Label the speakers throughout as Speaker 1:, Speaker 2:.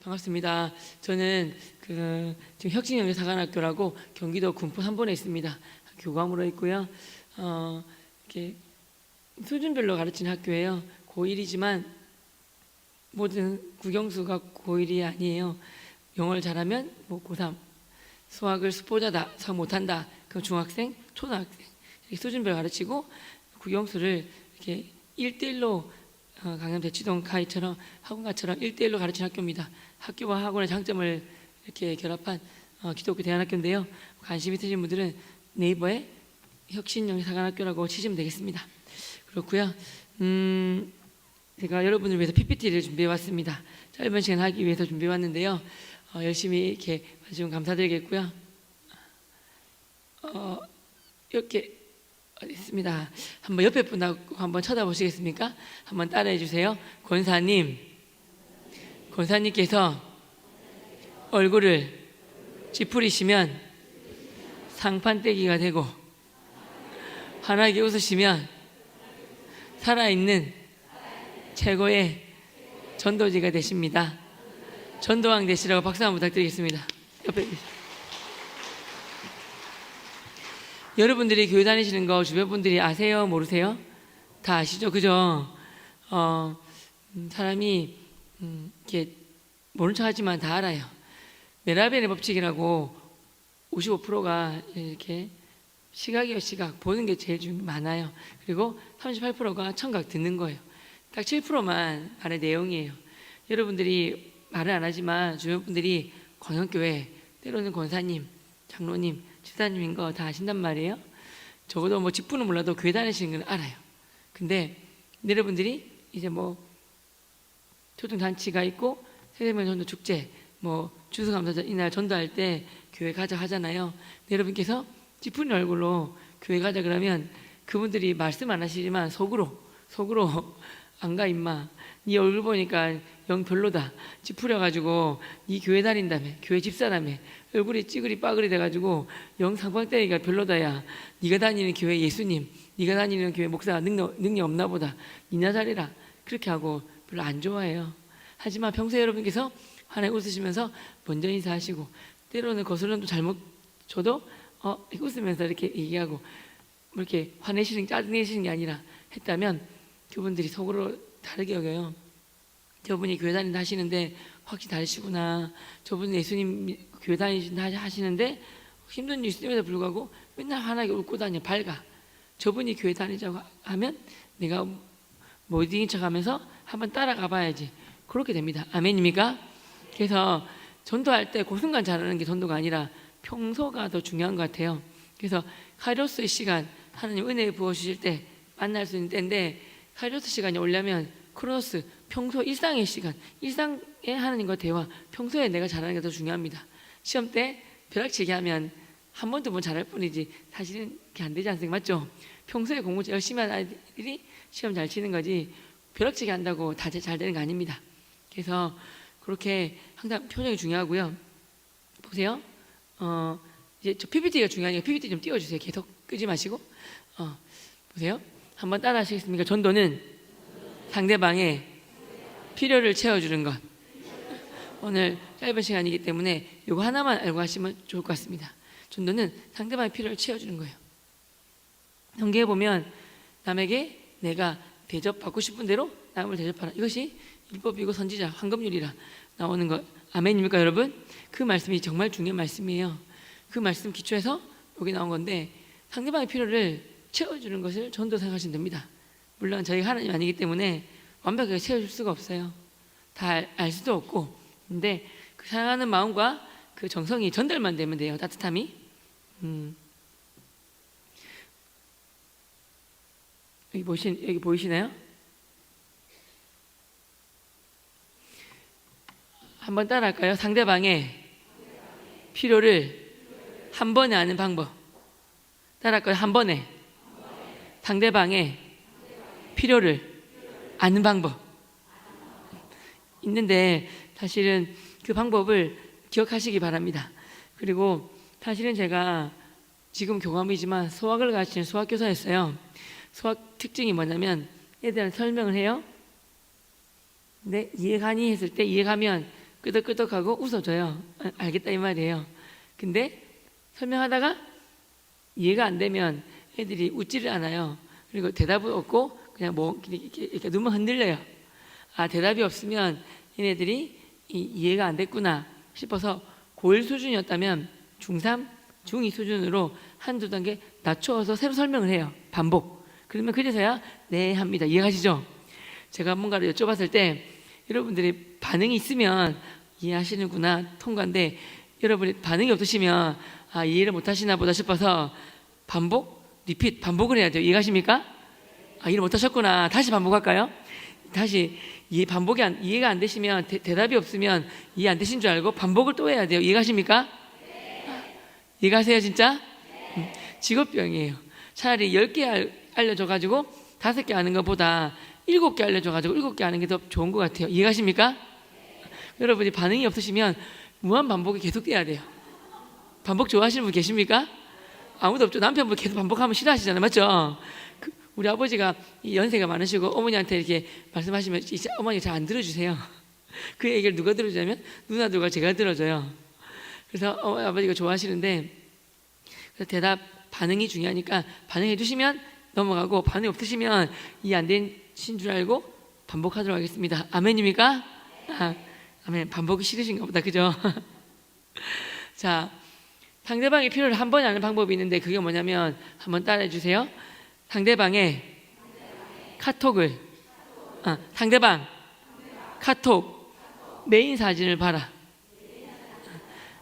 Speaker 1: 반갑습니다. 저는 지금 혁신영재사관학교라고 경기도 군포 3번에 있습니다. 교감으로 있고요. 이렇게 수준별로 가르치는 학교예요. 고1이지만 모든 국영수가 고1이 아니에요. 영어를 잘하면 뭐 고3, 수학을 수포자다, 수학 못한다, 그럼 중학생, 초등학생 이렇게 수준별로 가르치고 국영수를 이렇게 1대1로 강남 대치동 카이처럼 학원가처럼 1대1로 가르치는 학교입니다. 학교와 학원의 장점을 이렇게 결합한 기독교 대안학교인데요. 관심 있으신 분들은 네이버에 혁신영재사관학교라고 치시면 되겠습니다. 그렇고요. 제가 여러분을 위해서 PPT를 준비해 왔습니다. 짧은 시간 하기 위해서 준비해 왔는데요. 열심히 이렇게 봐주시면 감사드리겠고요. 이렇게 있습니다. 한번 옆에 분하고 한번 쳐다보시겠습니까? 한번 따라해 주세요. 권사님께서 얼굴을 찌푸리시면 상판떼기가 되고 환하게 웃으시면 살아있는 최고의 전도지가 되십니다. 전도왕 되시라고 박수 한번 부탁드리겠습니다. 옆에 계십니다. 여러분들이 교회 다니시는 거 주변 분들이 아세요? 모르세요? 다 아시죠? 그죠? 사람이 이렇게 모른 척 하지만 다 알아요. 메라벨의 법칙이라고 55%가 이렇게 시각이에요. 시각. 보는 게 제일 많아요. 그리고 38%가 청각 듣는 거예요. 딱 7%만 말의 내용이에요. 여러분들이 말을 안 하지만 주변 분들이 광역교회, 때로는 권사님, 장로님, 집사님인 거 다 아신단 말이에요. 적어도 뭐 직분은 몰라도 교회 다니시는 건 알아요. 근데 여러분들이 이제 뭐 초등잔치가 있고 세대명 전도 축제, 뭐 주수감사절 이날 전도할 때 교회 가자 하잖아요. 여러분께서 찌푸린 얼굴로 교회 가자 그러면 그분들이 말씀 안 하시지만 속으로 안 가 임마, 네 얼굴 보니까 영 별로다, 찌푸려가지고 네 교회 다닌다며, 교회 집사라며, 얼굴이 찌그리 빠그리 돼가지고 영 상방떼기가 별로다야, 네가 다니는 교회 예수님, 네가 다니는 교회 목사 능력 없나 보다, 니나 잘해라, 그렇게 하고 별로 안 좋아해요. 하지만 평소에 여러분께서 환하게 웃으시면서 먼저 인사하시고 때로는 거슬럼도 잘못 줘도 웃으면서 이렇게 얘기하고 뭐 이렇게 화내시는, 짜증내시는 게 아니라 했다면 그분들이 속으로 다르게 여겨요. 저분이 교회 다닌다 하시는데 확실히 다르시구나, 저분은 예수님 교회 다니신다 하시는데 힘든 일 있음에도 불구하고 맨날 환하게 웃고 다녀, 밝아. 저분이 교회 다니자고 하면 내가 못 이긴 척 하면서 한번 따라가 봐야지, 그렇게 됩니다. 아멘입니까? 그래서 전도할 때 그 순간 잘하는 게 전도가 아니라 평소가 더 중요한 것 같아요. 그래서 카이로스의 시간, 하나님 은혜 부어주실 때 만날 수 있는 때인데, 카이로스 시간이 오려면 크로노스, 평소 일상의 시간, 일상의 하나님과 대화, 평소에 내가 잘하는 게 더 중요합니다. 시험 때 벼락치기 하면 한 번, 두 번 잘할 뿐이지 사실은 그게 안 되지 않습니까? 맞죠? 평소에 공부 열심히 하는 아이들이 시험 잘 치는 거지 벼락치기 한다고 다 잘 되는 거 아닙니다. 그래서 그렇게 항상 표정이 중요하고요. 보세요. 이제 저 PPT가 중요하니까 PPT 좀 띄워주세요. 계속 끄지 마시고. 보세요. 한번 따라 하시겠습니까? 전도는 상대방의 필요를 채워주는 것. 오늘 짧은 시간이기 때문에 이거 하나만 알고 하시면 좋을 것 같습니다. 전도는 상대방의 필요를 채워주는 거예요. 성경에 보면 남에게 내가 대접받고 싶은 대로 남을 대접하라, 이것이 율법이고 선지자 황금률이라 나오는 것. 아멘입니까 여러분? 그 말씀이 정말 중요한 말씀이에요. 그 말씀 기초해서 여기 나온 건데, 상대방의 필요를 채워주는 것을 전도 생각하시면 됩니다. 물론 저희가 하나님 아니기 때문에 완벽하게 채워줄 수가 없어요. 다 알 수도 없고. 근데 그 사랑하는 마음과 그 정성이 전달만 되면 돼요. 따뜻함이. 여기 보이시나요? 한번 따라할까요? 상대방의 필요를 한 번에 아는 방법. 따라할까요? 한 번에 상대방의 필요를 아는 방법 있는데, 사실은 그 방법을 기억하시기 바랍니다. 그리고 사실은 제가 지금 교감이지만 수학을 가르치는 수학교사였어요. 수학 특징이 뭐냐면 애들한테 설명을 해요. 근데 이해가니 했을 때 이해가면 끄덕끄덕하고 웃어줘요. 알겠다 이 말이에요. 근데 설명하다가 이해가 안 되면 애들이 웃지를 않아요. 그리고 대답은 없고 그냥 뭐 이렇게 눈만 흔들려요. 아, 대답이 없으면 얘네들이 이해가 안 됐구나 싶어서 고1 수준이었다면 중3, 중2 수준으로 한두 단계 낮춰서 새로 설명을 해요. 반복. 그러면 그래서야 네 합니다. 이해가시죠? 제가 뭔가를 여쭤봤을 때 여러분들이 반응이 있으면 이해하시는구나 통과인데, 여러분이 반응이 없으시면 아, 이해를 못하시나 보다 싶어서 반복, 리핏, 반복을 해야 돼요. 이해가십니까? 아, 이해를 못하셨구나. 다시 반복할까요? 다시 이해가 안 되시면 대답이 없으면 이해 안 되신 줄 알고 반복을 또 해야 돼요. 이해가십니까? 이해가세요 진짜? 직업병이에요. 차라리 10개 알려줘가지고 5개 아는 것보다 7개 알려줘가지고 7개 아는 게 더 좋은 것 같아요. 이해가십니까? 여러분이 반응이 없으시면 무한 반복이 계속돼야 돼요. 반복 좋아하시는 분 계십니까? 아무도 없죠. 남편분 계속 반복하면 싫어하시잖아요. 맞죠? 우리 아버지가 연세가 많으시고 어머니한테 이렇게 말씀하시면 어머니가 잘 안 들어주세요. 그 얘기를 누가 들어주냐면 누나들과 제가 들어줘요. 그래서 아버지가 좋아하시는데, 그래서 대답, 반응이 중요하니까 반응해 주시면 넘어가고, 반응이 없으시면 이해 안 되신 줄 알고 반복하도록 하겠습니다. 아멘입니까? 아, 아멘. 반복이 싫으신가 보다. 그죠? 자, 상대방의 필요를 한 번에 아는 방법이 있는데 그게 뭐냐면 한번 따라해 주세요. 상대방의 카톡을 상대방 카톡 메인 사진을 봐라.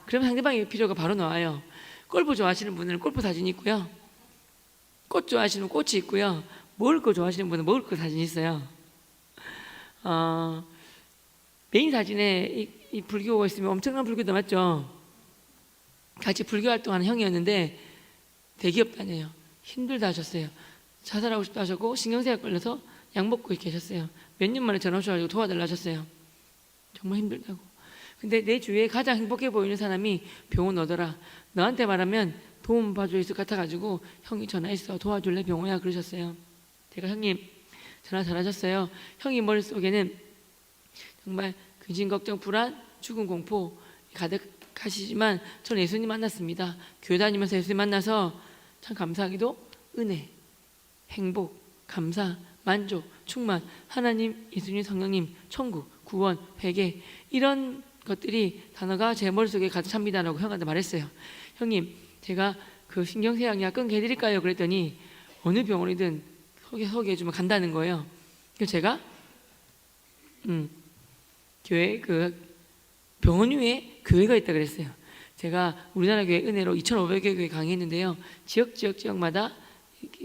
Speaker 1: 그러면 상대방의 필요가 바로 나와요. 골프 좋아하시는 분은 골프 사진이 있고요. 꽃 좋아하시는 분은 꽃이 있고요. 먹을 거 좋아하시는 분은 먹을 거 사진이 있어요. 메인 사진에 이 불교가 있으면 엄청난 불교도 맞죠? 같이 불교 활동하는 형이었는데 대기업 다녀요. 힘들다 하셨어요. 자살하고 싶다 하셨고 신경쇠약 걸려서 약 먹고 계셨어요. 몇 년 만에 전화 오셔가지고 도와달라 하셨어요. 정말 힘들다고. 근데 내 주위에 가장 행복해 보이는 사람이 병원 오더라. 너한테 말하면 도움 봐줄 수 같아가지고 형이 전화했어. 도와줄래 병호야? 그러셨어요. 제가 형님 전화 잘하셨어요. 형이 머릿속에는 정말 근심 걱정 불안 죽음 공포 가득하시지만 저는 예수님 만났습니다. 교회 다니면서 예수님 만나서 참 감사하기도 은혜, 행복, 감사, 만족, 충만, 하나님, 예수님, 성령님, 천국, 구원, 회개, 이런 것들이 단어가 제 머릿속에 가득 찹니다라고 형한테 말했어요. 형님, 제가 그 신경쇠약약 끊게 해드릴까요? 그랬더니 어느 병원이든 소개해주면 간다는 거예요. 그래서 제가 교회 그 병원 위에 교회가 있다 그랬어요. 제가 우리나라 교회 은혜로 2,500여 교회 강의했는데요. 지역마다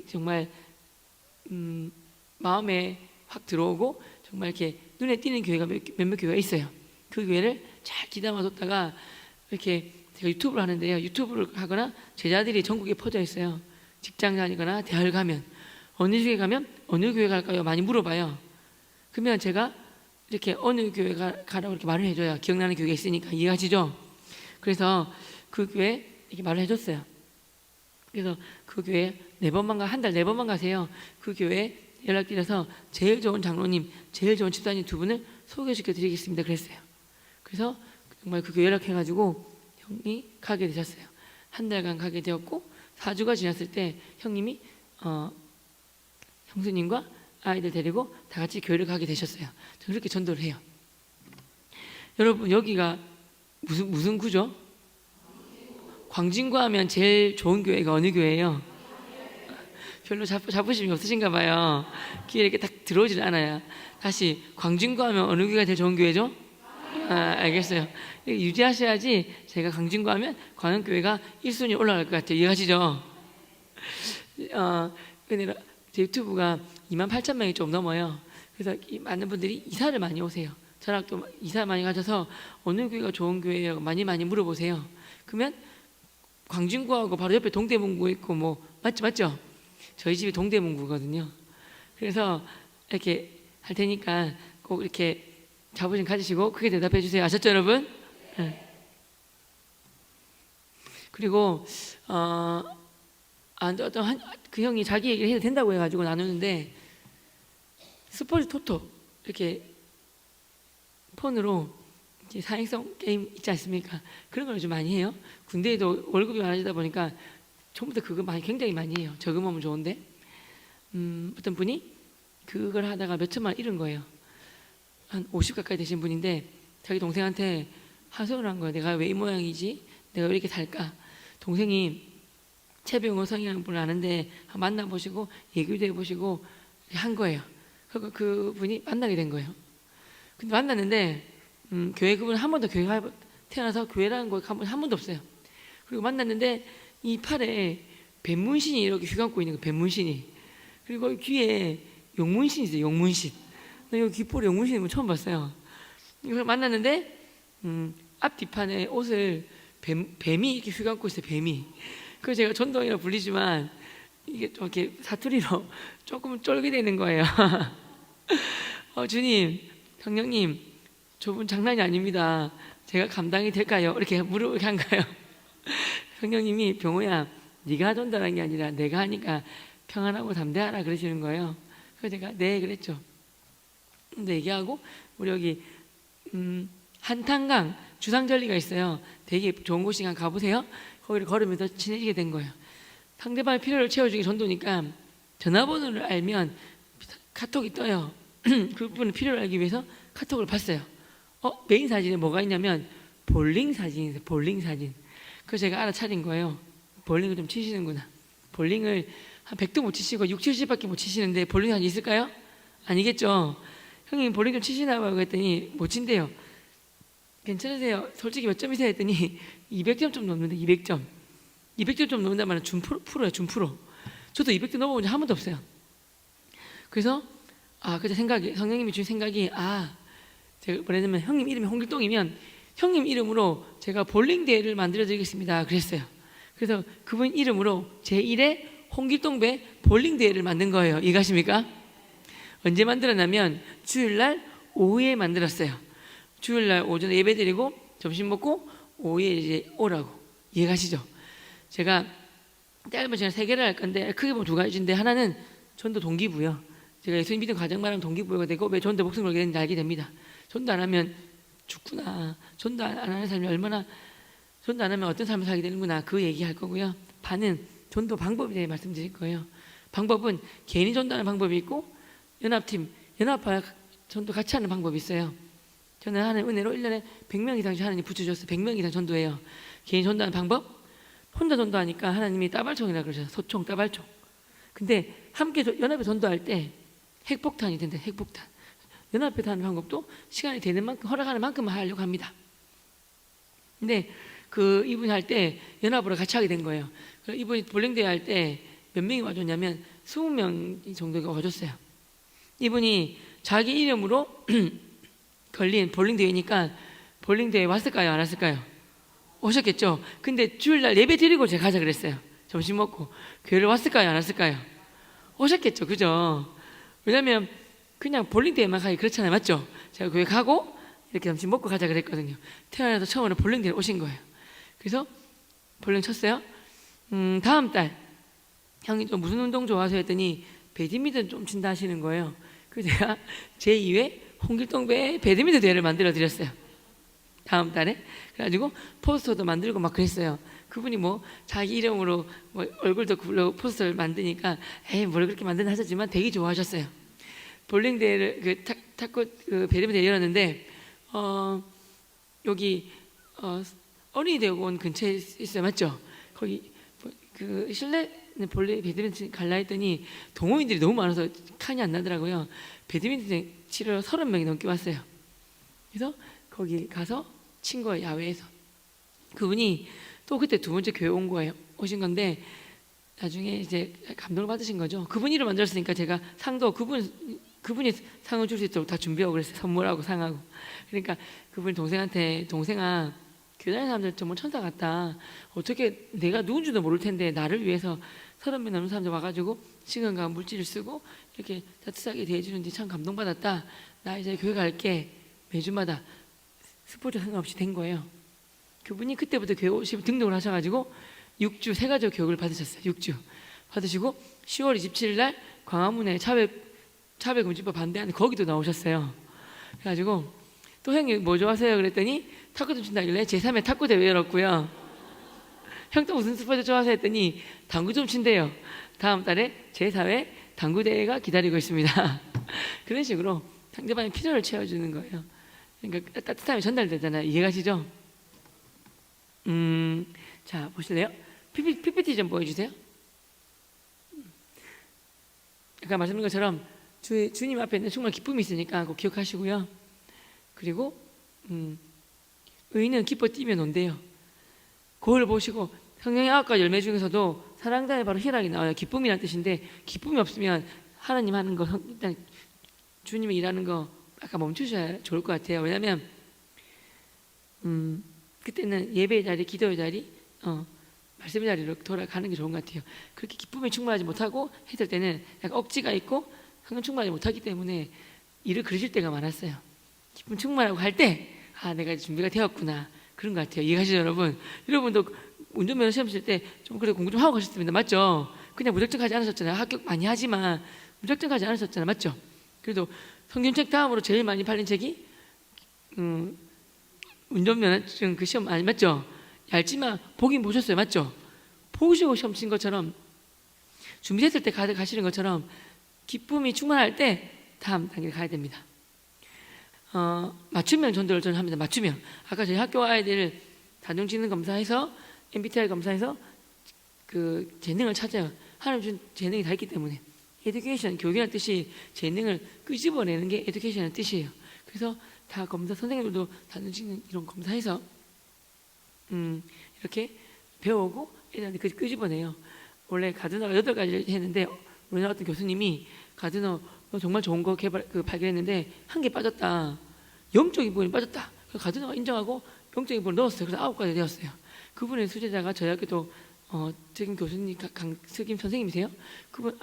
Speaker 1: 정말 마음에 확 들어오고 정말 이렇게 눈에 띄는 교회가 몇몇 교회가 있어요. 그 교회를 잘 기담아뒀다가 이렇게 제가 유튜브를 하는데요. 유튜브를 하거나 제자들이 전국에 퍼져 있어요. 직장 다니거나 대학을 가면 어느 교회 가면 어느 교회 갈까요? 많이 물어봐요. 그러면 제가 이렇게 어느 교회 가라고 이렇게 말을 해줘요. 기억나는 교회가 있으니까. 이해하시죠? 그래서 그 교회 이렇게 말을 해줬어요. 그래서 그 교회 한 달 4번만 가세요. 그 교회 연락드려서 제일 좋은 장로님, 제일 좋은 집사님 2분을 소개시켜 드리겠습니다. 그랬어요. 그래서 정말 그 교회 연락해가지고 형이 가게 되셨어요. 한 달간 가게 되었고 4주가 지났을 때 형님이 형수님과 아이들 데리고 다 같이 교회를 가게 되셨어요. 저는 그렇게 전도를 해요. 여러분 여기가 무슨 구죠? 광진구 하면 제일 좋은 교회가 어느 교회예요? 별로 자부심이 없으신가 봐요. 귀에 이렇게 딱 들어오질 않아요. 다시 광진구 하면 어느 교회가 제일 좋은 교회죠? 알겠어요. 유지하셔야지 제가 광진구 하면 광양교회가 1순위 올라갈 것 같아요. 이해하시죠? 근데 제 유튜브가 28,000명이 좀 넘어요. 그래서 많은 분들이 이사를 많이 오세요. 저랑 또 이사 많이 가셔서 어느 교회가 좋은 교회라고 많이 물어보세요. 그러면 광진구하고 바로 옆에 동대문구 있고 뭐 맞죠? 저희 집이 동대문구거든요. 그래서 이렇게 할 테니까 꼭 이렇게 자부심 가지시고 크게 대답해 주세요. 아셨죠, 여러분? 네. 그리고 그 형이 자기 얘기를 해도 된다고 해가지고 나누는데 스포츠 토토 이렇게 폰으로 이제 사행성 게임 있지 않습니까? 그런 걸 좀 많이 해요. 군대에도 월급이 많아지다 보니까 처음부터 그거 굉장히 많이 해요. 저금하면 좋은데 어떤 분이 그걸 하다가 몇 천만 원 잃은 거예요. 한 50 가까이 되신 분인데 자기 동생한테 하소연을 한 거예요. 내가 왜 이 모양이지? 내가 왜 이렇게 살까? 동생이 최병호 성이라는 분을 아는데 만나보시고 얘기도 해보시고 한 거예요. 그리고 그분이 만나게 된 거예요. 근데 만났는데 교회 그분 한 번도 교회 태어나서 교회라는 거 한 번도 없어요. 그리고 만났는데 이 팔에 뱀문신이 이렇게 휘감고 있는 거, 뱀문신이. 그리고 귀에 용문신이 있어요. 용문신. 나 이거 귓볼에 용문신이 처음 봤어요. 이걸 만났는데 앞 뒷판에 옷을 뱀이 이렇게 휘감고 있어요. 뱀이. 그래서 제가 전동이라고 불리지만 이게 좀 이렇게 사투리로 조금 쫄게 되는 거예요. 주님, 성령님, 저분 장난이 아닙니다. 제가 감당이 될까요? 이렇게 한 거예요. 성령님이 병호야, 네가 전달한 게 아니라 내가 하니까 평안하고 담대하라 그러시는 거예요. 그래서 제가 네 그랬죠. 근데 얘기하고 우리 여기 한탄강 주상절리가 있어요. 되게 좋은 곳이니까 가보세요. 거기를 걸으면서 친해지게 된 거예요. 상대방의 필요를 채워주기 전도니까 전화번호를 알면 카톡이 떠요. 그분의 필요를 알기 위해서 카톡을 봤어요. 메인 사진에 뭐가 있냐면 볼링 사진이 있어요. 볼링 사진. 그래서 제가 알아차린 거예요. 볼링을 좀 치시는구나. 볼링을 한 100도 못 치시고 6, 70밖에 못 치시는데 볼링 사진 있을까요? 아니겠죠. 형님 볼링 좀 치시나 봐요 했더니 못 친대요. 괜찮으세요? 솔직히 몇 점이세요? 했더니 200점 좀 넘는데 200점. 200점 좀 넘는다면 은 프로야, 준 프로. 저도 200점 넘어본 적 한 번도 없어요. 그래서 그저 생각이, 성령님이 주신 생각이 제가 뭐냐면 형님 이름이 홍길동이면 형님 이름으로 제가 볼링 대회를 만들어 드리겠습니다. 그랬어요. 그래서 그분 이름으로 제1회 홍길동배 볼링 대회를 만든 거예요. 이해가십니까? 언제 만들었냐면 주일날 오후에 만들었어요. 주일날 오전에 예배 드리고 점심 먹고 오후에 이제 오라고. 이해가시죠? 제가 짧은 시간 3개를 할 건데 크게 보면 2가지인데 하나는 전도 동기부여. 제가 예수님 믿음 가정 말하면 동기부여가 되고 왜 전도 목숨 걸게 되는지 알게 됩니다. 전도 안 하면 죽구나. 전도 안 하는 삶이 얼마나, 전도 안 하면 어떤 삶을 살게 되는구나. 그 얘기할 거고요. 반은 전도 방법에 대해 말씀드릴 거예요. 방법은 개인이 전도하는 방법이 있고 연합팀, 연합화 전도 같이 하는 방법이 있어요. 저는 하는 은혜로 1년에 100명 이상씩 하나님 붙여줬어요. 100명 이상 전도해요. 개인 전도하는 방법? 혼자 전도하니까 하나님이 따발총이라고 그러셔요. 소총, 따발총. 근데 함께 연합에 전도할 때 핵폭탄이 된다. 핵폭탄. 연합에 하는 방법도 시간이 되는 만큼, 허락하는 만큼만 하려고 합니다. 근데 이분이 할 때 연합으로 같이 하게 된 거예요. 이분이 볼링대회 할 때 몇 명이 와줬냐면 20명 정도가 와줬어요. 이분이 자기 이름으로 걸린 볼링대회니까 볼링대회 왔을까요? 안 왔을까요? 오셨겠죠? 근데 주일날 예배 드리고 제가 가자 그랬어요. 점심 먹고. 교회를 왔을까요? 안 왔을까요? 오셨겠죠? 그죠? 왜냐면 그냥 볼링대회만 가기 그렇잖아요. 맞죠? 제가 교회 가고 이렇게 점심 먹고 가자 그랬거든요. 태어나서 처음으로 볼링대회 오신 거예요. 그래서 볼링 쳤어요. 다음 달 형이 또 무슨 운동 좋아하세요? 했더니 배드민턴 좀 친다 하시는 거예요. 그래서 제가 제2회 홍길동배 배드민턴 대회를 만들어 드렸어요. 다음 달에. 그래가지고 포스터도 만들고 막 그랬어요. 그분이 뭐 자기 이름으로 뭐 얼굴도 굴러 포스터를 만드니까 뭘 그렇게 만드나 하셨지만 되게 좋아하셨어요. 볼링 대회를 탁구 배드민턴 대회 열었는데 여기 어린이대학원 근처에 있어요. 맞죠? 거기 실내 배드민턴 갈라 했더니 동호인들이 너무 많아서 칸이 안 나더라고요. 배드민턴 치러 30명이 넘게 왔어요. 그래서 거기 가서 친 거예요. 야외에서. 그분이 또 그때 2번째 교회 온 거예요. 오신 건데 나중에 이제 감동을 받으신 거죠. 그분 이름 만들었으니까 제가 상도 그분이 상을 줄 수 있도록 다 준비하고 그랬어요. 선물하고 상하고. 그러니까 그분이 동생한테 동생아 교회 다니는 사람들 정말 천사 같다. 어떻게 내가 누군지도 모를 텐데 나를 위해서 30명 넘는 사람들 와가지고 시간과 물질을 쓰고 이렇게 따뜻하게 대해주는지 참 감동받았다. 나 이제 교회 갈게. 매주마다 스포츠 상관없이 된 거예요. 그분이 그때부터 교회 오시고 등록을 하셔가지고 6주 3가족 교육을 받으셨어요. 6주 받으시고 10월 27일 날 광화문에 차별금지법 반대하는 거기도 나오셨어요. 그래가지고 또 형님 뭐 좋아하세요? 그랬더니 탁구 좀 친다길래 제3회 탁구 대회 열었고요. 형 또 무슨 스포츠 좋아하세요? 했더니 당구 좀 친대요. 다음 달에 제4회 당구 대회가 기다리고 있습니다. 그런 식으로 상대방의 필요를 채워주는 거예요. 그러니까 따뜻함이 전달되잖아요. 이해가시죠? 자, 보실래요? PPT 좀 보여주세요. 아까 말씀드린 것처럼 주님 앞에는 정말 기쁨이 있으니까 꼭 기억하시고요. 그리고 의인은 기뻐 뛰면 온대요. 그걸 보시고 성경의 9가지 열매 중에서도 사랑단에 바로 희락이 나와요. 기쁨이라는 뜻인데 기쁨이 없으면 하나님 하는 거, 일단 주님이 일하는 거 아까 멈추셔야 좋을 것 같아요. 왜냐하면 그때는 예배의 자리, 기도의 자리, 말씀의 자리로 돌아가는 게 좋은 것 같아요. 그렇게 기쁨에 충만하지 못하고 했을 때는 약간 억지가 있고 성령 충만하지 못하기 때문에 일을 그러실 때가 많았어요. 기쁨 충만하고 할 때 내가 이제 준비가 되었구나 그런 것 같아요. 이해가시죠 여러분? 여러분도 운전면허 시험 칠 때 좀 그래도 공부 좀 하고 가셨습니다. 맞죠? 그냥 무작정 가지 않으셨잖아요. 합격 많이 하지만 무작정 가지 않으셨잖아요. 맞죠? 그래도 성경책 다음으로 제일 많이 팔린 책이 운전면허증 그 시험 아니 맞죠? 얇지만 보긴 보셨어요. 맞죠? 보시고 시험 친 것처럼 준비됐을 때 가시는 것처럼 기쁨이 충만할 때 다음 단계를 가야 됩니다. 맞춤형 전도를 저는 합니다. 맞춤형. 아까 저희 학교 아이들 다중지능 검사해서 MBTI 검사해서 그 재능을 찾아요. 하나님 준 재능이 다 있기 때문에. 에듀케이션, 교육이라는 뜻이 재능을 끄집어내는 게 에듀케이션의 뜻이에요. 그래서 다 검사, 선생님들도 다중지능 이런 검사해서 이렇게 배우고 애들한테 끄집어내요. 원래 가드너가 8가지를 했는데 우리나라 어떤 교수님이 가드너 너 정말 좋은 거 발견했는데 한 개 빠졌다. 영적인 부분이 빠졌다. 그래서 가드너가 인정하고 영적인 부분을 넣었어요. 그래서 9가지 되었어요. 그분의 수제자가 저희 학교도 지금 교수님 강석임 선생님이세요. 그분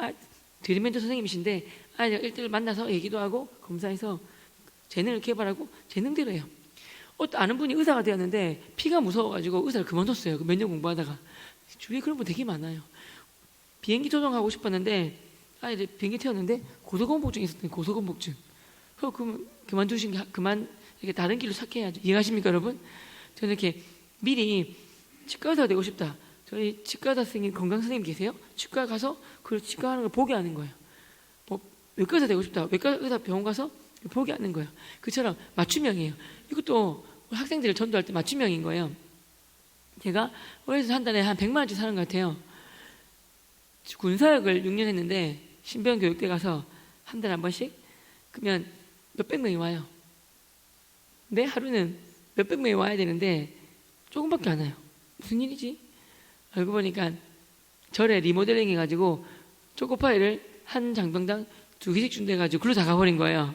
Speaker 1: 드림멘토 선생님이신데 아이들 1대1 만나서 얘기도 하고 검사해서 재능을 개발하고 재능대로 해요. 아는 분이 의사가 되었는데 피가 무서워가지고 의사를 그만뒀어요. 몇 년 공부하다가. 주위에 그런 분 되게 많아요. 비행기 조종하고 싶었는데 아이들 비행기 태웠는데 고소공포증이 있었더니 고소공포증. 그럼 그만두신 게 이렇게 다른 길로 찾게해야죠. 이해하십니까 여러분? 저는 이렇게 미리 치과 의사가 되고 싶다. 저희 치과 의사 선생님, 건강 선생님 계세요? 치과 가서 그 치과 하는 걸 보게 하는 거예요. 뭐 외과 의사 되고 싶다. 외과 의사 병원 가서 보게 하는 거예요. 그처럼 맞춤형이에요. 이것도 학생들을 전도할 때 맞춤형인 거예요. 제가 월에서 한 달에 한 100만 원씩 사는 것 같아요. 군사역을 6년 했는데 신병 교육대 가서 한 달에 한 번씩 그러면 몇백 명이 와요. 근데 하루는 몇백 명이 와야 되는데 조금밖에 안 와요. 무슨 일이지? 알고 보니까 절에 리모델링 해가지고 초코파이를 한 장병당 2개씩 준다 해가지고 글로 다 가버린 거예요.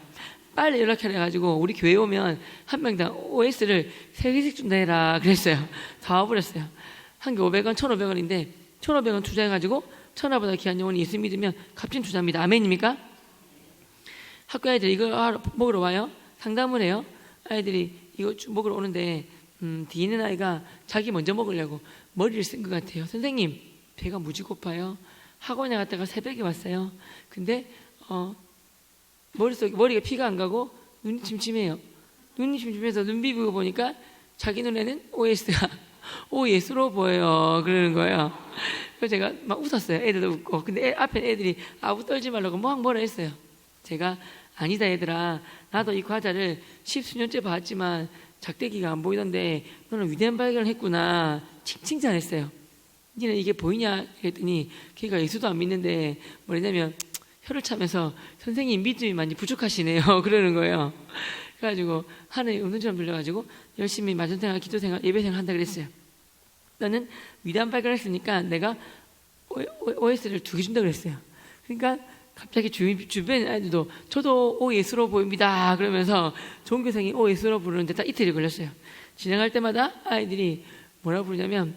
Speaker 1: 빨리 연락하라 해가지고 우리 교회 오면 한 명당 OS를 3개씩 준다 해라 그랬어요. 다 와버렸어요. 한 개 500원, 1,500원인데 1,500원 투자해가지고 천하보다 귀한 영혼이 예수 믿으면 값진 투자입니다. 아멘입니까? 학교 아이들이 이거 먹으러 와요. 상담을 해요. 아이들이 이거 먹으러 오는데 뒤에 있는 아이가 자기 먼저 먹으려고 머리를 쓴 것 같아요. 선생님 배가 무지 고파요. 학원에 갔다가 새벽에 왔어요. 근데 머리가 피가 안 가고 눈이 침침해요. 눈이 침침해서 눈 비비고 보니까 자기 눈에는 OS가 예수로 보여요. 그러는 거예요. 그래서 제가 막 웃었어요. 애들도 웃고. 근데 앞에 애들이 아무 떨지 말라고 뭐라 했어요. 제가 아니다 얘들아. 나도 이 과자를 10수년째 봤지만 작대기가 안 보이던데 너는 위대한 발견을 했구나. 칭찬했어요. 니는 이게 보이냐? 그랬더니 걔가 예수도 안 믿는데 뭐냐면 혀를 차면서 선생님 믿음이 많이 부족하시네요. 그러는 거예요. 그래가지고 하나님 은은처럼 들려가지고 열심히 말씀생활, 기도생활, 예배생활 한다 그랬어요. 나는 위대한 발견을 했으니까 내가 OS를 2개 준다 그랬어요. 그러니까 갑자기 주변 아이들도 저도 오 예수로 보입니다 그러면서 종교생이 오 예수로 부르는데 딱 이틀이 걸렸어요. 지나갈 때마다 아이들이 뭐라 부르냐면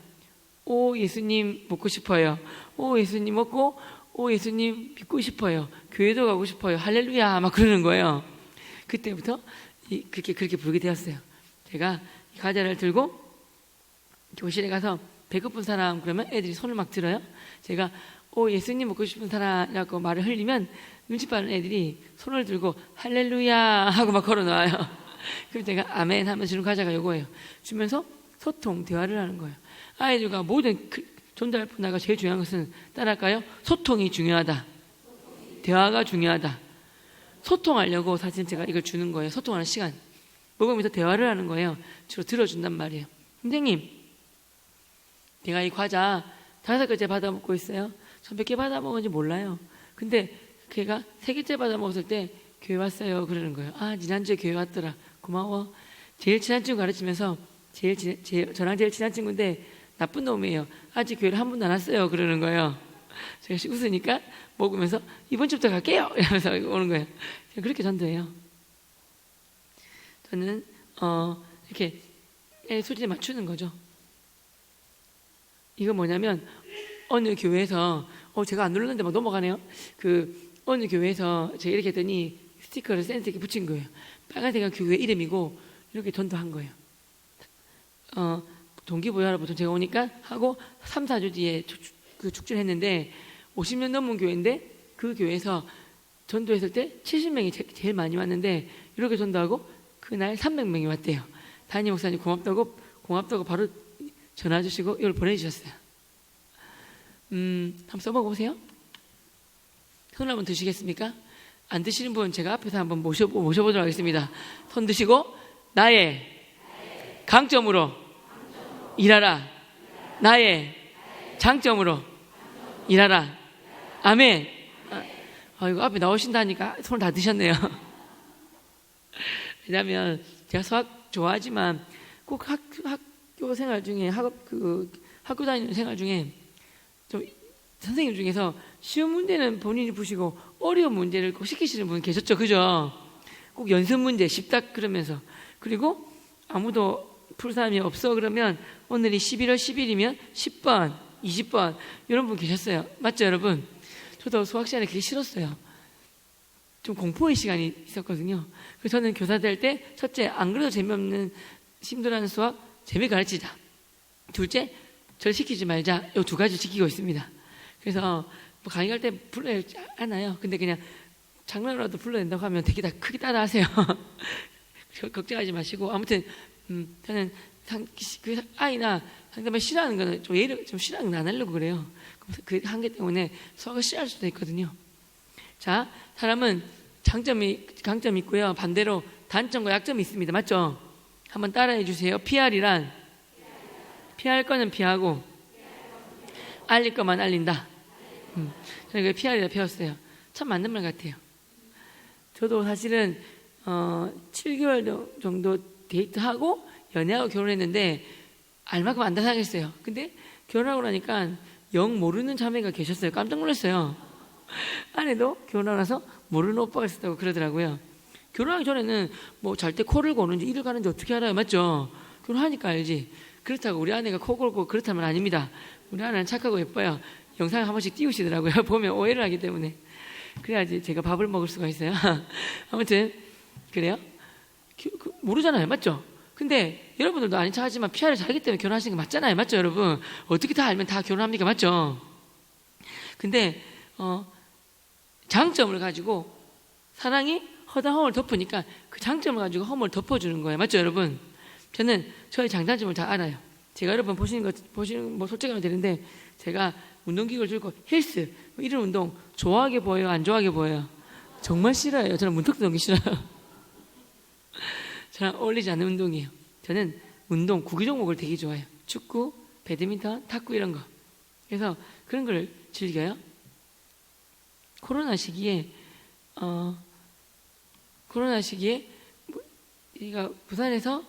Speaker 1: 오 예수님 먹고 싶어요. 오 예수님 먹고 오 예수님 믿고 싶어요. 교회도 가고 싶어요. 할렐루야 막 그러는 거예요. 그때부터 그렇게 부르게 되었어요. 제가 과자를 들고 교실에 가서 배고픈 사람 그러면 애들이 손을 막 들어요. 제가 오 예수님 먹고 싶은 사람이라고 말을 흘리면 눈치 빠른 애들이 손을 들고 할렐루야 하고 막 걸어놔요. 그럼 제가 아멘 하면 주는 과자가 요거예요. 주면서 소통, 대화를 하는 거예요. 아이들과 모든 전달 문화가 제일 중요한 것은 따라할까요? 소통이 중요하다. 대화가 중요하다. 소통하려고 사실 제가 이걸 주는 거예요. 소통하는 시간. 먹으면서 대화를 하는 거예요. 주로 들어준단 말이에요. 선생님, 내가 이 과자 5개째 받아 먹고 있어요. 전 몇 개 받아 먹은지 몰라요. 근데 걔가 3개째 받아 먹었을 때 교회 왔어요. 그러는 거예요. 아, 지난주에 교회 왔더라. 고마워. 제일 친한 친구 가르치면서 저랑 제일 친한 친구인데 나쁜 놈이에요. 아직 교회를 한 번도 안 왔어요. 그러는 거예요. 제가 웃으니까 먹으면서 이번 주부터 갈게요. 이러면서 오는 거예요. 제가 그렇게 전도해요. 저는 이렇게 수준에 맞추는 거죠. 이건 뭐냐면 어느 교회에서 제가 안 눌렀는데 막 넘어가네요. 어느 교회에서 제가 이렇게 했더니 스티커를 센스 있게 붙인 거예요. 빨간색은 교회 이름이고 이렇게 전도한 거예요. 동기부여하러 보통 제가 오니까 하고 3, 4주 뒤에 축제를 했는데 50년 넘은 교회인데 그 교회에서 전도했을 때 70명이 제일 많이 왔는데 이렇게 전도하고 그날 300명이 왔대요. 담임 목사님 고맙다고 바로 전화 주시고 이걸 보내주셨어요. 한번 써먹어보세요. 손 한번 드시겠습니까? 안 드시는 분 제가 앞에서 한번 모셔보도록 하겠습니다. 손 드시고 나의 강점으로 일하라. 나의 장점으로 일하라. 아멘. 이거 앞에 나오신다니까 손을 다 드셨네요. 왜냐하면 제가 수학 좋아하지만 꼭 학교 생활 중에 학교 다니는 생활 중에 좀 선생님 중에서 쉬운 문제는 본인이 푸시고 어려운 문제를 꼭 시키시는 분 계셨죠, 그죠? 꼭 연습 문제 쉽다 그러면서 그리고 아무도 풀 사람이 없어 그러면 오늘이 11월 10일이면 10번, 20번 이런 분 계셨어요. 맞죠, 여러분? 저도 수학 시간에 그게 싫었어요. 좀 공포의 시간이 있었거든요. 그래서 저는 교사 될 때 첫째, 안 그래도 재미없는 힘들어하는 수학 재미 가르치자. 둘째, 절 시키지 말자. 이 2가지 지키고 있습니다. 그래서 뭐 강의 갈 때 불러야 하나요? 근데 그냥 장난으로라도 불러야 된다고 하면 되게 다 크게 따라하세요. 걱정하지 마시고 아무튼 저는 그 아이나 상대방 싫어하는 거는 좀 예를 좀 싫어하는 건 안 하려고 그래요. 그 한계 때문에 수학을 싫어할 수도 있거든요. 자, 사람은 강점이 있고요. 반대로 단점과 약점이 있습니다. 맞죠? 한번 따라해 주세요. PR이란 피할 거는 피하고 알릴 것만 알린다. 저는 그 PR이라 배웠어요. 참 맞는 말 같아요. 저도 사실은 7개월 정도 데이트하고 연애하고 결혼했는데 알만큼 안 다상했어요. 근데 결혼하고 나니까 영 모르는 자매가 계셨어요. 깜짝 놀랐어요. 아내도 결혼하고 나서 모르는 오빠가 있었다고 그러더라고요. 결혼하기 전에는 뭐 잘 때 코를 고는지 이를 가는지 어떻게 알아요? 맞죠? 결혼하니까 알지. 그렇다고 우리 아내가 코 골고 그렇다면 아닙니다. 우리 아내는 착하고 예뻐요. 영상을 한 번씩 띄우시더라고요. 보면 오해를 하기 때문에. 그래야지 제가 밥을 먹을 수가 있어요. 아무튼 그래요. 모르잖아요. 맞죠? 근데 여러분들도 아닌 척하지만 PR을 잘하기 때문에 결혼하시는 거 맞잖아요. 맞죠, 여러분? 어떻게 다 알면 다 결혼합니까? 맞죠? 근데 장점을 가지고 사랑이 허다 허물 덮으니까 그 장점을 가지고 허물을 덮어주는 거예요. 맞죠, 여러분? 저는 저의 장단점을 다 알아요. 제가 여러분 보시는 뭐 솔직히 하면 되는데 제가 운동기구를 들고 헬스 뭐 이런 운동 좋아하게 보여요? 안 좋아하게 보여요? 정말 싫어요. 저는 문턱 넘기 싫어요. 저랑 어울리지 않는 운동이에요. 저는 운동 구기 종목을 되게 좋아해요. 축구, 배드민턴, 탁구 이런 거. 그래서 그런 걸 즐겨요. 코로나 시기에 우리가 부산에서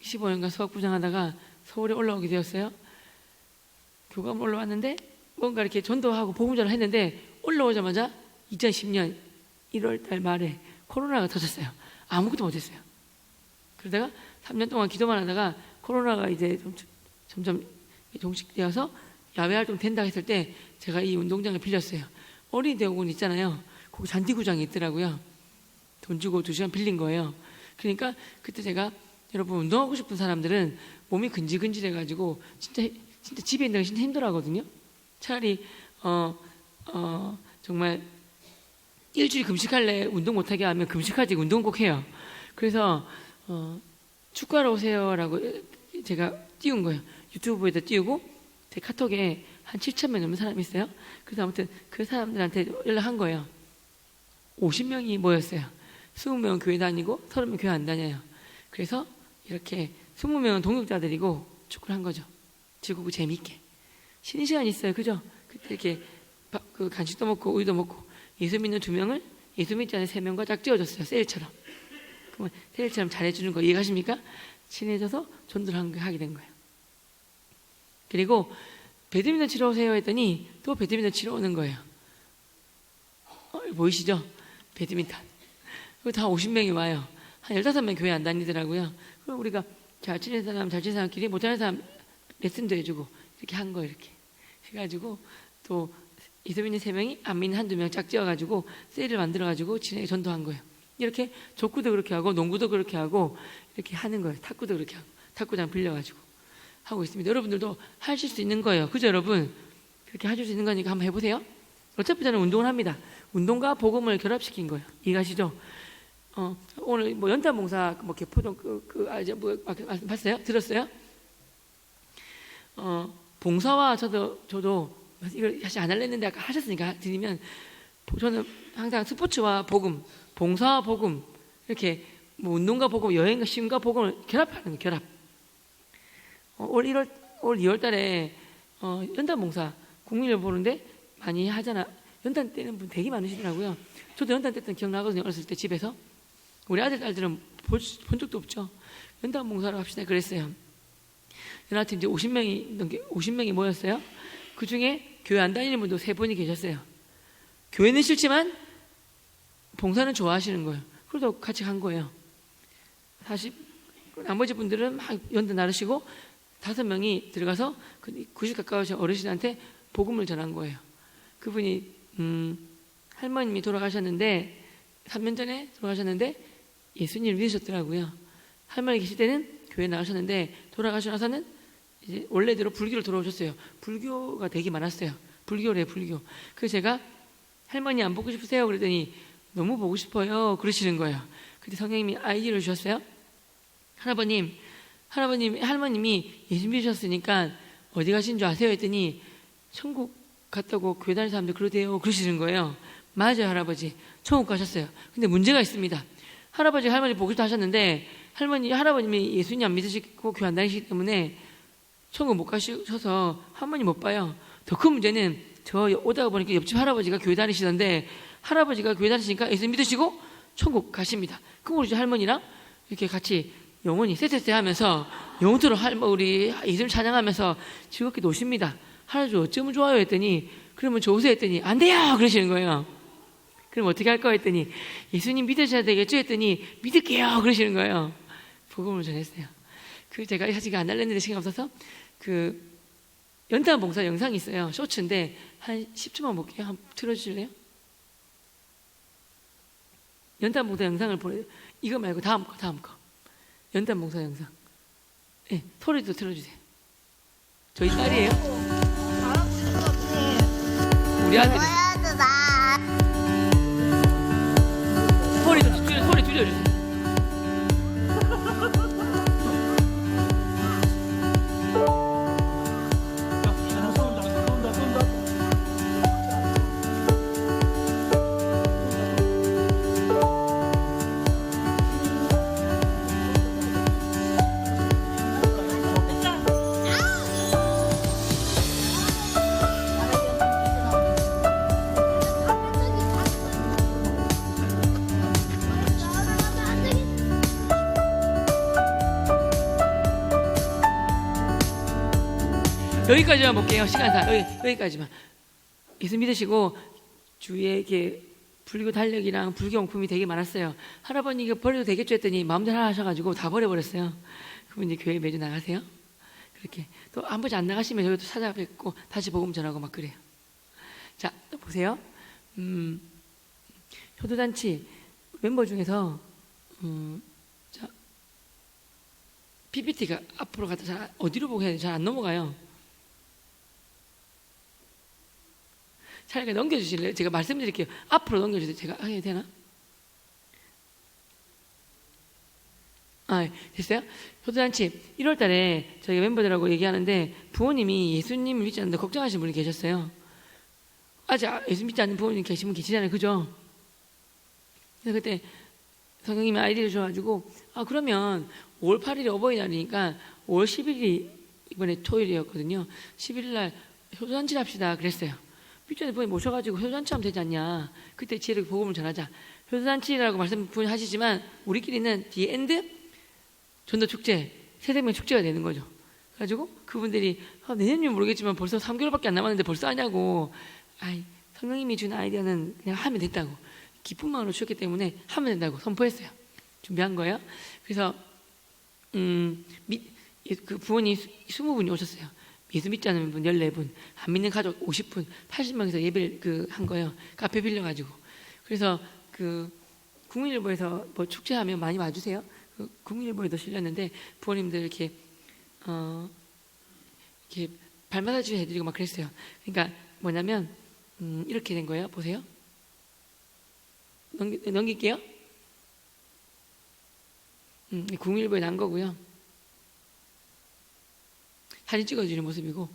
Speaker 1: 25년간 수학부장하다가 서울에 올라오게 되었어요. 교감 올라왔는데 뭔가 이렇게 전도하고 복음전을 했는데 올라오자마자 2010년 1월 달 말에 코로나가 터졌어요. 아무것도 못했어요. 그러다가 3년 동안 기도만 하다가 코로나가 이제 점점 종식되어서 야외 활동 된다고 했을 때 제가 이 운동장을 빌렸어요. 어린이 대공원 있잖아요. 거기 잔디구장이 있더라고요. 돈 주고 2시간 빌린 거예요. 그러니까 그때 제가 여러분 운동하고 싶은 사람들은 몸이 근질근질해가지고 진짜 집에 있는 게 진짜 힘들어하거든요. 차라리 정말 일주일 금식할래 운동 못하게 하면 금식하지 운동 꼭 해요. 그래서 축구하러 오세요라고 제가 띄운 거예요. 유튜브에다 띄우고 제 카톡에 한 7,000명 넘는 사람이 있어요. 그래서 아무튼 그 사람들한테 연락한 거예요. 50명이 모였어요. 20명은 교회 다니고 30명 교회 안 다녀요. 그래서 이렇게 20명은 동역자들이고 축구를 한 거죠. 즐겁고 재미있게. 쉬는 시간이 있어요. 그죠? 그때 이렇게 그 간식도 먹고 우유도 먹고 예수 믿는 2명을 예수 믿지 않는 3명과 짝 지어줬어요. 세일처럼. 그러면 세일처럼 잘해주는 거 이해가십니까? 친해져서 전도를 하게 된 거예요. 그리고 배드민턴 치러 오세요 했더니 또 배드민턴 치러 오는 거예요. 보이시죠? 배드민턴. 그리고 다 50명이 와요. 한 15명 교회 안 다니더라고요. 그럼 우리가 잘 치는 사람, 잘 치는 사람끼리 못하는 사람 레슨도 해주고 이렇게 한 거예요. 이렇게 해가지고 또 예수 믿는 3명이 안 믿는 1-2명 짝 지어가지고 세일을 만들어가지고 진행에 전도한 거예요. 이렇게 족구도 그렇게 하고 농구도 그렇게 하고 이렇게 하는 거예요. 탁구도 그렇게 하고 탁구장 빌려가지고 하고 있습니다. 여러분들도 하실 수 있는 거예요. 그죠 여러분? 그렇게 하실 수 있는 거니까 한번 해보세요. 어차피 저는 운동을 합니다. 운동과 복음을 결합시킨 거예요. 이해가시죠? 오늘 뭐 연탄봉사 뭐 개포동 봤어요? 들었어요? 봉사와 저도 이걸 사실 안 할랬는데 아까 하셨으니까 드리면 저는 항상 스포츠와 복음, 봉사와 복음 이렇게 뭐 운동과 복음, 여행과 쉼과 복음을 결합하는 거예요. 결합. 올 2월 달에 연탄봉사 국민을 보는데 많이 하잖아. 연탄 떼는 분 되게 많으시더라고요. 저도 연탄 뗐던 기억나거든요. 어렸을 때 집에서. 우리 아들, 딸들은 본 적도 없죠. 연탄 봉사를 합시다. 그랬어요. 연합팀 이제 50명이 모였어요. 그 중에 교회 안 다니는 분도 3분이 계셨어요. 교회는 싫지만 봉사는 좋아하시는 거예요. 그래서 같이 간 거예요. 사실 나머지 분들은 막 연탄 나르시고 5명이 들어가서 90 가까우신 어르신한테 복음을 전한 거예요. 그분이 할머님이 돌아가셨는데 3년 전에 돌아가셨는데 예수님을 믿으셨더라고요. 할머니 계실 때는 교회 나가셨는데 돌아가시고 나서는 이제 원래대로 불교를 돌아오셨어요. 불교가 되게 많았어요. 불교래 불교. 그래서 제가 할머니 안 보고 싶으세요? 그랬더니 너무 보고 싶어요. 그러시는 거예요. 그때 성령님이 아이디어를 주셨어요. 할머님이 예수 믿으셨으니까 어디 가신 줄 아세요? 했더니 천국 갔다고 교회 다니는 사람들 그러대요. 그러시는 거예요. 맞아요, 할아버지. 천국 가셨어요. 근데 문제가 있습니다. 할아버지, 할머니 보고 싶다 하셨는데 할아버님이 예수님 안 믿으시고 교회 안 다니시기 때문에 천국 못 가셔서 할머니 못 봐요. 더 큰 문제는 저 오다가 보니까 옆집 할아버지가 교회 다니시던데 할아버지가 교회 다니시니까 예수 믿으시고 천국 가십니다. 그럼 우리 할머니랑 이렇게 같이 영원히 쎄쎄쎄 하면서 영토로 우리 예수님 찬양하면서 즐겁게 노십니다. 할아버지 어쩌면 좋아요 했더니 그러면 좋으세요 했더니 안 돼요 그러시는 거예요. 그럼 어떻게 할까 했더니 예수님 믿으셔야 되겠죠 했더니 믿을게요 그러시는 거예요. 복음을 전했어요. 제가 사실 안 날렸는데 시간 없어서 연탄 봉사 영상이 있어요. 쇼츠인데 한 10초만 볼게요. 한번 틀어주실래요? 연탄 봉사 영상을 보내요. 이거 말고 다음 거 연탄 봉사 영상. 네, 소리도 틀어주세요. 저희 딸이에요. 우리 아들이. 소리 줄여주세요. 여기까지만 볼게요. 시간상 여기까지만. 예수 믿으시고 주위에 이렇게 불교 달력이랑 불교용품이 되게 많았어요. 할아버니 이거 버려도 되겠죠 했더니 마음대로 하셔가지고 다 버려버렸어요. 그분 이제 교회 매주 나가세요. 그렇게 또 한 번씩 안 나가시면 저희도 찾아뵙고 다시 복음 전하고 막 그래요. 자, 또 보세요. 효도잔치 멤버 중에서 자, PPT가 앞으로 가다 어디로 보고 해야 돼? 잘 안 넘어가요. 차라리 넘겨주실래요? 제가 말씀드릴게요. 앞으로 넘겨주세요. 제가 해야 되나? 됐어요? 효도잔치 1월 달에 저희 멤버들하고 얘기하는데 부모님이 예수님을 믿지 않는데 걱정하시는 분이 계셨어요. 아직 예수 믿지 않는 부모님 계시잖아요. 그죠? 그래서 그때 성령님이 아이디어를 줘가지고 그러면 5월 8일이 어버이날이니까 5월 10일이 이번에 토요일이었거든요. 11일 날 효도잔치를 합시다 그랬어요. 믿지 않는 부모님 모셔가지고 효도잔치 하면 되지 않냐. 그때 지혜롭게 복음을 전하자. 효도잔치라고 말씀 부모님 하시지만 우리끼리는 뒤에 엔드 전도축제, 새생명 축제가 되는 거죠. 그래가지고 그분들이 내년이면 모르겠지만 벌써 3개월밖에 안 남았는데 벌써 하냐고. 성령님이 준 아이디어는 그냥 하면 됐다고. 기쁜 마음으로 주셨기 때문에 하면 된다고 선포했어요. 준비한 거예요. 그래서 그 부모님 20분이 오셨어요. 예수 믿지 않는 분 14분, 안 믿는 가족 50분, 80명에서 예배를 한 거예요. 카페 빌려가지고. 그래서 국민일보에서 뭐 축제하면 많이 와주세요. 국민일보에도 실렸는데 부모님들 이렇게 발 마사지 해드리고 막 그랬어요. 그러니까 뭐냐면 이렇게 된 거예요. 보세요. 넘길게요. 국민일보에 난 거고요. 사진 찍어주는 모습이고,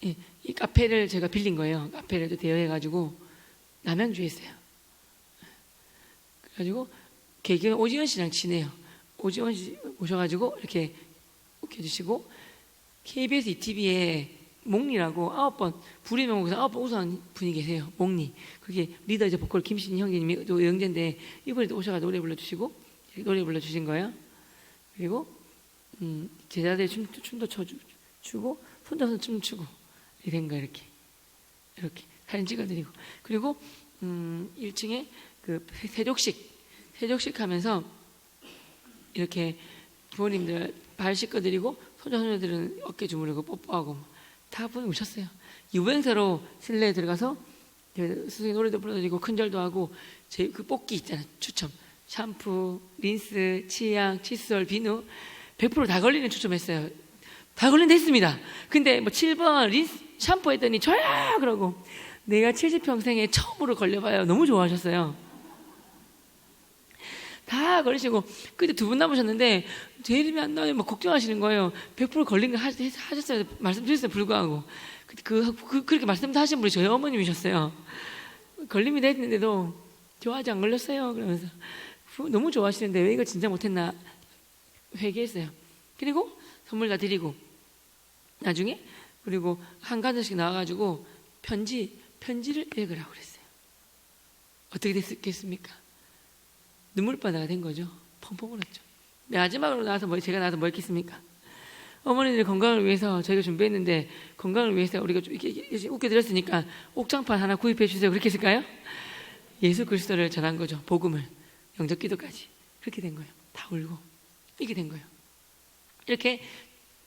Speaker 1: 이 카페를 제가 빌린 거예요. 카페를 대여해가지고 남양주에 있어요. 그래가지고 개그는 오지원 씨랑 친해요. 오지원 씨 모셔가지고 이렇게 웃겨주시고, KBS ETV에 몽니라고 9번 부리면 거기서 9번 우수한 분이 계세요. 몽니. 그게 리더이자 보컬 김신 형제님이 또 영재인데 이번에도 오셔가지고 노래 불러주신 거예요. 그리고 제자들 춤도 춰주고 혼자서 춤추고 이렇게 된 거예요. 이렇게 사진 찍어드리고, 그리고 1층에 그 세족식 하면서 이렇게 부모님들 발 씻겨드리고 손자손녀들은 어깨 주무르고 뽀뽀하고 다 부모님 오셨어요. 유행사로 실내에 들어가서 스승의 노래도 불러드리고 큰절도 하고, 제 그 뽑기 있잖아요. 추첨 샴푸, 린스, 치약, 칫솔, 비누 100% 다 걸리는 추첨했어요. 다 걸린 됐습니다. 근데 뭐 7번 린스 샴푸 했더니 저야 그러고, 내가 70평생에 처음으로 걸려봐요. 너무 좋아하셨어요. 다 걸리시고, 그때 2분 남으셨는데 제 이름이 안 나오면 막 걱정하시는 거예요. 100% 걸린 거 하셨어요. 말씀드렸어요. 불구하고 그렇게 말씀도 하신 분이 저희 어머님이셨어요. 걸립니다 했는데도 좋아하지 안 걸렸어요. 그러면서 너무 좋아하시는데 왜 이걸 진짜 못했나 회개했어요. 그리고 선물 다 드리고 나중에, 그리고 한 가정씩 나와가지고 편지를 읽으라고 그랬어요. 어떻게 됐겠습니까? 눈물바다가 된 거죠. 펑펑 울었죠. 마지막으로 제가 나와서 뭐 했겠습니까? 어머니들 건강을 위해서 저희가 준비했는데, 건강을 위해서 우리가 좀 이렇게 웃겨드렸으니까 옥장판 하나 구입해 주세요. 그렇게 했을까요? 예수 그리스도를 전한 거죠. 복음을, 영접 기도까지. 그렇게 된 거예요. 다 울고 이렇게 된 거예요. 이렇게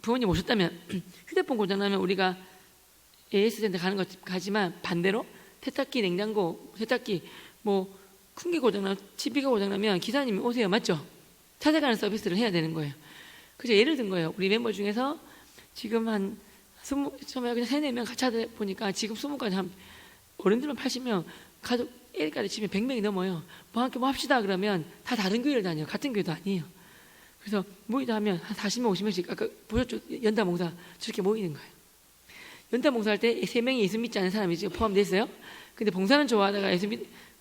Speaker 1: 부모님 오셨다면 휴대폰 고장나면 우리가 AS센터 가지만 반대로 세탁기, 냉장고, 세탁기 뭐 큰 게 고장나면, TV가 고장나면 기사님이 오세요. 맞죠? 찾아가는 서비스를 해야 되는 거예요. 그래서 예를 든 거예요. 우리 멤버 중에서 지금 한 3, 4명 같이 하다 보니까 지금 20까지 한 어른들만 80명, 가족 애까지 치면 100명이 넘어요. 뭐 함께 뭐 합시다 그러면 다 다른 교회를 다녀요. 같은 교회도 아니에요. 그래서 모이다 하면 한 40명, 50명씩, 아까 보셨죠? 연다봉사 저렇게 모이는 거예요. 연다봉사할 때 3명이 예수 믿지 않는 사람이 지금 포함됐어요. 근데 봉사는 좋아하다가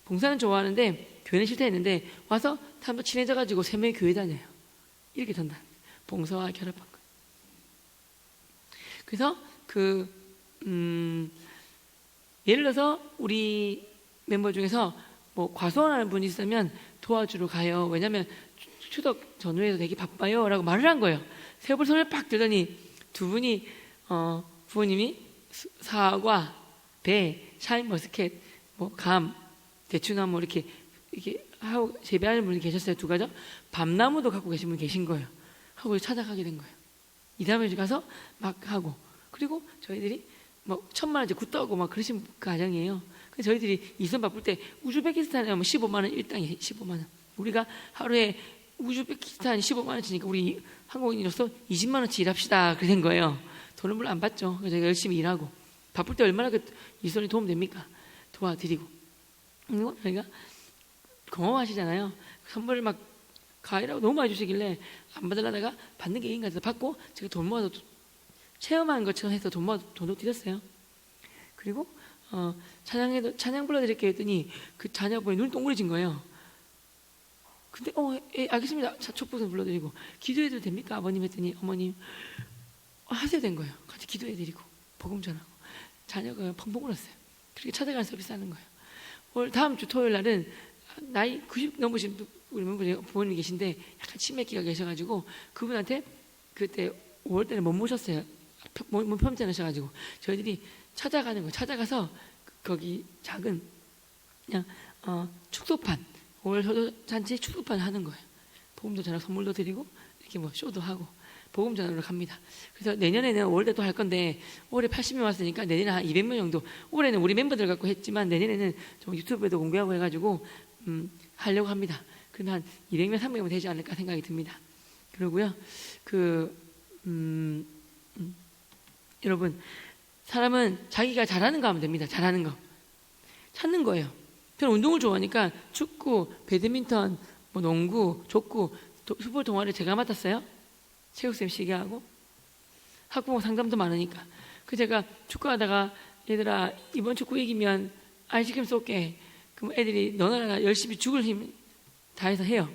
Speaker 1: 봉사는 좋아하는데 교회는 싫다 했는데 와서 사람도 친해져가지고 3명이 교회 다녀요. 이렇게 된다. 봉사와 결합한 거예요. 그래서 예를 들어서 우리 멤버 중에서 뭐 과소원하는 분이 있으면 도와주러 가요. 왜냐면 추석 전후에도 되게 바빠요 라고 말을 한 거예요. 세불 손을 팍 들더니 2분이 부모님이 사과, 배, 샤인머스켓, 뭐 감, 대추나무 이렇게 하고 재배하는 분이 계셨어요. 2가정. 밤나무도 갖고 계신 분이 계신 거예요. 하고 찾아가게 된 거예요. 이 다음에 가서 막 하고, 그리고 저희들이 뭐 1,000만 원짜리 굿떠고 막 그러신 가정이에요. 그래서 저희들이 이선 바쁠 때 우즈베키스탄에 가면 15만 원 일당에 15만 원. 우리가 하루에 우즈베키스탄이 15만 원치니까 우리 한국인으로서 20만 원치 일합시다. 그래 된 거예요. 돈을 물론 안 받죠. 그래서 저희가 열심히 일하고 바쁠 때 얼마나 이선이 도움됩니까? 도와드리고. 그리고 저희가 고마워하시잖아요. 선물을 막 가이라고 너무 많이 주시길래 안 받으려다가 받는 게 인간 같아서 받고 제가 돈 모아서 체험하는 것처럼 해서 돈 모아서 돈도 드렸어요. 그리고 찬양 불러드릴게요 했더니 그 자녀분이 눈이 동그래진 거예요. 근데 알겠습니다. 촛불 불러드리고 기도해도 됩니까 아버님 했더니 어머님 하셔야 된 거예요. 같이 기도해드리고 복음 전하고 자녀가 펑펑 울었어요. 그렇게 찾아가는 서비스 하는 거예요. 다음 주 토요일 날은 나이 90 넘으신 우리 부모님 계신데 약간 치매기가 계셔가지고 그분한테 그때 5월 달에 못 모셨어요. 몸 편찮으셔가지고 저희들이 찾아가는 거예요. 찾아가서 거기 작은 그냥 축소판 5월 효도잔치 축소판 하는 거예요. 복음도 전하고 선물도 드리고 이렇게 뭐 쇼도 하고 복음 전하러 갑니다. 그래서 내년에는 5월달 또 할 건데 올해 80명 왔으니까 내년에 한 200명 정도. 올해는 우리 멤버들 갖고 했지만 내년에는 좀 유튜브에도 공개하고 해가지고 하려고 합니다. 그러면 한 200명, 300명 되지 않을까 생각이 듭니다. 그러고요. 여러분 사람은 자기가 잘하는 거 하면 됩니다. 잘하는 거 찾는 거예요. 저는 운동을 좋아하니까 축구, 배드민턴, 뭐 농구, 족구, fut볼 동아리 제가 맡았어요. 체육쌤 시계하고 학부모 상담도 많으니까. 그 제가 축구하다가 얘들아 이번 축구 이기면 아이스크림 쏠게. 그럼 애들이 너나 열심히 죽을 힘 다해서 해요.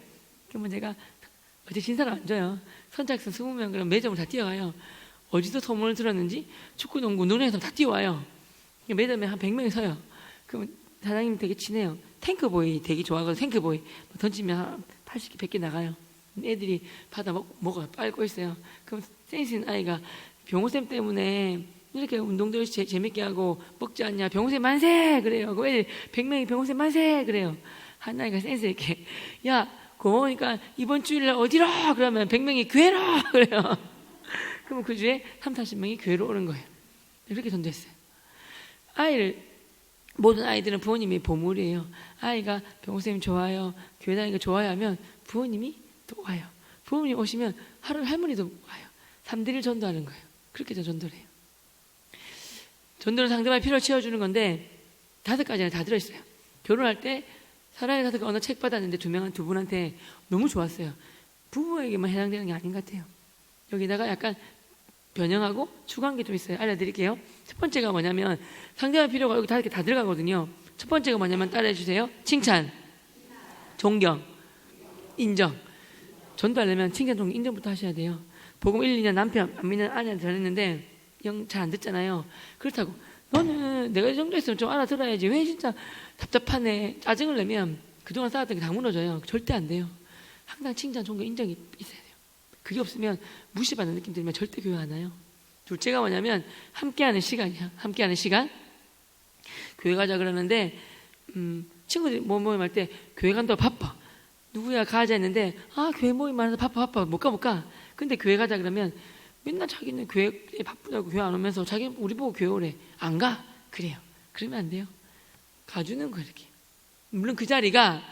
Speaker 1: 그러면 제가 어제 진 사람 안 줘요. 선착순 20명 그럼 매점을 다 뛰어가요. 어디서 소문을 들었는지 축구, 농구, 논에서 다 뛰어와요. 매점에 한 100명이 서요. 그럼 사장님 되게 친해요. 탱크보이 되게 좋아하거든요. 탱크보이 던지면 한 80개, 100개 나가요. 애들이 받아 먹어요. 빨고 있어요. 그럼 센스 있는 아이가 병호쌤 때문에 이렇게 운동도 재밌게 하고 먹지 않냐. 병호쌤 만세! 그래요. 그 애들 100명이 병호쌤 만세! 그래요. 한 아이가 센스 있게 야 고마우니까 이번 주일날 어디로? 그러면 100명이 교회로! 그래요. 그러면 그 주에 30-40명이 교회로 오는 거예요. 이렇게 전도했어요. 모든 아이들은 부모님이 보물이에요. 아이가 병호쌤 좋아요. 교회 다니는 거 좋아요 하면 부모님이 또 와요. 부모님 오시면 하루 할머니도 와요. 3대1 전도하는 거예요. 그렇게 전도를 해요. 전도는 상대방의 필요를 채워주는 건데 5가지는 다 들어있어요. 결혼할 때 사랑의 5가 어느 책 받았는데 두 분한테 너무 좋았어요. 부부에게만 해당되는 게 아닌 것 같아요. 여기다가 약간 변형하고 추가한 게 좀 있어요. 알려드릴게요. 첫 번째가 뭐냐면 상대방 필요가 여기 5개 다 들어가거든요. 첫 번째가 뭐냐면 따라해 주세요. 칭찬, 존경, 인정. 전도하려면 칭찬, 존경, 인정부터 하셔야 돼요. 복음 1, 2년 남편 안 믿는 아내한테 전했는데 영 잘 안 듣잖아요. 그렇다고 너는 내가 이 정도 했으면 좀 알아들어야지. 왜 진짜 답답하네. 짜증을 내면 그동안 쌓았던 게 다 무너져요. 절대 안 돼요. 항상 칭찬, 존경, 인정이 있어야 돼요. 그게 없으면 무시받는 느낌 들면 절대 교회 안 와요. 둘째가 뭐냐면 함께하는 시간이야. 함께하는 시간. 교회 가자 그러는데 친구들이 모임 할 때 교회 간다고 바빠. 누구야 가자 했는데 교회 모임 많아서 바빠 못 가. 근데 교회 가자 그러면 맨날 자기는 교회에 바쁘다고 교회 안 오면서 자기는 우리 보고 교회 오래. 안 가? 그래요. 그러면 안 돼요. 가주는 거 이렇게. 물론 그 자리가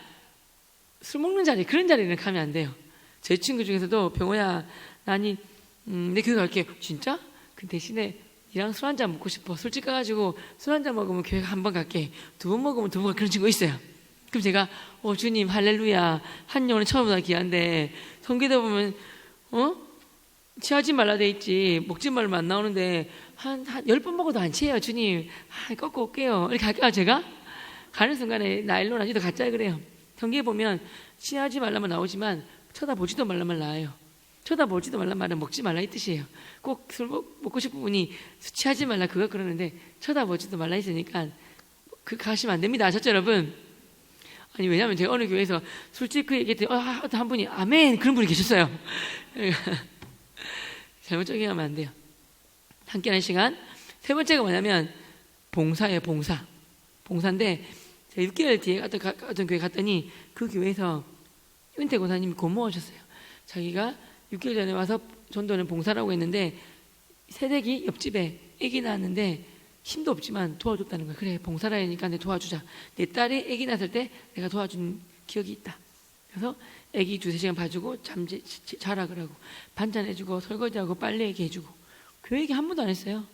Speaker 1: 술 먹는 자리 그런 자리는 가면 안 돼요. 제 친구 중에서도 병호야 나니 내 교회 갈게. 진짜? 그 대신에 니랑 술 한잔 먹고 싶어. 술집 가가지고 술 한잔 먹으면 교회 한 번 갈게. 2번 먹으면 2번 갈게. 그런 친구 있어요. 그럼 제가 주님 할렐루야 한 영혼은 처음보다 귀한데 성기다 보면 취하지 말라 돼 있지 먹지 말면 안 나오는데 한 10번 먹어도 안 취해요. 주님 꺾고 올게요. 이렇게 할까요? 제가? 가는 순간에 나일론 아직도 가짜 그래요. 성기에 보면 취하지 말라면 나오지만 쳐다보지도 말라면 나와요. 쳐다보지도 말란 말은 먹지 말라 이 뜻이에요. 꼭 술 먹고 싶은 분이 취하지 말라 그거 그러는데 쳐다보지도 말라 있으니까 가시면 안 됩니다. 아셨죠 여러분? 아니 왜냐면 제가 어느 교회에서 술집 그 얘기했더니 한 분이 아멘 그런 분이 계셨어요. 잘못 적용하면 안 돼요. 함께하는 시간. 세 번째가 뭐냐면 봉사예요. 봉사인데 제가 6개월 뒤에 어떤 교회 갔더니 그 교회에서 은퇴 고사님이 고마워하셨어요. 자기가 6개월 전에 와서 전도는 봉사라고 했는데 새댁이 옆집에 아기 낳았는데 힘도 없지만 도와줬다는 거야. 그래 봉사라 하니까 내 도와주자. 내 딸이 아기 낳았을 때 내가 도와준 기억이 있다. 그래서 아기 2-3시간 봐주고 자락을 하고 반찬 해주고 설거지하고 빨래 얘기 해주고 교회 얘기 한 번도 안 했어요.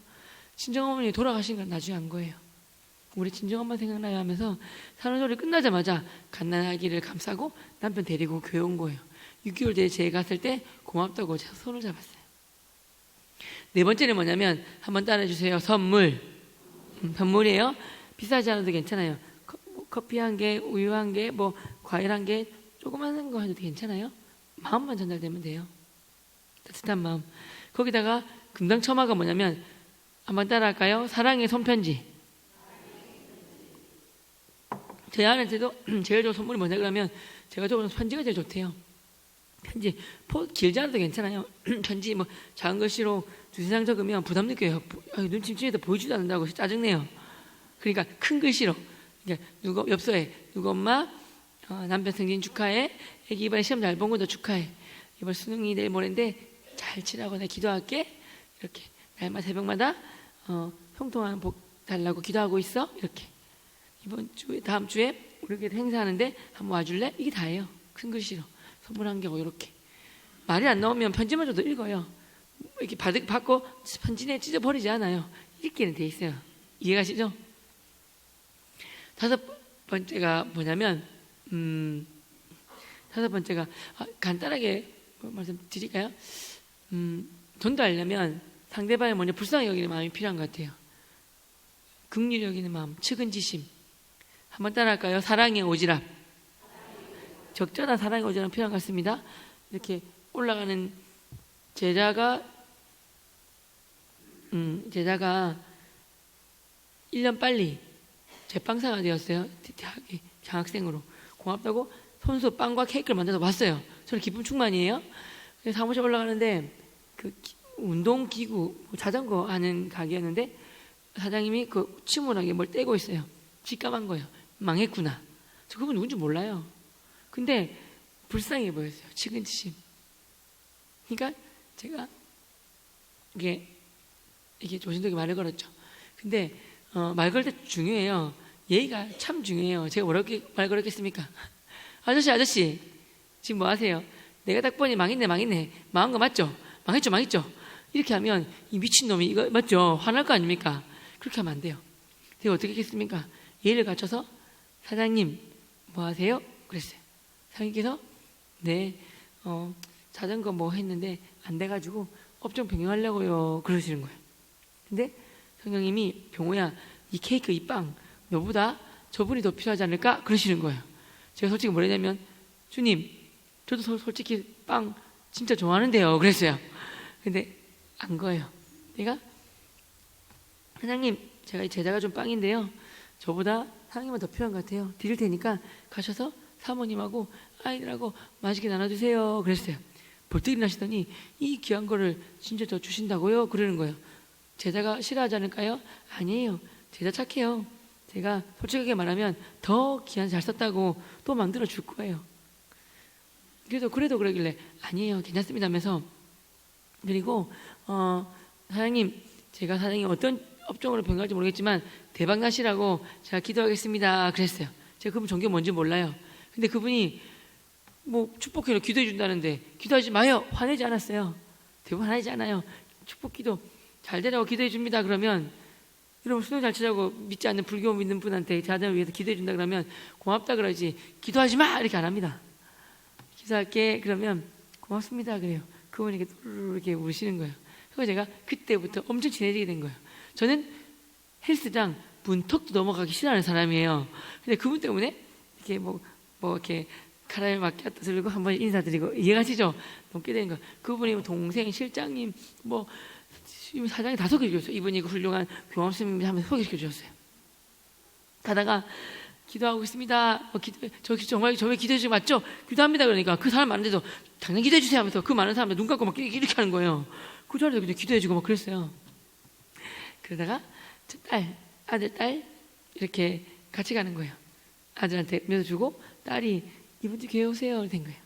Speaker 1: 친정어머니 돌아가신 건 나중에 한 거예요. 우리 친정엄마 생각나요 하면서 산후조리 끝나자마자 갓난아기를 감싸고 남편 데리고 교회 온 거예요. 6개월 뒤에 제가 갔을 때 고맙다고 제가 손을 잡았어요. 네 번째는 뭐냐면 한번 따라해주세요. 선물. 선물이에요. 비싸지 않아도 괜찮아요. 커피 한 개, 우유 한 개, 뭐 과일 한 개, 조그마한 거 해도 괜찮아요. 마음만 전달되면 돼요. 따뜻한 마음. 거기다가 금상첨화가 뭐냐면 한번 따라할까요? 사랑의 손편지. 제 아내한테도 제일 좋은 선물이 뭐냐 그러면 제가 좋아하는 편지가 제일 좋대요. 편지 길지 않아도 괜찮아요. 편지 뭐 작은 글씨로 두세 장 적으면 부담 느껴요. 눈 침침해도 보이지도 않는다고 짜증내요. 그러니까 큰 글씨로 그러니까 누구 엽서에 누구 엄마 남편 승진 축하해. 애기 이번에 시험 잘 본 것도 축하해. 이번 수능이 내일 모레인데 잘 치라고 내가 기도할게. 이렇게 날마다 새벽마다 형통한 복 달라고 기도하고 있어. 이렇게 이번 주에 다음 주에 우리 교회 행사하는데 한번 와줄래? 이게 다예요. 큰 글씨로 선물 한 개고 이렇게 말이 안 나오면 편지만 줘도 읽어요. 이렇게 받고 편지에 찢어버리지 않아요. 읽기는 돼 있어요. 이해가시죠? 다섯 번째가 뭐냐면 다섯 번째가 간단하게 말씀드릴까요? 전달하려면 상대방이 먼저 불쌍히 여기는 마음이 필요한 것 같아요. 긍휼히 여기는 마음, 측은지심. 한번 따라할까요? 사랑의 오지랖. 적절한 사랑의 오지랖 필요한 것 같습니다. 이렇게 올라가는 제자가 1년 빨리 제빵사가 되었어요. 대학에 장학생으로. 고맙다고 손수 빵과 케이크를 만들어서 왔어요. 저는 기쁨 충만이에요. 사무실 올라가는데 그 운동기구 자전거 하는 가게였는데 사장님이 그 침울하게 뭘 떼고 있어요. 직감한 거예요. 망했구나. 저 그분 누군지 몰라요. 근데 불쌍해 보였어요. 측은지심. 그러니까 제가 이게 조심스럽게 말을 걸었죠. 근데 말 걸 때 중요해요. 예의가 참 중요해요. 제가 뭐라고 말 걸었겠습니까? 아저씨 지금 뭐 하세요? 내가 딱 보니 망했네 망한 거 맞죠? 망했죠. 이렇게 하면 이 미친놈이 이거 맞죠? 화날 거 아닙니까? 그렇게 하면 안 돼요. 제가 어떻게 했겠습니까? 예의를 갖춰서 사장님 뭐 하세요? 그랬어요. 사장님께서 네 자전거 뭐 했는데 안 돼가지고 업종 변경하려고요 그러시는 거예요. 근데 성령님이 병호야 이 케이크 이 빵 너보다 저분이 더 필요하지 않을까? 그러시는 거예요. 제가 솔직히 뭐랬냐면 주님 저도 솔직히 빵 진짜 좋아하는데요 그랬어요. 근데 안 거예요. 내가 사장님 제가 제자가 좀 빵인데요 저보다 사장님은 더 필요한 것 같아요. 드릴 테니까 가셔서 사모님하고 아이들하고 맛있게 나눠주세요 그랬어요. 벌떡 일어나시더니 이 귀한 거를 진짜 더 주신다고요? 그러는 거예요. 제자가 싫어하지 않을까요? 아니에요. 제자 착해요. 제가 솔직하게 말하면 더 귀한 잘 썼다고 또 만들어 줄 거예요. 그래도 그러길래 아니에요. 괜찮습니다 하면서 그리고 사장님 제가 사장님 어떤 업종으로 변경할지 모르겠지만 대박 나시라고 제가 기도하겠습니다 그랬어요. 제가 그분 종교 뭔지 몰라요. 근데 그분이 뭐 축복해로 기도해 준다는데 기도하지 마요. 화내지 않았어요. 대부분 화내지 않아요. 축복기도 잘 되라고 기도해 줍니다. 그러면 여러분 수능 잘 치자고 믿지 않는 불교 믿는 분한테 자녀를 위해서 기도해 준다 그러면 고맙다 그러지 기도하지 마 이렇게 안 합니다. 기도할게 그러면 고맙습니다 그래요. 그분이 이렇게 이렇게 우시는 거예요. 그래서 제가 그때부터 엄청 친해지게 된 거예요. 저는 헬스장 문턱도 넘어가기 싫어하는 사람이에요. 근데 그분 때문에 이렇게 뭐 이렇게 카라멜 마키아토 들고 한번 인사드리고 이해가시죠? 넘게 된 거. 그분이 동생, 실장님, 뭐 사장이 다 소개해줬어요. 이분이 훌륭한 교황스님이 하면서 소개시켜주셨어요. 가다가 기도하고 있습니다. 저 정말 저왜 기도해 주지 맞죠? 기도합니다. 그러니까 그 사람 많은데도 당연히 기도해 주세요 하면서 그 많은 사람들 눈 감고 막 이렇게 하는 거예요. 그 자리에서 그냥 기도해 주고 막 그랬어요. 그러다가 아들, 딸 이렇게 같이 가는 거예요. 아들한테 믿어주고 딸이 이번 주 교회 오세요 된 거예요.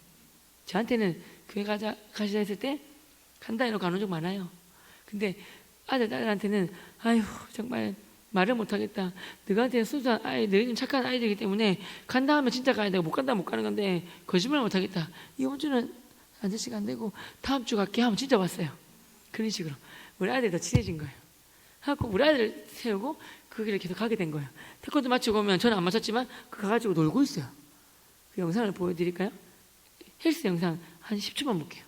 Speaker 1: 저한테는 교회 가시자 했을 때 간다 이러고 가는 적 많아요. 근데 아들, 딸한테는 아휴 정말 말을 못하겠다. 너한테는 순수한 아이, 너희는 착한 아이들이기 때문에 간다 하면 진짜 가야 되고 못 간다 못 가는 건데 거짓말 못하겠다. 이번 주는 아저씨가 안 되고 다음 주 갈게 하면 진짜 왔어요. 그런 식으로 우리 아들이 더 친해진 거예요. 하고 우리 아들을 세우고 그 길을 계속 가게 된 거예요. 태권도 마치고 오면 저는 안 마쳤지만 그 가가지고 놀고 있어요. 그 영상을 보여드릴까요? 헬스 영상 한 10초만 볼게요.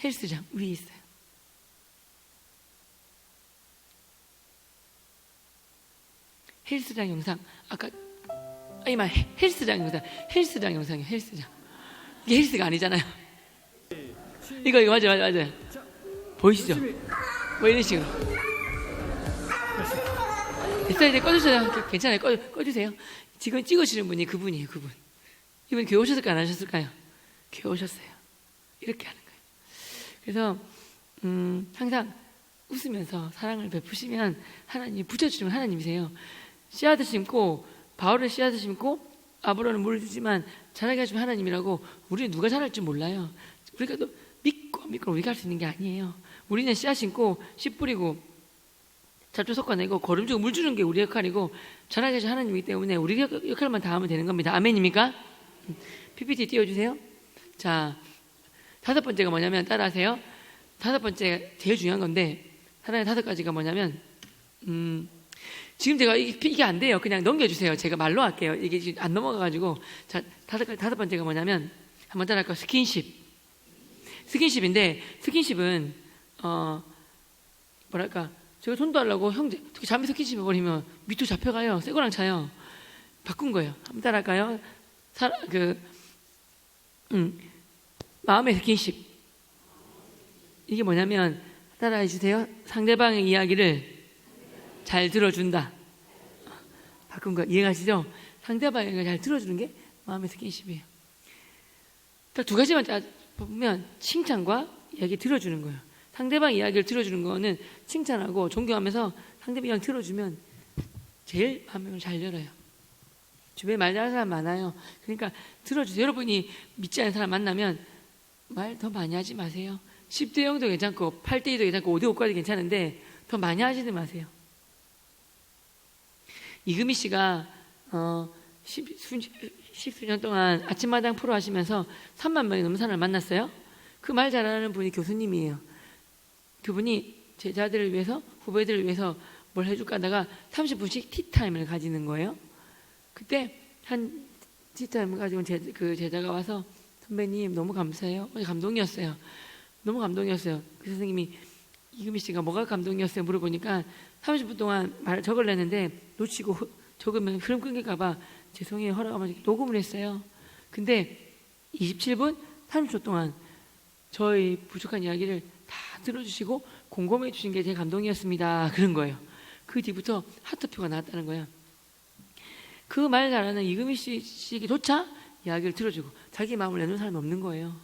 Speaker 1: 헬스장 위에 있어요. 헬스장 영상 아까 이만 헬스장 영상이에요. 헬스장 이게 헬스가 아니잖아요. 이거 맞아요. 보이시죠? 뭐 이런 식으로. 됐어요. 이제 꺼주세요. 괜찮아요. 꺼주세요. 지금 찍으시는 분이 그분이에요. 이분 교회 오셨을까요? 안 하셨을까요? 교회 오셨어요. 이렇게 하는 거예요. 그래서 항상 웃으면서 사랑을 베푸시면 하나님이 붙여주시면 하나님이세요. 씨앗을 심고 바울은 씨앗을 심고 아브라함은 물을 주지만 자라게 해주면 하나님이라고. 우리는 누가 자랄지 몰라요. 우리가 또 믿고 우리가 할 수 있는 게 아니에요. 우리는 씨앗 심고 씨 뿌리고 잡초 섞어내고 거름 주고 물 주는 게 우리 역할이고 자라게 해주는 하나님이기 때문에 우리 역할만 다 하면 되는 겁니다. 아멘입니까? PPT 띄워주세요. 자, 5번째가 뭐냐면 따라하세요. 5번째 제일 중요한 건데 하나의 5가지가 뭐냐면 지금 제가 이게 안 돼요. 그냥 넘겨주세요. 제가 말로 할게요. 이게 지금 안 넘어가가지고. 자, 5번째가 뭐냐면 한번 따라할까요? 스킨십인데 스킨십은 뭐랄까 제가 손도 하려고 형제 특히 잠이 스킨십 해버리면 밑으로 잡혀가요. 쇠고랑 차요. 바꾼 거예요. 한번 따라할까요? 마음의 스킨십. 이게 뭐냐면 따라해 주세요. 상대방의 이야기를 잘 들어준다. 바꾼 거 이해가시죠? 상대방의 이야기를 잘 들어주는 게 마음의 스킨십이에요. 딱 2가지만 보면 칭찬과 이야기 들어주는 거예요. 상대방 이야기를 들어주는 거는 칭찬하고 존경하면서 상대방 이야기 들어주면 제일 마음을 잘 열어요. 주변에 말 잘하는 사람 많아요. 그러니까 들어주세요. 여러분이 믿지 않는 사람 만나면 말 더 많이 하지 마세요. 10대 0도 괜찮고 8대 2도 괜찮고 5대 5까지 괜찮은데 더 많이 하지는 마세요. 이금희 씨가 10수년 동안 아침마당 프로 하시면서 3만 명이 넘는 사람을 만났어요. 그 말 잘하는 분이 교수님이에요. 그분이 제자들을 위해서 후배들을 위해서 뭘 해줄까 하다가 30분씩 티타임을 가지는 거예요. 그때 한 티타임을 가지고 그 제자가 와서 선배님 너무 감사해요. 감동이었어요. 너무 감동이었어요. 그 선생님이 이금희 씨가 뭐가 감동이었어요? 물어보니까 30분 동안 말을 적으려는데 놓치고 적으면 흐름 끊길까봐 죄송해요. 허락하면 녹음을 했어요. 근데 27분 30초 동안 저희 부족한 이야기를 다 들어주시고 공감해 주신 게 제 감동이었습니다. 그런 거예요. 그 뒤부터 하트표가 나왔다는 거예요. 그 말 잘하는 이금희 씨조차 이야기를 들어주고 자기 마음을 내놓는 사람이 없는 거예요.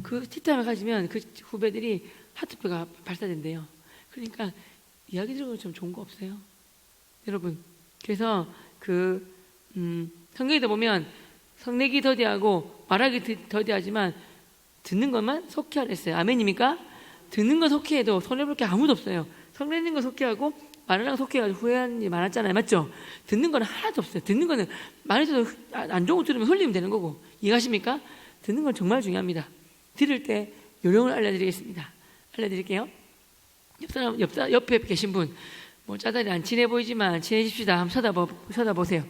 Speaker 1: 그 티타임을 가지면 그 후배들이 하트표가 발사된대요. 그러니까 이야기 들어보면 좀 좋은 거 없어요? 여러분. 그래서 성경에도 보면 성내기 더디하고 말하기 더디하지만 듣는 것만 속히 하랬어요. 아멘입니까? 듣는 건 속히 해도 손해볼 게 아무도 없어요. 성내는 건 속히 하고 말하는 건 속히 해가지고 후회하는 일이 많았잖아요. 맞죠? 듣는 건 하나도 없어요. 듣는 거는 말해줘도 안 좋은 거 들으면 흘리면 되는 거고. 이해하십니까? 듣는 건 정말 중요합니다. 들을 때 요령을 알려드리겠습니다. 알려드릴게요. 옆에 계신 분, 뭐 짜다리 안 친해 보이지만 친해집시다. 한번 쳐다보세요.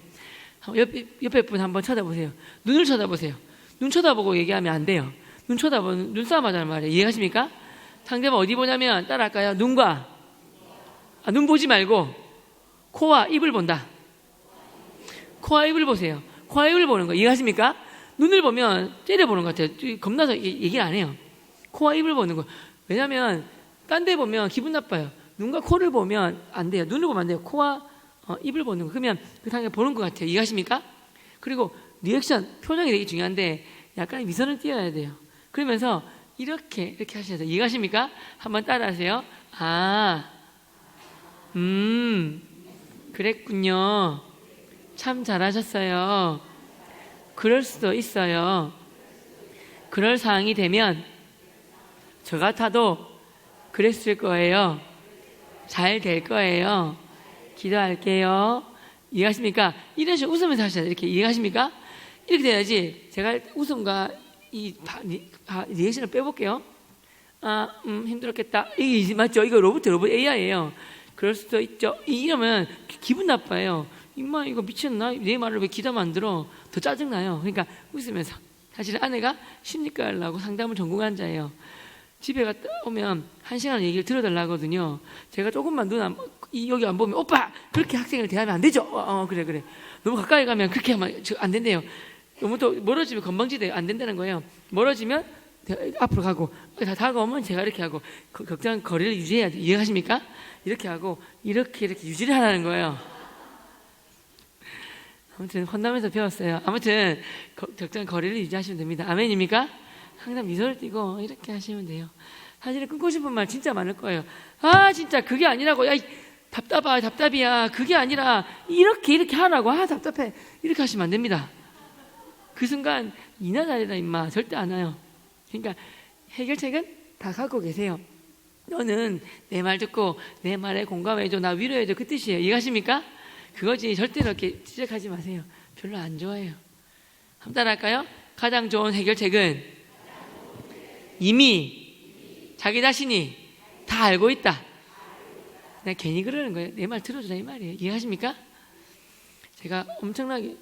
Speaker 1: 옆에 분 한번 쳐다보세요. 눈을 쳐다보세요. 눈 쳐다보고 얘기하면 안 돼요. 눈싸움 하자는 말이에요. 이해하십니까? 상대방 어디 보냐면 따라할까요? 눈 보지 말고 코와 입을 본다. 코와 입을 보세요. 코와 입을 보는 거 이해하십니까? 눈을 보면 째려보는 것 같아요. 겁나서 얘기를 안 해요. 코와 입을 보는 거. 왜냐하면 딴 데 보면 기분 나빠요. 눈과 코를 보면 안 돼요. 눈을 보면 안 돼요. 코와 입을 보는 거. 그러면 그 상대 보는 것 같아요. 이해하십니까? 그리고 리액션, 표정이 되게 중요한데 약간 미선을 띄어야 돼요. 그러면서 이렇게 하셔야 돼요. 이해하십니까? 한번 따라하세요. 그랬군요. 참 잘하셨어요. 그럴 수도 있어요. 그럴 상황이 되면 저 같아도 그랬을 거예요. 잘 될 거예요. 기도할게요. 이해하십니까? 이런 식으로 웃으면서 하셔야 돼요. 이렇게 이해하십니까? 이렇게 돼야지. 제가 웃음과 리액션을 빼볼게요. 힘들었겠다. 이게 맞죠? 이거 로봇 AI예요. 그럴 수도 있죠. 이러면 기분 나빠요. 임마 이거 미쳤나? 내 말을 왜 귀담아 안 들어? 더 짜증나요. 그러니까 웃으면서. 사실 아내가 심리과를 상담을 전공한 자예요. 집에 갔다 오면 1시간 얘기를 들어달라거든요. 제가 조금만 여기 안 보면 오빠 그렇게 학생을 대하면 안 되죠. 그래. 너무 가까이 가면 그렇게 하면 안 된대요. 너무 또 멀어지면 건방지대요. 안 된다는 거예요. 멀어지면 앞으로 가고 다가오면 제가 이렇게 하고 적당한 거리를 유지해야 돼요. 이해하십니까? 이렇게 하고 이렇게 유지를 하라는 거예요. 아무튼 혼나면서 배웠어요. 아무튼 적당한 거리를 유지하시면 됩니다. 아멘입니까? 항상 미소를 띠고 이렇게 하시면 돼요. 사실은 끊고 싶은 말 진짜 많을 거예요. 진짜 그게 아니라고. 야, 답답이야. 그게 아니라 이렇게 하라고. 답답해. 이렇게 하시면 안 됩니다. 그 순간 이나 잘해라 임마 절대 안 와요. 그러니까 해결책은 다 갖고 계세요. 너는 내 말 듣고 내 말에 공감해줘, 나 위로해줘, 그 뜻이에요. 이해하십니까? 그거지. 절대로 이렇게 지적하지 마세요. 별로 안 좋아해요. 한번 따라할까요? 가장 좋은 해결책은 이미 자기 자신이 다 알고 있다. 내가 괜히 그러는 거예요. 내 말 들어주라 이 말이에요. 이해하십니까? 제가 엄청나게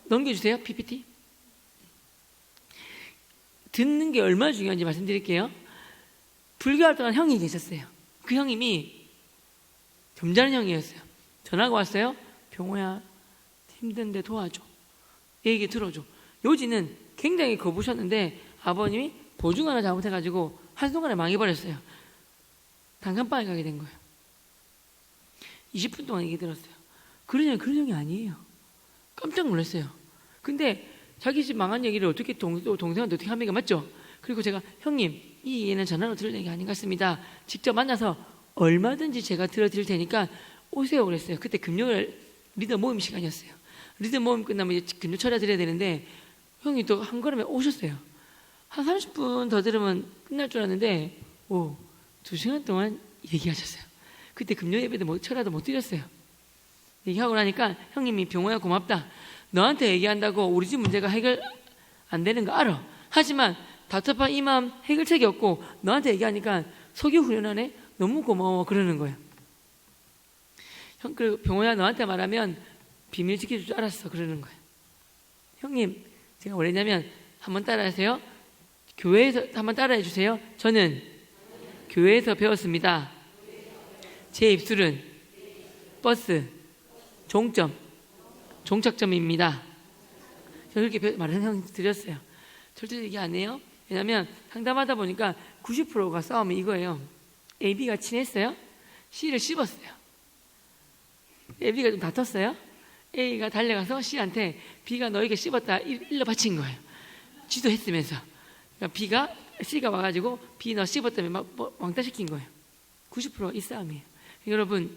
Speaker 1: 넘겨주세요. PPT. 듣는 게 얼마나 중요한지 말씀드릴게요. 불교 활동한 형이 계셨어요. 그 형님이 점잖은 형이었어요. 전화가 왔어요. 병호야 힘든데 도와줘. 얘기 들어줘. 요지는 굉장히 거부셨는데 아버님이 보증 하나 잘못해가지고 한순간에 망해버렸어요. 단칸방에 가게 된 거예요. 20분 동안 얘기 들었어요. 그런 형이 아니에요. 깜짝 놀랐어요. 근데 자기 집 망한 얘기를 어떻게 동생한테 어떻게 합니까? 맞죠? 그리고 제가 형님 이 얘기는 전화로 들을 얘기 아닌 것 같습니다. 직접 만나서 얼마든지 제가 들어드릴 테니까 오세요 그랬어요. 그때 금요일 리더 모임 시간이었어요. 리더 모임 끝나면 이제 금요 처리해드려야 되는데 형이 또 한 걸음에 오셨어요. 한 30분 더 들으면 끝날 줄 알았는데 2시간 동안 얘기하셨어요. 그때 금요 예배도 철야도 못 드렸어요. 얘기하고 나니까 형님이 병호야 고맙다. 너한테 얘기한다고 우리 집 문제가 해결 안 되는 거 알아. 하지만 답답한 이 마음 해결책이 없고 너한테 얘기하니까 속이 후련하네. 너무 고마워 그러는 거예요. 형, 그리고 병호야 너한테 말하면 비밀 지켜줄 줄 알았어 그러는 거예요. 형님 제가 뭐랬냐면 한번 따라하세요. 교회에서 한번 따라해 주세요. 저는 교회에서 배웠습니다. 제 입술은 버스 종착점입니다. 저는 그렇게 말하는 형 드렸어요. 절대 얘기 안 해요. 왜냐하면 상담하다 보니까 90%가 싸움이 이거예요. AB가 친했어요. C를 씹었어요. AB가 좀 다퉜어요. A가 달려가서 C한테 B가 너에게 씹었다 일러 바친 거예요. 지도했으면서. 그러니까 B가 C가 와가지고 B 너 씹었다며 막 왕따시킨 거예요. 90% 이 싸움이에요. 여러분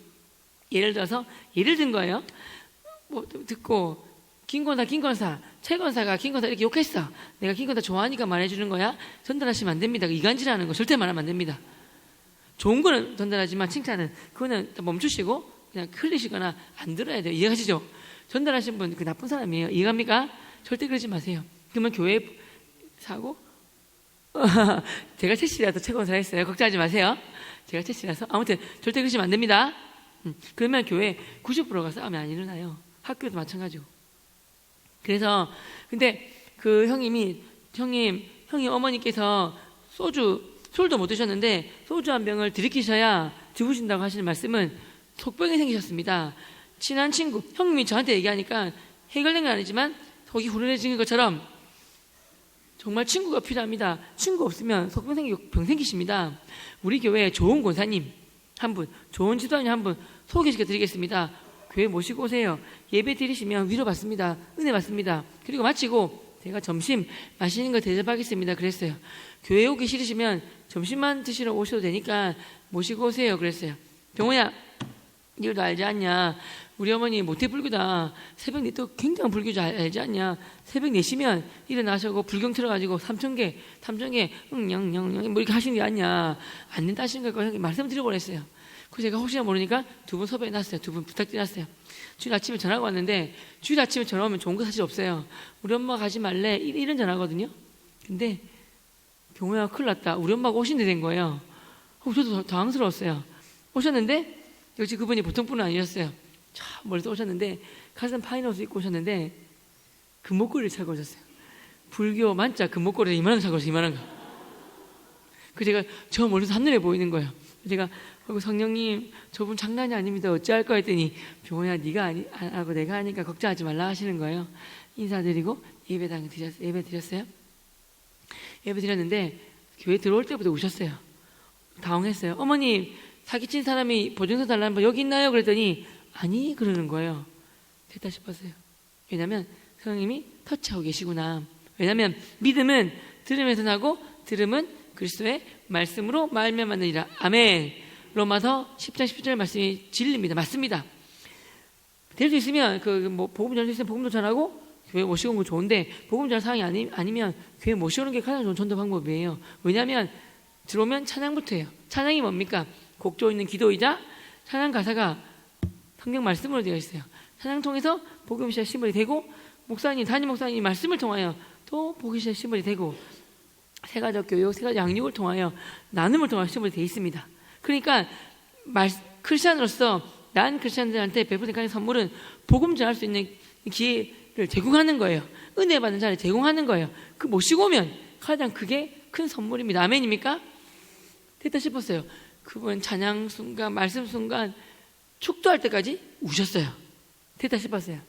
Speaker 1: 예를 들어서 예를 든 거예요. 듣고 김권사 최권사가 김권사 이렇게 욕했어. 내가 김권사 좋아하니까 말해주는 거야. 전달하시면 안 됩니다. 이간질하는 거 절대 말하면 안 됩니다. 좋은 거는 전달하지만 칭찬은 그거는 멈추시고 그냥 흘리시거나 안 들어야 돼요. 이해하시죠? 전달하신 분 그 나쁜 사람이에요. 이해합니까? 절대 그러지 마세요. 그러면 교회 사고 제가 채씨라도 최권사 했어요. 걱정하지 마세요. 제가 채씨라서 아무튼 절대 그러시면 안 됩니다. 그러면 교회 90%가 싸움이 안 일어나요. 학교도 마찬가지고. 그래서 근데 그 형님 어머니께서 술도 못 드셨는데 소주 한 병을 들이키셔야 죽으신다고 하시는 말씀은 속병이 생기셨습니다. 친한 친구 형님이 저한테 얘기하니까 해결된 건 아니지만 속이 후련해지는 것처럼 정말 친구가 필요합니다. 친구 없으면 속병 생기고 병 생기십니다. 우리 교회에 좋은 권사님 한 분, 좋은 지도자님 한 분 소개시켜 드리겠습니다. 교회 모시고 오세요. 예배 드리시면 위로 받습니다. 은혜 받습니다. 그리고 마치고 제가 점심 맛있는 거 대접하겠습니다. 그랬어요. 교회 오기 싫으시면 점심만 드시러 오셔도 되니까 모시고 오세요. 그랬어요. 병호야, 니도 알지 않냐? 우리 어머니 모태불교다. 새벽 또 굉장한 불교자 알지 않냐? 새벽 4시면 일어나셔고 불경 틀어가지고 삼천개 뭐 이렇게 하시는 게 아니냐? 안 된다 하시는 걸 형님 말씀드리고 그랬어요. 그래서 제가 혹시나 모르니까 2분 섭외해놨어요. 2분 부탁드렸어요. 주일 아침에 전화가 왔는데 주일 아침에 전화 오면 좋은 거 사실 없어요. 우리 엄마 가지 말래 이런 전화거든요. 근데 병호야 큰일 났다. 우리 엄마가 오신대 된 거예요. 저도 당황스러웠어요. 오셨는데 역시 그분이 보통 분은 아니었어요. 참 멀리서 오셨는데 가슴 파인 옷을 입고 오셨는데 금목걸이를 차고 오셨어요. 불교 만자 금목걸이를 이만한 거 차고 오셨어요. 이만한 거. 그 제가 저 멀리서 하늘에 보이는 거예요. 제가 성령님 저분 장난이 아닙니다. 어찌할 거 했더니 병호야 네가 안 하고 내가 하니까 걱정하지 말라 하시는 거예요. 인사드리고 예배 드렸어요. 예배 드렸는데 교회 들어올 때부터 우셨어요. 당황했어요. 어머님 사기친 사람이 보증서 달라는 분 여기 있나요? 그랬더니 아니 그러는 거예요. 됐다 싶었어요. 왜냐하면 성령님이 터치하고 계시구나. 왜냐하면 믿음은 들으면서 나고 들음은 그리스도의 말씀으로 말미암느니라. 아멘. 로마서 10장 10절 말씀이 진리입니다. 맞습니다. 될 수 있으면 복음 전할 수 있으면 복음도 전하고 교회 모시고 온 거 좋은데 복음 전할 상황이 아니면 교회 모시오는 게 가장 좋은 전도 방법이에요. 왜냐하면 들어오면 찬양부터 해요. 찬양이 뭡니까? 곡조 있는 기도이자 찬양 가사가 성경 말씀으로 되어 있어요. 찬양 통해서 복음 시작 시물이 되고 목사님, 담임 목사님 말씀을 통하여 또 복음 시작 시물이 되고 세가적 교육, 세가적 양육을 통하여 나눔을 통하여 시물이 되어 있습니다. 그러니까 크리스찬으로서 난 크리스찬들한테 베푸는 가장 선물은 복음 전할 수 있는 기회를 제공하는 거예요. 은혜 받는 자를 제공하는 거예요. 그 모시고 오면 가장 그게 큰 선물입니다. 아멘입니까? 됐다 싶었어요. 그분 찬양 순간, 말씀 순간 축도할 때까지 우셨어요. 됐다 싶었어요.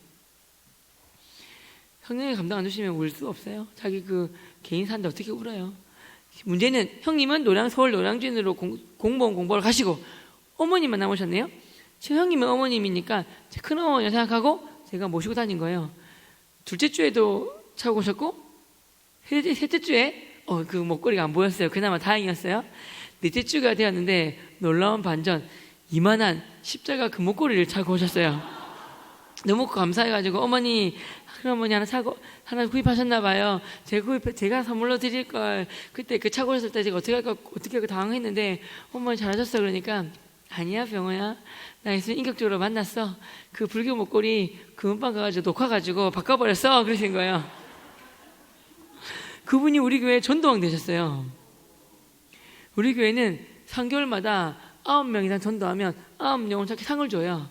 Speaker 1: 성령이 감당 안 주시면 울 수 없어요. 자기 개인 사는데 어떻게 울어요? 문제는 형님은 서울 노량진으로 공무원 공부를 가시고 어머님만 남으셨네요. 지금 형님은 어머님이니까 제 큰어머니 생각하고 제가 모시고 다닌 거예요. 둘째 주에도 차고 오셨고 셋째 주에 그 목걸이가 안 보였어요. 그나마 다행이었어요. 넷째 주가 되었는데 놀라운 반전, 이만한 십자가 그 목걸이를 차고 오셨어요. 너무 감사해가지고 어머니 큰어머니 하나 구입하셨나 봐요. 제가 선물로 드릴 걸 그때 차고 오셨을 때 제가 어떻게 할까 당황했는데 어머니 잘하셨어. 그러니까 아니야 병호야, 나 예수님 인격적으로 만났어. 그 불교 목걸이 금은방 가가지고 녹화가지고 바꿔버렸어. 그러신 거예요. 그분이 우리 교회 전도왕 되셨어요. 우리 교회는 3개월마다 9명 이상 전도하면 9영혼 찾기 상을 줘요.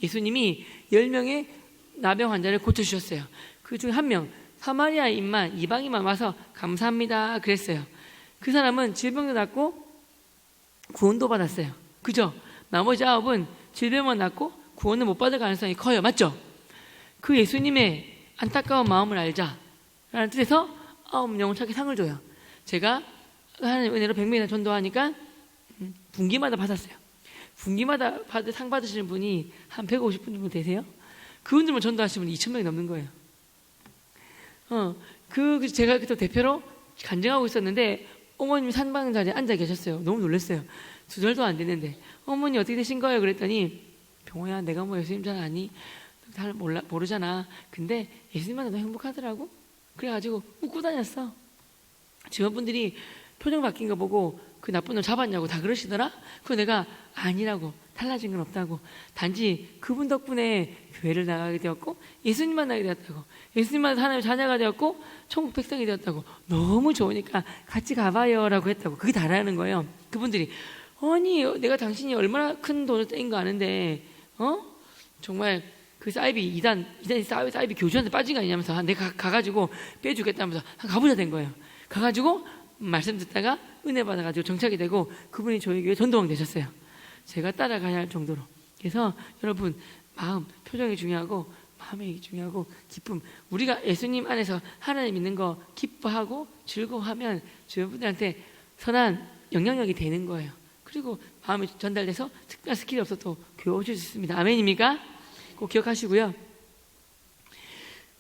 Speaker 1: 예수님이 10명의 나병 환자를 고쳐주셨어요. 그 중에 1명 사마리아인만 이방인만 와서 감사합니다 그랬어요. 그 사람은 질병도 낫고 구원도 받았어요. 그죠? 나머지 9은 질병만 낫고 구원을 못 받을 가능성이 커요. 맞죠? 그 예수님의 안타까운 마음을 알자 라는 뜻에서 9영혼 찾기 상을 줘요. 제가 하나님 은혜로 100명이나 전도하니까 분기마다 받았어요. 분기마다 상 받으시는 분이 한 150분 정도 되세요? 그분들만 전도하시면 2,000명이 넘는 거예요. 제가 그때 대표로 간증하고 있었는데 어머님이 산방 자리에 앉아 계셨어요. 너무 놀랐어요. 2절도 안 되는데 어머니 어떻게 되신 거예요? 그랬더니 병호야 내가 뭐 예수님 잘 아니? 잘 모르잖아. 근데 예수님만 해도 행복하더라고. 그래가지고 웃고 다녔어. 직원분들이 표정 바뀐 거 보고 그 나쁜 놈 잡았냐고 다 그러시더라. 그거 내가 아니라고, 달라진 건 없다고, 단지 그분 덕분에 교회를 나가게 되었고 예수님 만나게 되었다고, 예수님만 하나님의 자녀가 되었고 천국 백성이 되었다고, 너무 좋으니까 같이 가봐요 라고 했다고. 그게 다라는 거예요. 그분들이 아니 내가 당신이 얼마나 큰 돈을 뗀 거 아는데 정말 그 이단이 사이비 교주한테 빠진 거 아니냐면서 내가 가가지고 빼주겠다면서 가보자 된 거예요. 가가지고 말씀 듣다가 은혜 받아가지고 정착이 되고 그분이 저희 교회 전도왕 되셨어요. 제가 따라가야 할 정도로. 그래서 여러분 표정이 중요하고 마음이 중요하고 기쁨. 우리가 예수님 안에서 하나님 믿는 거 기뻐하고 즐거워하면 주변 분들한테 선한 영향력이 되는 거예요. 그리고 마음이 전달돼서 특별한 스킬이 없어도 교회 오실 수 있습니다. 아멘입니까? 꼭 기억하시고요.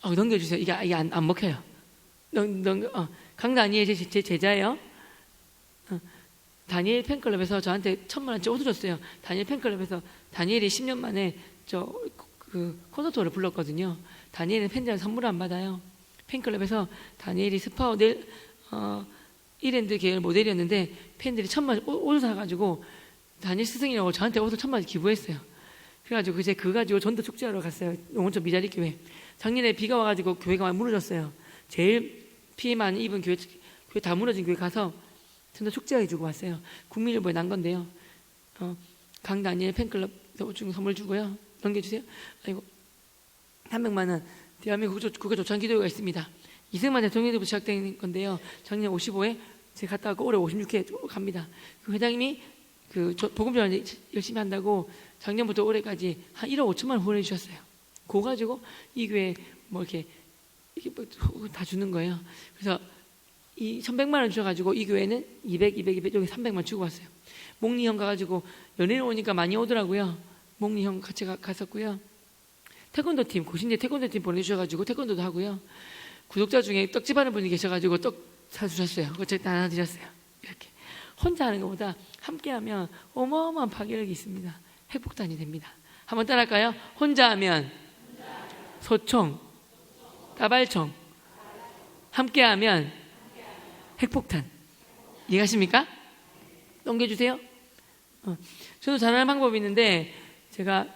Speaker 1: 넘겨주세요. 이게 안 먹혀요. 강다니엘 제 제자예요. 다니엘 팬클럽에서 저한테 1,000,000원짜리 옷을 줬어요. 다니엘 팬클럽에서 다니엘이 10년 만에 콘서트를 불렀거든요. 다니엘은 팬들한테 선물을 안 받아요. 팬클럽에서 다니엘이 스파오 이랜드 계열 모델이었는데 팬들이 1,000,000원짜리 옷을 사가지고 다니엘 스승이라고 저한테 옷을 1,000,000원짜리 기부했어요. 그래가지고 이제 그거 가지고 전도 축제하러 갔어요. 용원천 미자리 교회. 작년에 비가 와가지고 교회가 많이 무너졌어요. 제일 피해 많이 입은 교회 다 무너진 교회 가서 전도 축제해주고 왔어요. 국민일보에 난 건데요. 강다니엘 팬클럽 선물 주고요. 넘겨주세요. 아이고. 300만 원 대한민국 국가조찬기도회가 있습니다. 이승만 대통령 때부터 시작된 건데요. 작년 55회 제가 갔다 왔고 올해 56회 갑니다. 그 회장님이 그 복음 전환 열심히 한다고 작년부터 올해까지 한 1억 5천만 원 후원해 주셨어요. 그거 가지고 이 교회 뭐 이렇게 다 주는 거예요. 그래서 이 1,100만 원 주셔가지고 이 교회는 200 여기 300만 주고 왔어요. 목리 형 가가지고 연예인 오니까 많이 오더라고요. 목리 형 같이 갔었고요. 태권도 팀, 고신대 태권도 팀 보내주셔가지고 태권도도 하고요. 구독자 중에 떡집 하는 분이 계셔가지고 떡 사주셨어요. 그거 제가 하나 드렸어요. 이렇게 혼자 하는 것보다 함께하면 어마어마한 파괴력이 있습니다. 핵폭탄이 됩니다. 한번 따라할까요? 혼자 하면 소총, 따발총, 함께하면 핵폭탄. 이해하십니까? 넘겨주세요. 저도 잘하는 방법이 있는데 제가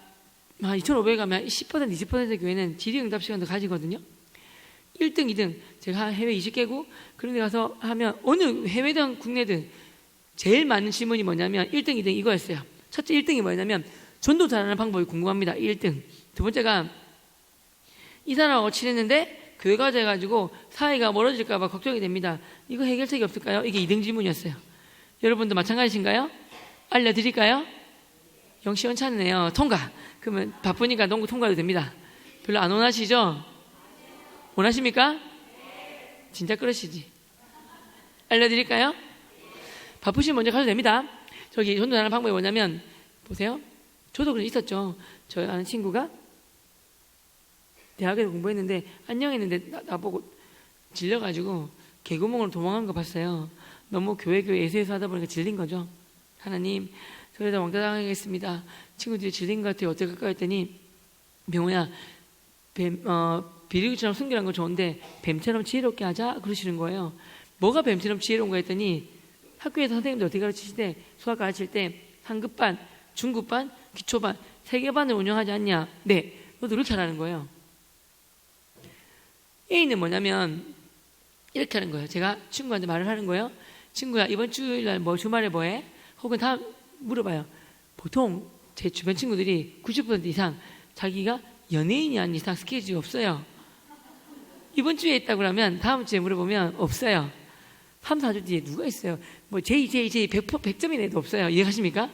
Speaker 1: 2,500에 가면 10% 20% 교회는 질의응답 시간도 가지거든요. 1등 2등 제가 해외 20개국 그런 데 가서 하면 어느 해외든 국내든 제일 많은 질문이 뭐냐면 1등 2등 이거였어요. 첫째 1등이 뭐냐면 전도 잘하는 방법이 궁금합니다. 1등. 두 번째가 이 사람하고 친했는데 교회가 돼가지고 사이가 멀어질까 봐 걱정이 됩니다. 이거 해결책이 없을까요? 이게 2등 질문이었어요. 여러분도 마찬가지신가요? 알려드릴까요? 영시원찮네요. 통과. 그러면 바쁘니까 농구 통과도 됩니다. 별로 안 원하시죠? 원하십니까? 진짜 그러시지. 알려드릴까요? 바쁘시면 먼저 가도 됩니다. 저기 전도 잘하는 방법이 뭐냐면 보세요. 저도 그런 있었죠. 저 아는 친구가 대학에서 공부했는데 안녕했는데 나보고 질려가지고 개구멍으로 도망간 거 봤어요. 너무 교회 예수에서 하다 보니까 질린 거죠. 하나님 저러다 왕따 당하겠습니다. 친구들이 질린 것 같아요. 어떻게 할까 했더니 병호야 비리기처럼 순결한 건 좋은데 뱀처럼 지혜롭게 하자 그러시는 거예요. 뭐가 뱀처럼 지혜로운가 했더니 학교에서 선생님들 어떻게 가르치시대? 수학 가르칠 때 상급반, 중급반, 기초반 3개 반을 운영하지 않냐? 네, 너도 이렇게 하라는 거예요. A는 뭐냐면 이렇게 하는 거예요. 제가 친구한테 말을 하는 거예요. 친구야 이번 주일날 주말에 뭐해? 혹은 다음 물어봐요. 보통 제 주변 친구들이 90% 이상 자기가 연예인이 아닌 이상 스케줄이 없어요. 이번 주에 있다고 하면 다음 주에 물어보면 없어요. 3, 4주 뒤에 누가 있어요? 뭐 J 100점인 애도 없어요. 이해하십니까?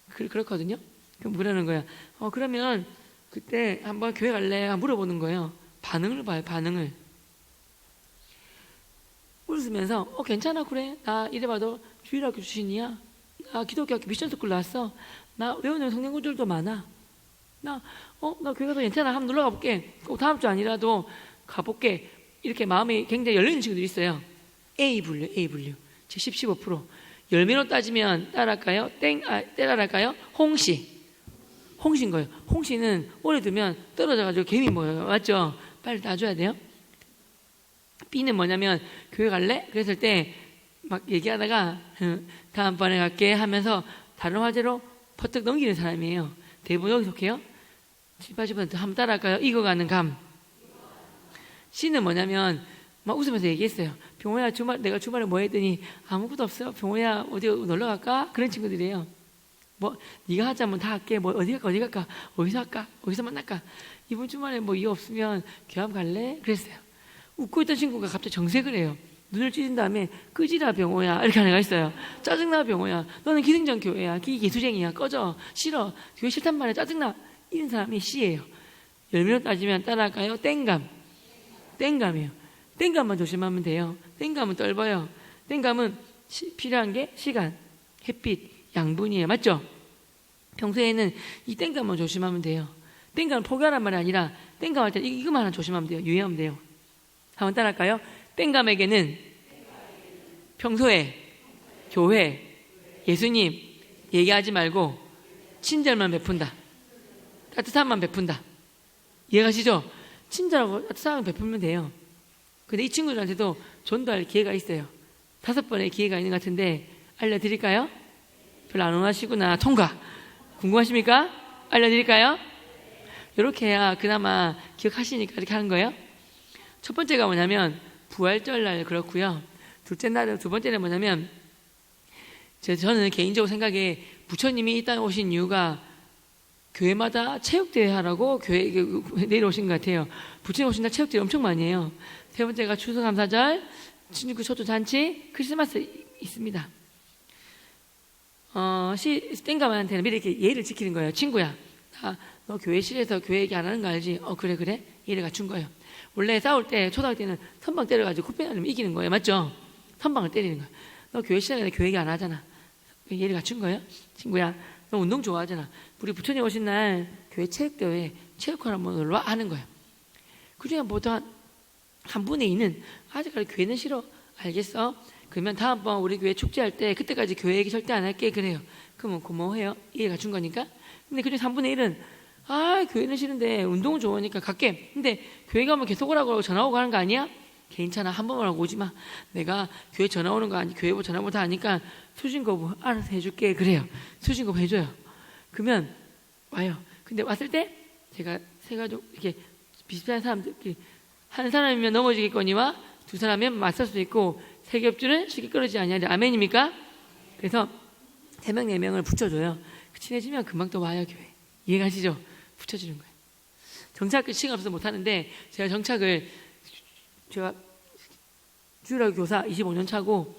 Speaker 1: 그렇거든요. 그럼 뭐라는 거야? 그러면 그때 한번 교회 갈래? 물어보는 거예요. 반응을 봐요. 반응을. 웃으면서 괜찮아 그래. 나 이래봐도 주일학교 출신이야. 나 기독교 학교 미션스쿨 나왔어. 나 외우는 성경구절도 많아. 나 교회 가서 괜찮아. 한번 놀러 가볼게. 꼭 다음 주 아니라도 가볼게. 이렇게 마음이 굉장히 열리는 친구들이 있어요. A 분류. 제 15%. 열매로 따지면 따라할까요? 따라할까요? 홍시인 거예요. 홍시는 오래 두면 떨어져가지고 개미 먹어요. 맞죠? 빨리 따줘야 돼요. B는 뭐냐면 교회 갈래? 그랬을 때 막 얘기하다가 다음번에 갈게 하면서 다른 화제로 퍼뜩 넘기는 사람이에요. 대부분 여기 속해요. 70~80% 한번 따라할까요? 익어가는 감. C는 뭐냐면 막 웃으면서 얘기했어요. 병호야 내가 주말에 뭐 했더니 아무것도 없어요. 병호야 어디 놀러 갈까? 그런 친구들이에요. 뭐 네가 하자면 다 할게. 뭐 어디 갈까? 어디서 할까? 어디서 만날까? 이번 주말에 뭐 이거 없으면 교회 한번 갈래? 그랬어요. 웃고 있던 친구가 갑자기 정색을 해요. 눈을 찢은 다음에 끄지라 병호야 이렇게 하는 애가 있어요. 짜증나 병호야. 너는 기승전 교회야. 기수쟁이야. 꺼져. 싫어. 교회 싫단 말이야. 짜증나. 이런 사람이 C예요. 열매로 따지면 따라할까요? 땡감이에요. 땡감만 조심하면 돼요. 땡감은 떫어요. 땡감은 필요한 게 시간, 햇빛, 양분이에요. 맞죠? 평소에는 이 땡감만 조심하면 돼요. 땡감을 포기하란 말이 아니라 땡감할 때 이것만 하나 조심하면 돼요. 유의하면 돼요. 한번 따라할까요? 땡감에게는 평소에 교회, 예수님 얘기하지 말고 친절만 베푼다. 따뜻함만 베푼다. 이해가시죠? 친절하고 따뜻함만 베풀면 돼요. 근데 이 친구들한테도 전도할 기회가 있어요. 5번의 기회가 있는 것 같은데 알려드릴까요? 별로 안 원하시구나. 통과. 궁금하십니까? 알려드릴까요? 이렇게 해야 그나마 기억하시니까 이렇게 하는 거예요. 첫 번째가 뭐냐면 부활절날 그렇고요. 두 번째는 뭐냐면 저는 개인적으로 생각에 부처님이 이 땅에 오신 이유가 교회마다 체육대회 하라고 교회 내려오신 것 같아요. 부처님 오신 날 체육대회 엄청 많이 해요. 세 번째가 추수감사절, 친구 초조잔치, 크리스마스 있습니다. 땡감한테는 미리 이렇게 예의를 지키는 거예요. 친구야, 너 교회실에서 교회 얘기 안 하는 거 알지? 그래. 예의를 갖춘 거예요. 원래 싸울 때 초등학교 때는 선방 때려가지고 코빼 아니면 이기는 거예요. 맞죠? 선방을 때리는 거예요. 너 교회실에 교회 얘기 안 하잖아. 예의를 갖춘 거예요. 친구야, 너 운동 좋아하잖아. 우리 부처님 오신 날 교회 체육대회 체육관 한번 놀러와 하는 거예요. 그중에 보통 한 분의 이는 아직까지 교회는 싫어. 알겠어? 그러면 다음번 우리 교회 축제할 때 그때까지 교회 얘기 절대 안 할게. 그래요. 그러면 고마워해요. 이해가 준 거니까. 근데 그중에 3분의 1은 교회는 싫은데 운동은 좋으니까 갈게. 근데 교회 가면 계속 오라고 전화 오고 하는 거 아니야? 괜찮아. 한 번만 하고 오지 마. 내가 교회 전화 오는 거 아니, 교회 전화번호 다 아니까 수신거부 알아서 해줄게. 그래요. 수신거부 해줘요. 그러면 와요. 근데 왔을 때 제가 세 가족 이렇게 비슷한 사람들, 한 사람이면 넘어지겠거니와 두 사람이면 맞설 수 있고 세 겹줄은 쉽게 끊어지지 않냐. 아멘입니까? 그래서 3명, 4명을 붙여줘요. 친해지면 금방 또 와요, 교회. 이해가시죠? 붙여주는 거예요. 정착 시간 없어서 못하는데 제가 정착을 제가 주일학교 교사 25년 차고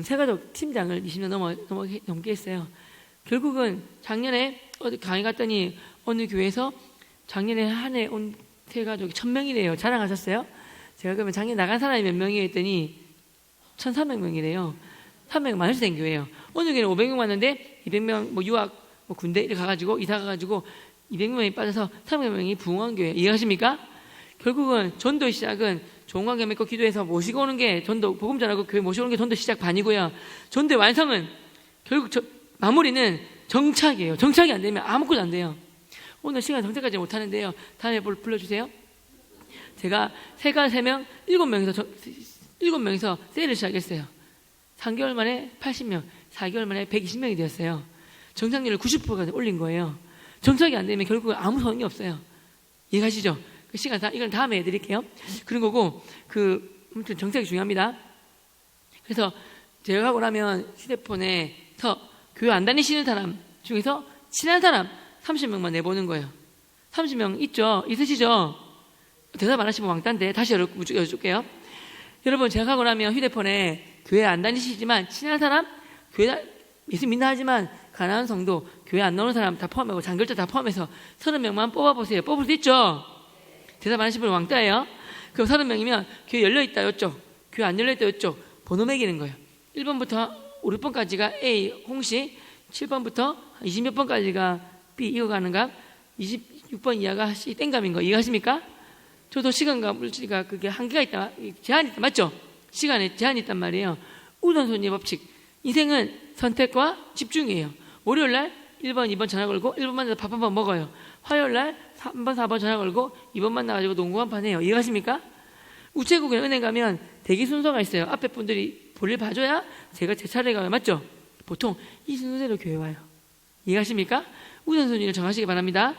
Speaker 1: 세가족 팀장을 20년 넘게 했어요. 결국은 작년에 어디 강의 갔더니 어느 교회에서 작년에 한 해 온 세가족이 1000명이래요. 자랑하셨어요? 제가 그러면 작년에 나간 사람이 몇 명이에요 했더니 1300명이래요. 300명 많을 수 된 교회예요. 어느 교회는 500명 왔는데 200명 유학 군대 이렇게 가가지고 이사 가가지고 200명이 빠져서 300명이 부흥한 교회. 이해하십니까? 결국은 전도 시작은 좋은 관계 맺고 기도해서 모시고 오는 게 전도, 복음 전하고 교회 모시고 오는 게 전도 시작 반이고요. 전도의 완성은 결국 마무리는 정착이에요. 정착이 안 되면 아무것도 안 돼요. 오늘 시간 정착까지 못 하는데요. 다음에 불러주세요. 제가 세가 3명, 7명이서 세일을 시작했어요. 3개월 만에 80명, 4개월 만에 120명이 되었어요. 정착률을 90%까지 올린 거예요. 정착이 안 되면 결국은 아무 소용이 없어요. 이해가시죠? 그 시간 이건 다음에 해드릴게요. 그런 거고, 아무튼 정착이 중요합니다. 그래서 제가 하고 나면 휴대폰에서 교회 안 다니시는 사람 중에서 친한 사람 30명만 내보는 거예요. 30명 있죠? 있으시죠? 대답 안 하시면 왕따인데 다시 여쭤볼게요. 여러분, 제가 하고 나면 휴대폰에 교회 안 다니시지만 친한 사람, 교회 예수 믿나 하지만 가난한 성도, 교회 안 나오는 사람 다 포함하고 장결자 다 포함해서 30명만 뽑아보세요. 뽑을 수 있죠? 대답 안 하시는 분 왕따예요. 그럼 30명이면 교회 열려있다 요쪽, 교회 안 열려있다 요쪽 번호 매기는 거예요. 1번부터 5, 6번까지가 A 홍씨, 7번부터 20몇 번까지가 B 이어가는가, 26번 이하가 C 땡감인 거 이해하십니까? 저도 시간과 물질과 그게 한계가 있다, 제한이 있다, 맞죠? 시간에 제한이 있단 말이에요. 우선순위 법칙. 인생은 선택과 집중이에요. 월요일날 1번, 2번 전화 걸고 1번 만나서 밥 한 번 먹어요. 화요일날 3번, 4번 전화 걸고 2번 만나가지고 농구 한 판 해요. 이해가십니까? 우체국에 은행 가면 대기 순서가 있어요. 앞에 분들이 볼일 봐줘야 제가 제 차례 가요. 맞죠? 보통 이 순서대로 교회 와요. 이해가십니까? 우선순위를 정하시기 바랍니다.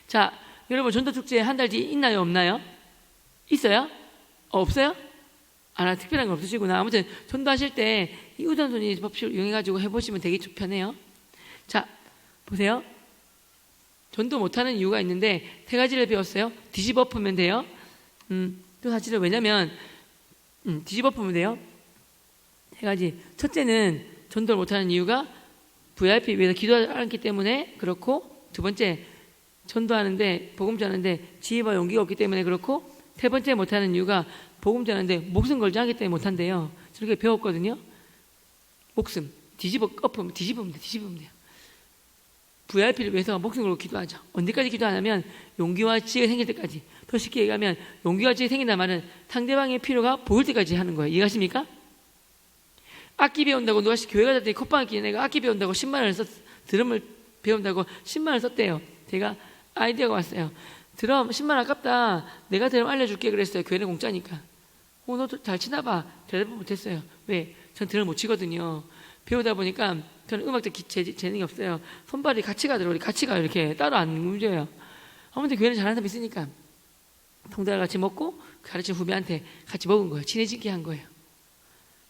Speaker 1: 자, 여러분 전도축제 한 달 뒤 있나요? 없나요? 있어요? 없어요? 특별한 건 없으시구나. 아무튼 전도하실 때 이 우선순위 법칙을 이용해가지고 해보시면 되게 편해요. 자, 보세요. 전도 못하는 이유가 있는데 3가지를 배웠어요. 뒤집어 엎으면 돼요. 또 사실은 왜냐면 뒤집어 엎으면 돼요. 3가지. 첫째는 전도를 못하는 이유가 VIP 위해서 기도하지 않기 때문에 그렇고, 두 번째 전도하는데 복음 전하는데 지혜와 용기가 없기 때문에 그렇고, 세 번째 못하는 이유가 복음 전하는데 목숨 걸지 않기 때문에 못한대요. 저렇게 배웠거든요. 목숨 뒤집으면 돼요. VIP를 위해서 목숨 걸고 기도하죠. 언제까지 기도 안 하면 용기와 지혜가 생길 때까지. 더 쉽게 얘기하면 용기와 지혜가 생긴다는 말은 상대방의 필요가 보일 때까지 하는 거예요. 이해가십니까? 악기 배운다고 누가 교회 가더니 콧방귀 끼는 애가 악기 배운다고 10만 원을 드럼을 배운다고 10만 원을 썼대요. 제가 아이디어가 왔어요. 드럼 10만 원 아깝다. 내가 드럼 알려줄게 그랬어요. 교회는 공짜니까. 너 잘 치나 봐. 대답을 못했어요. 왜? 전 드럼 못 치거든요. 배우다 보니까 저는 음악적 재능이 없어요. 손발이 같이 가더라고요. 같이 가요. 이렇게 따로 안 움직여요. 아무튼 교회는 잘하는 사람 있으니까 통닭을 같이 먹고 가르친 후배한테 같이 먹은 거예요. 친해지게 한 거예요.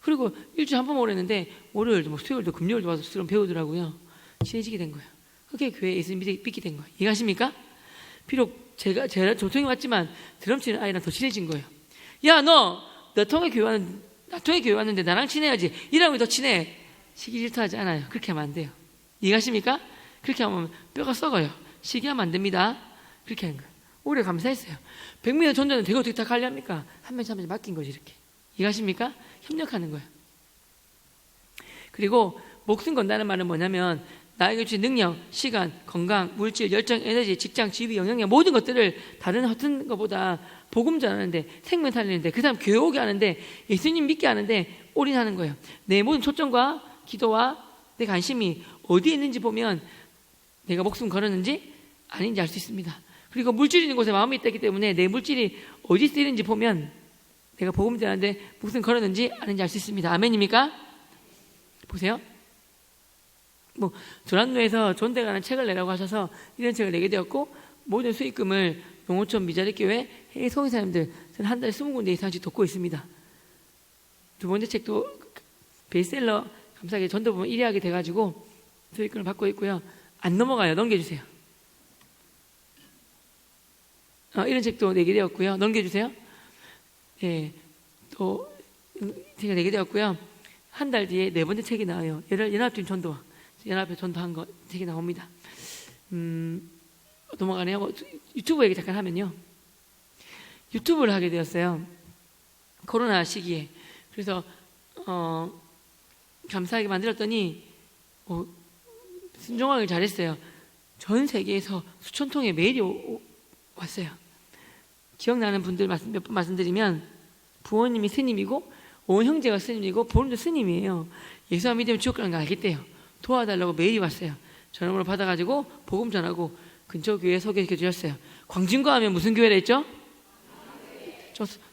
Speaker 1: 그리고 일주일에 한 번 오랬는데 월요일도 수요일도 금요일도 와서 드럼 배우더라고요. 친해지게 된 거예요. 그게 교회에 예수님 믿게 된 거예요. 이해하십니까? 비록 제가 조통이 왔지만 드럼 치는 아이랑 더 친해진 거예요. 야, 너 통에 교회 왔는데, 나 통에 교회 왔는데 나랑 친해야지. 이랑이 더 친해. 시기 질투하지 않아요. 그렇게 하면 안 돼요. 이해하십니까? 그렇게 하면 뼈가 썩어요. 시기하면 안 됩니다. 그렇게 하는 거예요. 오래 감사했어요. 100명의 전도는 되게 어떻게 다 관리합니까? 한 명씩 한 명씩 맡긴 거지, 이렇게. 이해하십니까? 협력하는 거예요. 그리고 목숨 건다는 말은 뭐냐면 나에게 주신 능력, 시간, 건강, 물질, 열정, 에너지, 직장, 지위, 영향력 모든 것들을 다른 어떤 것보다 복음 전하는데, 생명 살리는데, 그 사람 교회 오게 하는데, 예수님 믿게 하는데 올인하는 거예요. 내 모든 초점과 기도와 내 관심이 어디에 있는지 보면 내가 목숨 걸었는지 아닌지 알 수 있습니다. 그리고 물질이 있는 곳에 마음이 있기 때문에 내 물질이 어디 쓰이는지 보면 내가 복음 전하는데 목숨 걸었는지 아닌지 알 수 있습니다. 아멘입니까? 보세요. 조란노에서 존대가는 책을 내라고 하셔서 이런 책을 내게 되었고, 모든 수익금을 농어촌 미자립교회 해외 성교사님들 한 달에 20군데 이상씩 돕고 있습니다. 두 번째 책도 베스트셀러 감사하게 전도 부분 1위 하게 돼가지고 수익금을 받고 있고요. 안 넘어가요. 넘겨주세요. 이런 책도 내게 되었고요. 넘겨주세요. 예, 또 제가 내게 되었고요. 한 달 뒤에 네 번째 책이 나와요. 연합팀 전도와 연합에 전도한 거 책이 나옵니다. 넘어가네요. 유튜브 얘기 잠깐 하면요. 유튜브를 하게 되었어요. 코로나 시기에. 그래서 감사하게 만들었더니 순종하기 잘했어요. 전 세계에서 수천 통의 메일이 왔어요. 기억나는 분들 몇 번 말씀드리면 부모님이 스님이고 온 형제가 스님이고 부모님도 스님이에요. 예수 안 믿으면 지옥 가는 거 알겠대요. 도와달라고 메일이 왔어요. 전화번호 받아가지고 복음 전하고 근처 교회에 소개시켜 주셨어요. 광진구 하면 무슨 교회라 했죠?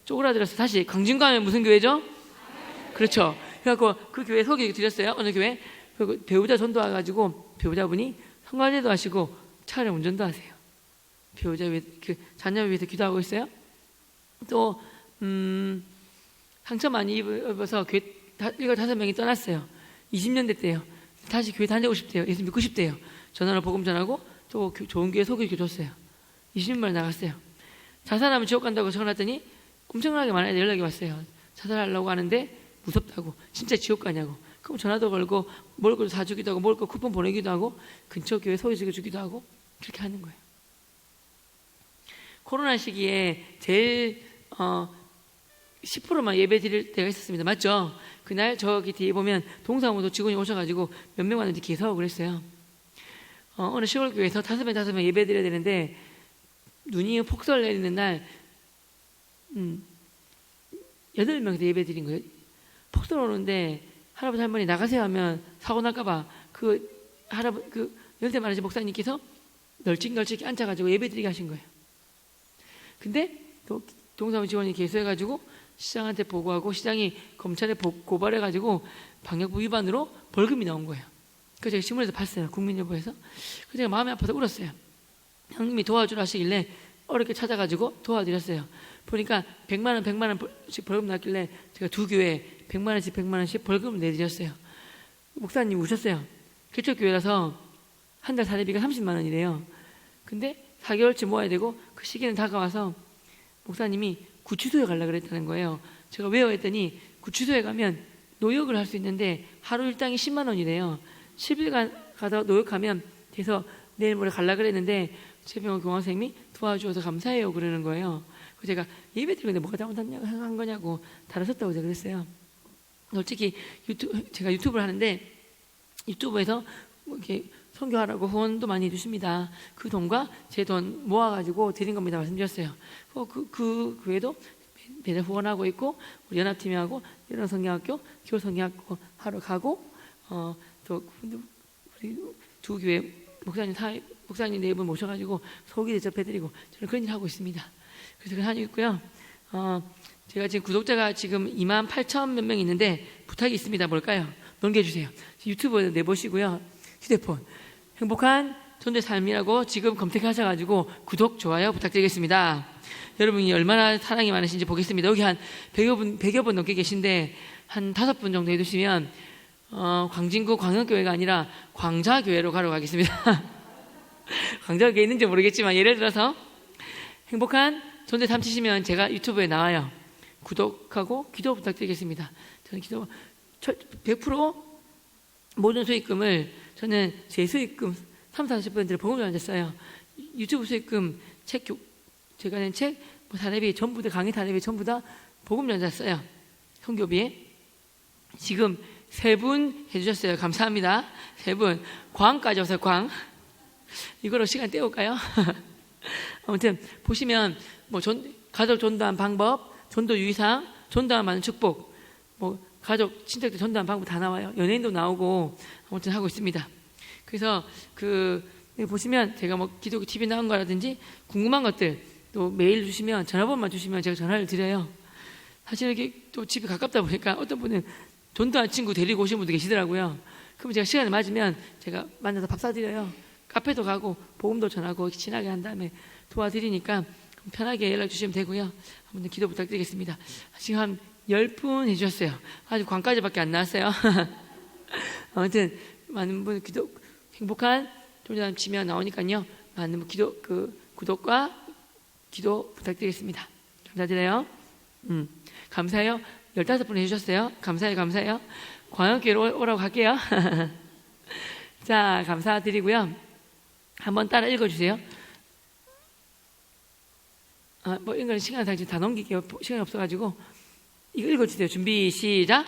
Speaker 1: 쪼그라들어서 다시 광진구 하면 무슨 교회죠? 그렇죠. 그래갖고 그 교회 소개해 드렸어요. 어느 교회? 그리고 배우자 전도 와가지고 배우자분이 성가대도 하시고 차량 운전도 하세요. 배우자 위해 자녀 위해서 기도하고 있어요. 또 상처 많이 입어서 교회 7-5명이 떠났어요. 20년 됐대요. 다시 교회 다니고 싶대요. 예수 믿고 싶대요. 전화로 복음 전하고 또 좋은 교회 소개해 줬어요. 20년 만에 나갔어요. 자살하면 지옥 간다고 전화했더니 엄청나게 많은 연락이 왔어요. 자살하려고 하는데 무섭다고. 진짜 지옥 가냐고. 그럼 전화도 걸고 먹을 거 사주기도 하고 먹을 거 쿠폰 보내기도 하고 근처 교회 소개시켜 주기도 하고 그렇게 하는 거예요. 코로나 시기에 제일 10%만 예배 드릴 때가 있었습니다. 맞죠? 그날 저기 뒤에 보면 동사무소 직원이 오셔가지고 몇 명 왔는지 계산하고 그랬어요. 어느 시골교회에서 5명 예배 드려야 되는데 눈이 폭설 내리는 날 8명에서 예배 드린 거예요. 폭설 오는데 할아버지 할머니 나가세요 하면 사고 날까봐 그 연세 많으신 목사님께서 널찍널찍 앉아가지고 예배 드리게 하신 거예요. 근데 또 동사무소 직원이 개수해가지고 시장한테 보고하고 시장이 검찰에 고발해가지고 방역부 위반으로 벌금이 나온 거예요. 그래서 제가 신문에서 봤어요. 국민여보에서. 그래서 제가 마음이 아파서 울었어요. 형님이 도와주라 하시길래 어렵게 찾아가지고 도와드렸어요. 보니까 100만 원씩 벌금 났길래 제가 두 교회에 100만 원씩 벌금을 내드렸어요. 목사님 우셨어요. 개척교회라서 한 달 사례비가 30만 원이래요. 근데 4개월치 모아야 되고 그 시기는 다가와서 목사님이 구치소에 가려고 그랬다는 거예요. 제가 왜요 했더니 구치소에 가면 노역을 할 수 있는데 하루 일당이 10만 원이래요. 10일간 가다 노역하면 돼서 내일 모레 가려고 그랬는데 최병호 교황선생님이 도와주셔서 감사해요 그러는 거예요. 그래서 제가 예배 드리는데 뭐가 잘못한 거냐고 다루셨다고 제가 그랬어요. 솔직히 제가 유튜브를 하는데 유튜브에서 이렇게 선교하라고 후원도 많이 해주십니다. 그 돈과 제 돈 모아가지고 드린 겁니다. 말씀드렸어요. 그 교회도 매달 후원하고 있고 우리 연합팀이 하고 연합성경학교, 기호성경학교 하러 가고 또 우리 두 교회 목사님 네 분 모셔가지고 소기 대접해드리고 저는 그런 일 하고 있습니다. 그래서 그런 한이 있고요. 제가 지금 구독자가 지금 28,000 몇 명 있는데 부탁이 있습니다. 뭘까요? 넘겨주세요. 유튜브에 내보시고요. 휴대폰 행복한 존재 삶이라고 지금 검색하셔가지고 구독, 좋아요 부탁드리겠습니다. 여러분이 얼마나 사랑이 많으신지 보겠습니다. 여기 한 100여 분 넘게 계신데 한 5분 정도 해두시면 광진구 광역교회가 아니라 광자교회로 가러 가겠습니다. 강조할 게 있는지 모르겠지만 예를 들어서 행복한 존재 삼치시면 제가 유튜브에 나와요. 구독하고 기도 부탁드리겠습니다. 저는 기도 100% 모든 수익금을 저는 제 수익금 30-40%를 보험료 안 냈어요. 유튜브 수익금, 제가 낸 책, 사례비 전부 다 강의 사례비 전부 다 보험료 안 냈어요. 선교비에. 지금 3분 해주셨어요. 감사합니다. 3분. 광까지 오세요. 광. 이거로 시간 때울까요? 아무튼 보시면 가족 전도한 방법, 전도 유의사항, 전도한 많은 축복, 가족 친척들 전도한 방법 다 나와요. 연예인도 나오고 아무튼 하고 있습니다. 그래서 보시면 제가 기독교 TV 나온 거라든지 궁금한 것들 또 메일 주시면 전화번호만 주시면 제가 전화를 드려요. 사실 이게 또 집이 가깝다 보니까 어떤 분은 전도한 친구 데리고 오신 분도 계시더라고요. 그럼 제가 시간에 맞으면 제가 만나서 밥 사드려요. 카페도 가고 복음도 전하고 친하게 한 다음에 도와드리니까 편하게 연락 주시면 되고요. 한번 기도 부탁드리겠습니다. 지금 한 10분 해주셨어요. 아직 광까지밖에 안 나왔어요. 아무튼 많은 분 행복한 존재감 치면 나오니까요. 많은 분 구독과 기도 부탁드리겠습니다. 감사드려요. 감사해요. 15분 해주셨어요. 감사해요. 광역교회로 오라고 할게요. 자, 감사드리고요. 한번 따라 읽어주세요. 이건 시간 당신 다 넘길게요. 시간이 없어가지고. 이거 읽어주세요. 준비, 시작.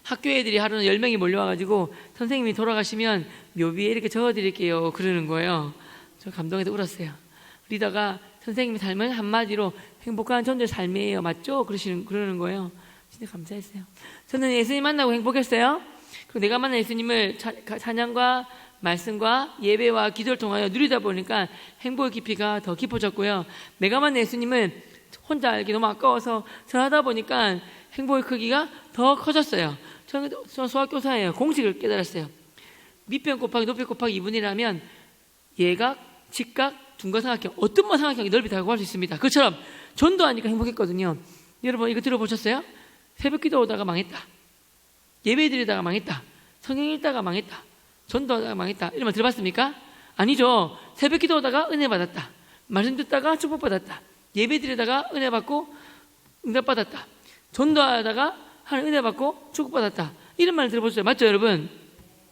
Speaker 1: 학교 애들이 하루는 10명이 몰려와가지고 선생님이 돌아가시면 묘비에 이렇게 적어드릴게요. 그러는 거예요. 저 감동해서 울었어요. 리더가 선생님의 삶은 한마디로 행복한 존재의 삶이에요. 맞죠? 그러는 거예요. 진짜 감사했어요. 저는 예수님 만나고 행복했어요. 그리고 내가 만난 예수님을 찬양과 말씀과 예배와 기도를 통하여 누리다 보니까 행복의 깊이가 더 깊어졌고요. 내가 만난 예수님을 혼자 알기 너무 아까워서 전하다 보니까 행복의 크기가 더 커졌어요. 저는 소학교사예요. 공식을 깨달았어요. 밑변 곱하기 높이 곱하기 2분이라면 예각, 직각, 둔거삼각형, 어떤 삼각형이 넓이 다가갈 수 있습니다. 그처럼 전도하니까 행복했거든요. 여러분 이거 들어보셨어요? 새벽 기도 오다가 망했다. 예배 드리다가 망했다. 성경 읽다가 망했다. 전도하다가 망했다. 이런 말 들어봤습니까? 아니죠. 새벽 기도 오다가 은혜 받았다. 말씀 듣다가 축복 받았다. 예배 드리다가 은혜 받고 응답 받았다. 전도하다가 하나님 은혜 받고 축복 받았다. 이런 말 들어보셨어요? 맞죠, 여러분?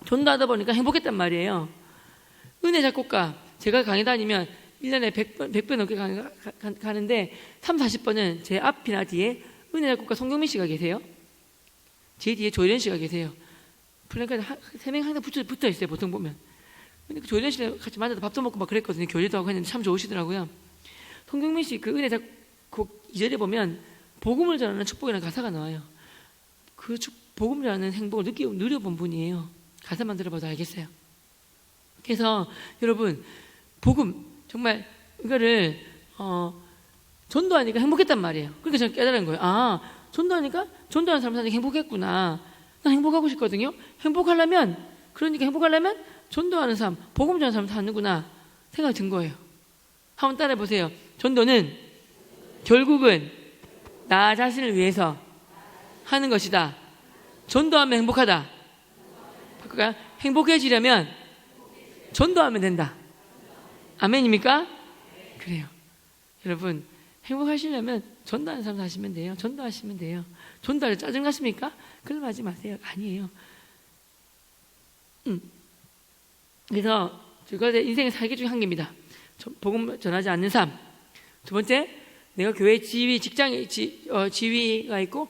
Speaker 1: 전도하다 보니까 행복했단 말이에요. 은혜 작곡가 제가 강의 다니면 1년에 100번 넘게 가는데 30-40번은 제 앞이나 뒤에 은혜 작곡가 송경민 씨가 계세요. 제 뒤에 조혜련 씨가 계세요. 플랜카드 3명 항상 붙어 있어요. 보통 보면. 근데 조혜련 씨랑 같이 만나서 밥도 먹고 막 그랬거든요. 교제도 하고 했는데 참 좋으시더라고요. 송경민 씨 그 은혜 작곡 2절에 보면 복음을 전하는 축복이라는 가사가 나와요. 그 복음을 전하는 행복을 누려본 분이에요. 가사만 들어봐도 알겠어요. 그래서 여러분 복음 정말 이거를 전도하니까 행복했단 말이에요. 그러니까 저는 깨달은 거예요. 전도하니까 전도하는 사람 사니까 행복했구나. 나 행복하고 싶거든요. 그러니까 행복하려면 전도하는 사람, 복음 전하는 사람 사는구나 생각이 든 거예요. 한번 따라해 보세요. 전도는 결국은 나 자신을 위해서 하는 것이다. 전도하면 행복하다. 바꿀까요? 행복해지려면 전도하면 된다. 아멘입니까? 그래요. 여러분 행복하시려면 전도하는 사람 하시면 돼요. 전도하시면 돼요. 전도할 때 짜증나십니까? 그럼 하지 마세요. 아니에요. 그래서 그것의 인생의 살기 중에 한 개입니다. 복음 전하지 않는 삶. 두 번째, 내가 교회 직장에 지위가 있고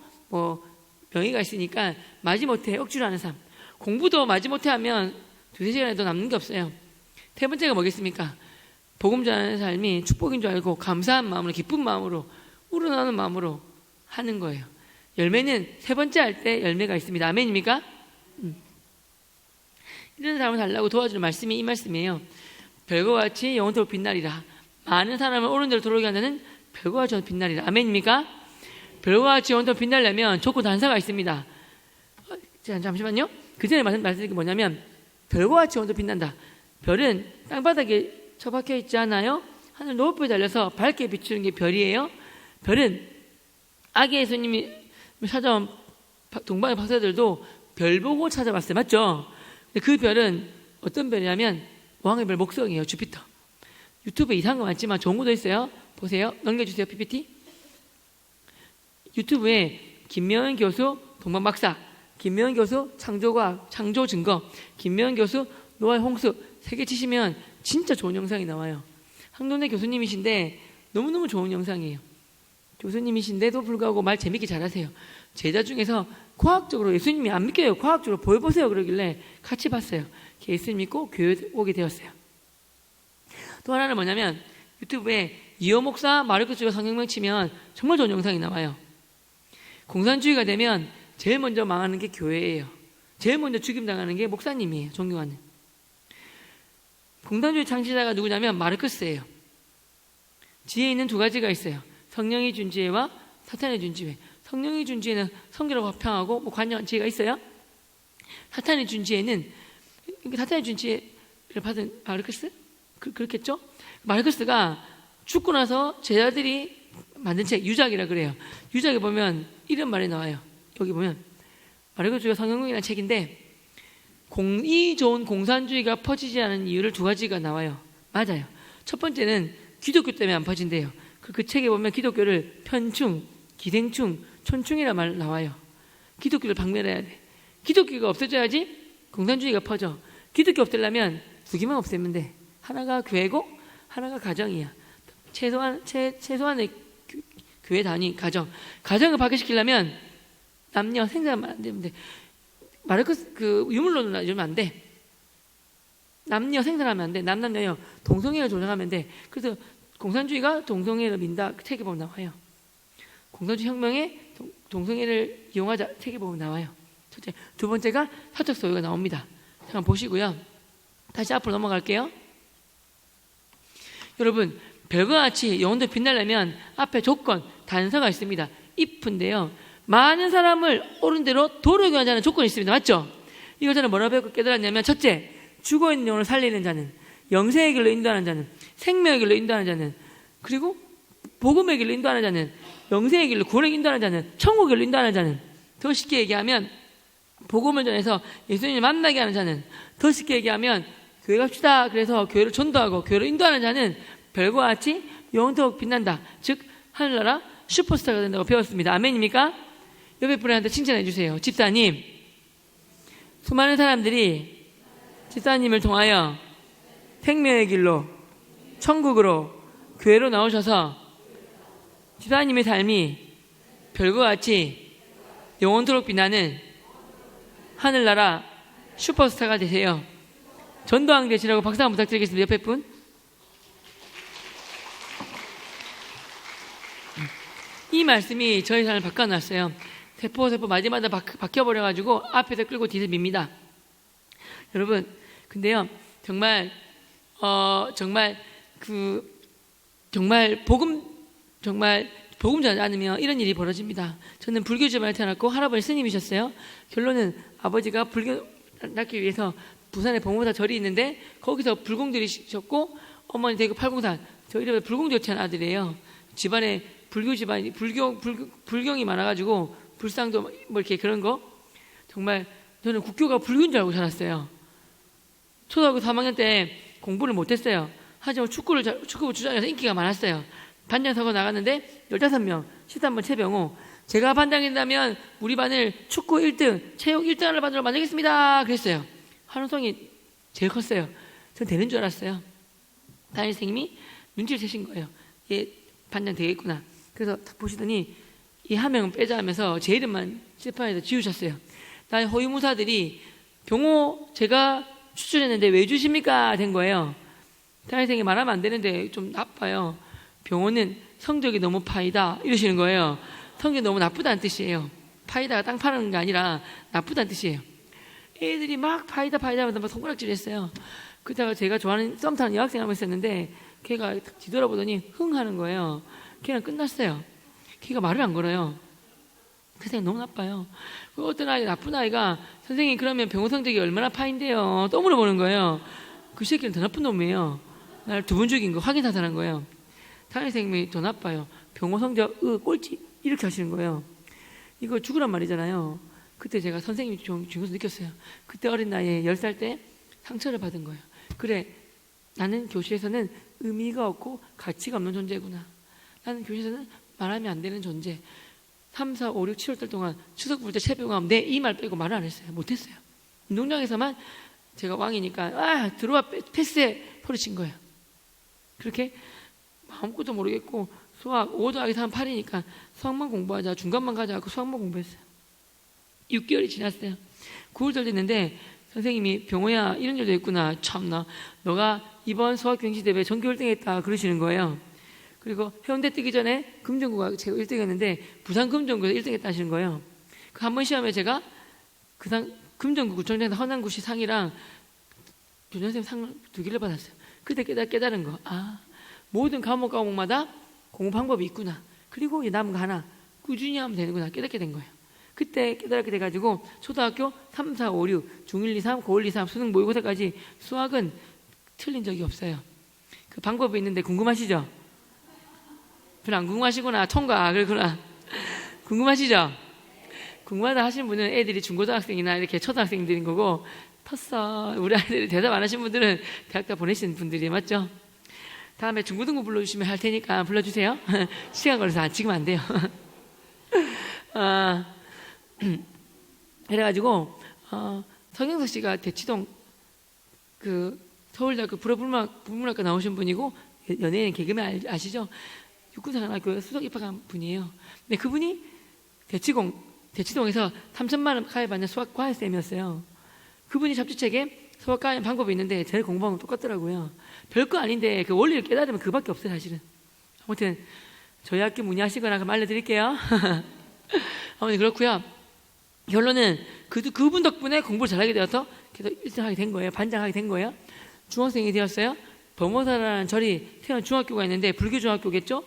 Speaker 1: 명예가 있으니까 마지못해 억지로 하는 삶. 공부도 마지못해 하면 2-3시간에도 남는 게 없어요. 세 번째가 뭐겠습니까? 복음 전하는 삶이 축복인 줄 알고 감사한 마음으로, 기쁜 마음으로, 우러나오는 마음으로 하는 거예요. 열매는 세 번째 할 때 열매가 있습니다. 아멘입니까? 이런 사람을 달라고 도와주는 말씀이 이 말씀이에요. 별과 같이 영원토록 빛나리라. 많은 사람을 옳은 대로 돌아오게 한다는 별과 같이 빛나리라. 아멘입니까? 별과 같이 영원토록 빛나려면 조건 단서가 있습니다. 잠시만요. 그 전에 말씀드린 게 뭐냐면 별과 같이 영원토록 빛난다. 별은 땅바닥에 처박혀 있지 않아요? 하늘 높이 달려서 밝게 비추는 게 별이에요. 별은 아기 예수님이 찾아온 동방의 박사들도 별 보고 찾아봤어요. 맞죠? 근데 그 별은 어떤 별이냐면 왕의 별 목성이에요. 주피터. 유튜브에 이상한 거 많지만 좋은 것도 있어요. 보세요. 넘겨주세요. PPT. 유튜브에 김명은 교수 동방 박사, 김명은 교수 창조과학, 창조 증거, 김명은 교수 노아의 홍수 3개 치시면 진짜 좋은 영상이 나와요. 한동대 교수님이신데 너무너무 좋은 영상이에요. 교수님이신데도 불구하고 말 재밌게 잘하세요. 제자 중에서 과학적으로 예수님이 안 믿겨요. 과학적으로 보여보세요. 그러길래 같이 봤어요. 예수님 믿고 교회 오게 되었어요. 또 하나는 뭐냐면 유튜브에 이호 목사 마르크 주가 성경명 치면 정말 좋은 영상이 나와요. 공산주의가 되면 제일 먼저 망하는 게 교회예요. 제일 먼저 죽임당하는 게 목사님이에요. 존경하는. 공산주의 창시자가 누구냐면 마르크스예요. 지혜 있는 2가지가 있어요. 성령이 준 지혜와 사탄이 준 지혜. 성령이 준 지혜는 성결하고 화평하고 뭐 관여한 지혜가 있어요. 사탄이 준 지혜는 사탄이 준 지혜를 받은 마르크스? 그렇겠죠? 마르크스가 죽고 나서 제자들이 만든 책 유작이라 그래요. 유작에 보면 이런 말이 나와요. 여기 보면 마르크스가 성경이라는 책인데 이 좋은 공산주의가 퍼지지 않은 이유를 2가지가 나와요. 맞아요. 첫 번째는 기독교 때문에 안 퍼진대요. 그 책에 보면 기독교를 편충, 기생충, 촌충이라 말 나와요. 기독교를 박멸해야 돼. 기독교가 없어져야지 공산주의가 퍼져. 기독교 없애려면 2개만 없애면 돼. 하나가 교회고 하나가 가정이야. 최소한의 교회 단위, 가정을 파괴시키려면 남녀 생산만 안 되면 돼. 마르크스 유물론은 이러면 안 돼. 남녀 생산하면 안 돼. 남녀 동성애를 조장하면 돼. 그래서 공산주의가 동성애를 민다. 책에 보면 나와요. 공산주의 혁명에 동성애를 이용하자. 책에 보면 나와요. 첫째. 2번째가 사적 소유가 나옵니다. 잠깐 보시고요. 다시 앞으로 넘어갈게요. 여러분, 별과 같이 영혼도 빛나려면 앞에 조건, 단서가 있습니다. if인데요. 많은 사람을 옳은 대로 도르게 하자는 조건이 있습니다. 맞죠? 이걸 저는 뭐라고 배우고 깨달았냐면 첫째, 죽어있는 영혼을 살리는 자는, 영생의 길로 인도하는 자는, 생명의 길로 인도하는 자는, 그리고 복음의 길로 인도하는 자는, 영생의 길로 구원의 길로 인도하는 자는, 천국의 길로 인도하는 자는, 더 쉽게 얘기하면 복음을 전해서 예수님을 만나게 하는 자는, 더 쉽게 얘기하면 교회 갑시다 그래서 교회를 전도하고 교회를 인도하는 자는 별과 같이 영원토록 빛난다. 즉 하늘나라 슈퍼스타가 된다고 배웠습니다. 아멘입니까? 옆에 분한테 칭찬해 주세요. 집사님, 수많은 사람들이 집사님을 통하여 생명의 길로, 천국으로, 교회로 나오셔서 집사님의 삶이 별과 같이 영원토록 빛나는 하늘나라 슈퍼스타가 되세요. 전도왕 되시라고 박수 한번 부탁드리겠습니다. 옆에 분. 이 말씀이 저희 삶을 바꿔놨어요. 세포 마디마다 바뀌어버려가지고 앞에서 끌고 뒤에서 밉니다. 여러분, 근데요, 정말 복음 전하지 않으면 이런 일이 벌어집니다. 저는 불교 집안에 태어났고 할아버지 스님이셨어요. 결론은 아버지가 불교 낳기 위해서 부산에 봉오사 절이 있는데 거기서 불공들이셨고 어머니 대구 팔공산, 저 이름에 불공조찬 아들이에요. 집안에 불교 집안이 불경이 많아가지고 불상도 뭐 이렇게 그런 거. 정말 저는 국교가 불교인 줄 알고 살았어요. 초등학교 3학년 때 공부를 못했어요. 하지만 축구부 주장에서 인기가 많았어요. 반장 선거 나갔는데 15명 13번 최병호, 제가 반장이 된다면 우리 반을 축구 1등 체육 1등을 반으로 만들겠습니다 그랬어요. 환호성이 제일 컸어요. 전 되는 줄 알았어요. 담임선생님이 눈치를 채신 거예요. 얘 반장 되겠구나. 그래서 딱 보시더니 이 한 명은 빼자 하면서 제 이름만 칠판에다 지우셨어요. 나의 호위무사들이 병호 제가 추천했는데 왜 주십니까? 된 거예요. 담임선생님이 말하면 안 되는데 좀 나빠요. 병호는 성적이 너무 파이다 이러시는 거예요. 성적이 너무 나쁘다는 뜻이에요. 파이다가 땅 파는 게 아니라 나쁘다는 뜻이에요. 애들이 막 파이다 하면서 막 손가락질 했어요. 그러다가 제가 좋아하는 썸 타는 여학생 한번 있었는데 걔가 뒤돌아보더니 흥 하는 거예요. 걔랑 끝났어요. 걔가 말을 안 걸어요. 그 생각 너무 나빠요. 어떤 아이, 나쁜 아이가 선생님 그러면 병호 성적이 얼마나 파인데요? 또 물어보는 거예요. 그 새끼는 더 나쁜 놈이에요. 날 2번 죽인 거 확인 사살한 거예요. 담임 선생님이 더 나빠요. 병호 성적 꼴찌 이렇게 하시는 거예요. 이거 죽으란 말이잖아요. 그때 제가 선생님이 중요해서 느꼈어요. 그때 어린 나이에 10살 때 상처를 받은 거예요. 그래, 나는 교실에서는 의미가 없고 가치가 없는 존재구나. 나는 교실에서는 말하면 안 되는 존재. 3, 4, 5, 6, 7월달 동안 추석 부를 때 새벽에 내 이 말 빼고 말을 안 했어요. 못했어요. 운동장에서만 제가 왕이니까 들어와 패스해 소리친 거예요. 그렇게 아무것도 모르겠고 수학 5 더하기 3 8이니까 수학만 공부하자, 중간만 가자 하고 수학만 공부했어요. 6개월이 지났어요. 9월달 됐는데 선생님이 병호야 이런 일도 있구나. 참나 너가 이번 수학경시대회 전교 1등 했다 그러시는 거예요. 그리고 해운대 뜨기 전에 금정구가 제가 1등 했는데 부산 금정구에서 1등 했다 하시는 거예요. 그 한 번 시험에 제가 금정구 구청장에서 허남구시 상이랑 교장선생님 상을 2개를 받았어요. 그때 깨달은 거. 모든 과목마다 공부 방법이 있구나. 그리고 이제 남은 거 하나 꾸준히 하면 되는구나. 깨닫게 된 거예요. 그때 깨닫게 돼가지고 초등학교 3, 4, 5, 6, 중1, 2, 3, 고1, 2, 3 수능 모의고사까지 수학은 틀린 적이 없어요. 그 방법이 있는데 궁금하시죠? 별로 안 궁금하시구나. 통과 그렇구나. 궁금하시죠? 궁금하다 하시는 분은 애들이 중고등학생이나 이렇게 초등학생들인 거고 텄어. 우리 아이들이 대답 안 하신 분들은 대학 다 보내신 분들이 맞죠? 다음에 중고등부 불러주시면 할 테니까 불러주세요. 시간 걸려서 지금 안 돼요. 그래가지고 성경석 씨가 대치동 그 서울대학교 불어문학과 나오신 분이고 연예인 개그맨 아시죠? 육군사관학교에 수석 입학한 분이에요. 근데 그분이 대치동에서 3천만 원 가입받는 수학 과외쌤이었어요. 그분이 잡지책에 수학 과외 방법이 있는데 제 공부하면 똑같더라고요. 별거 아닌데 그 원리를 깨달으면 그밖에 없어요 사실은. 아무튼 저희 학교 문의하시거나 그럼 알려드릴게요. 아무튼 그렇고요. 결론은 그분 덕분에 공부를 잘하게 되어서 계속 1등하게 된 거예요. 반장하게 된 거예요. 중학생이 되었어요. 범어사라는 절이 태어난 중학교가 있는데 불교중학교겠죠?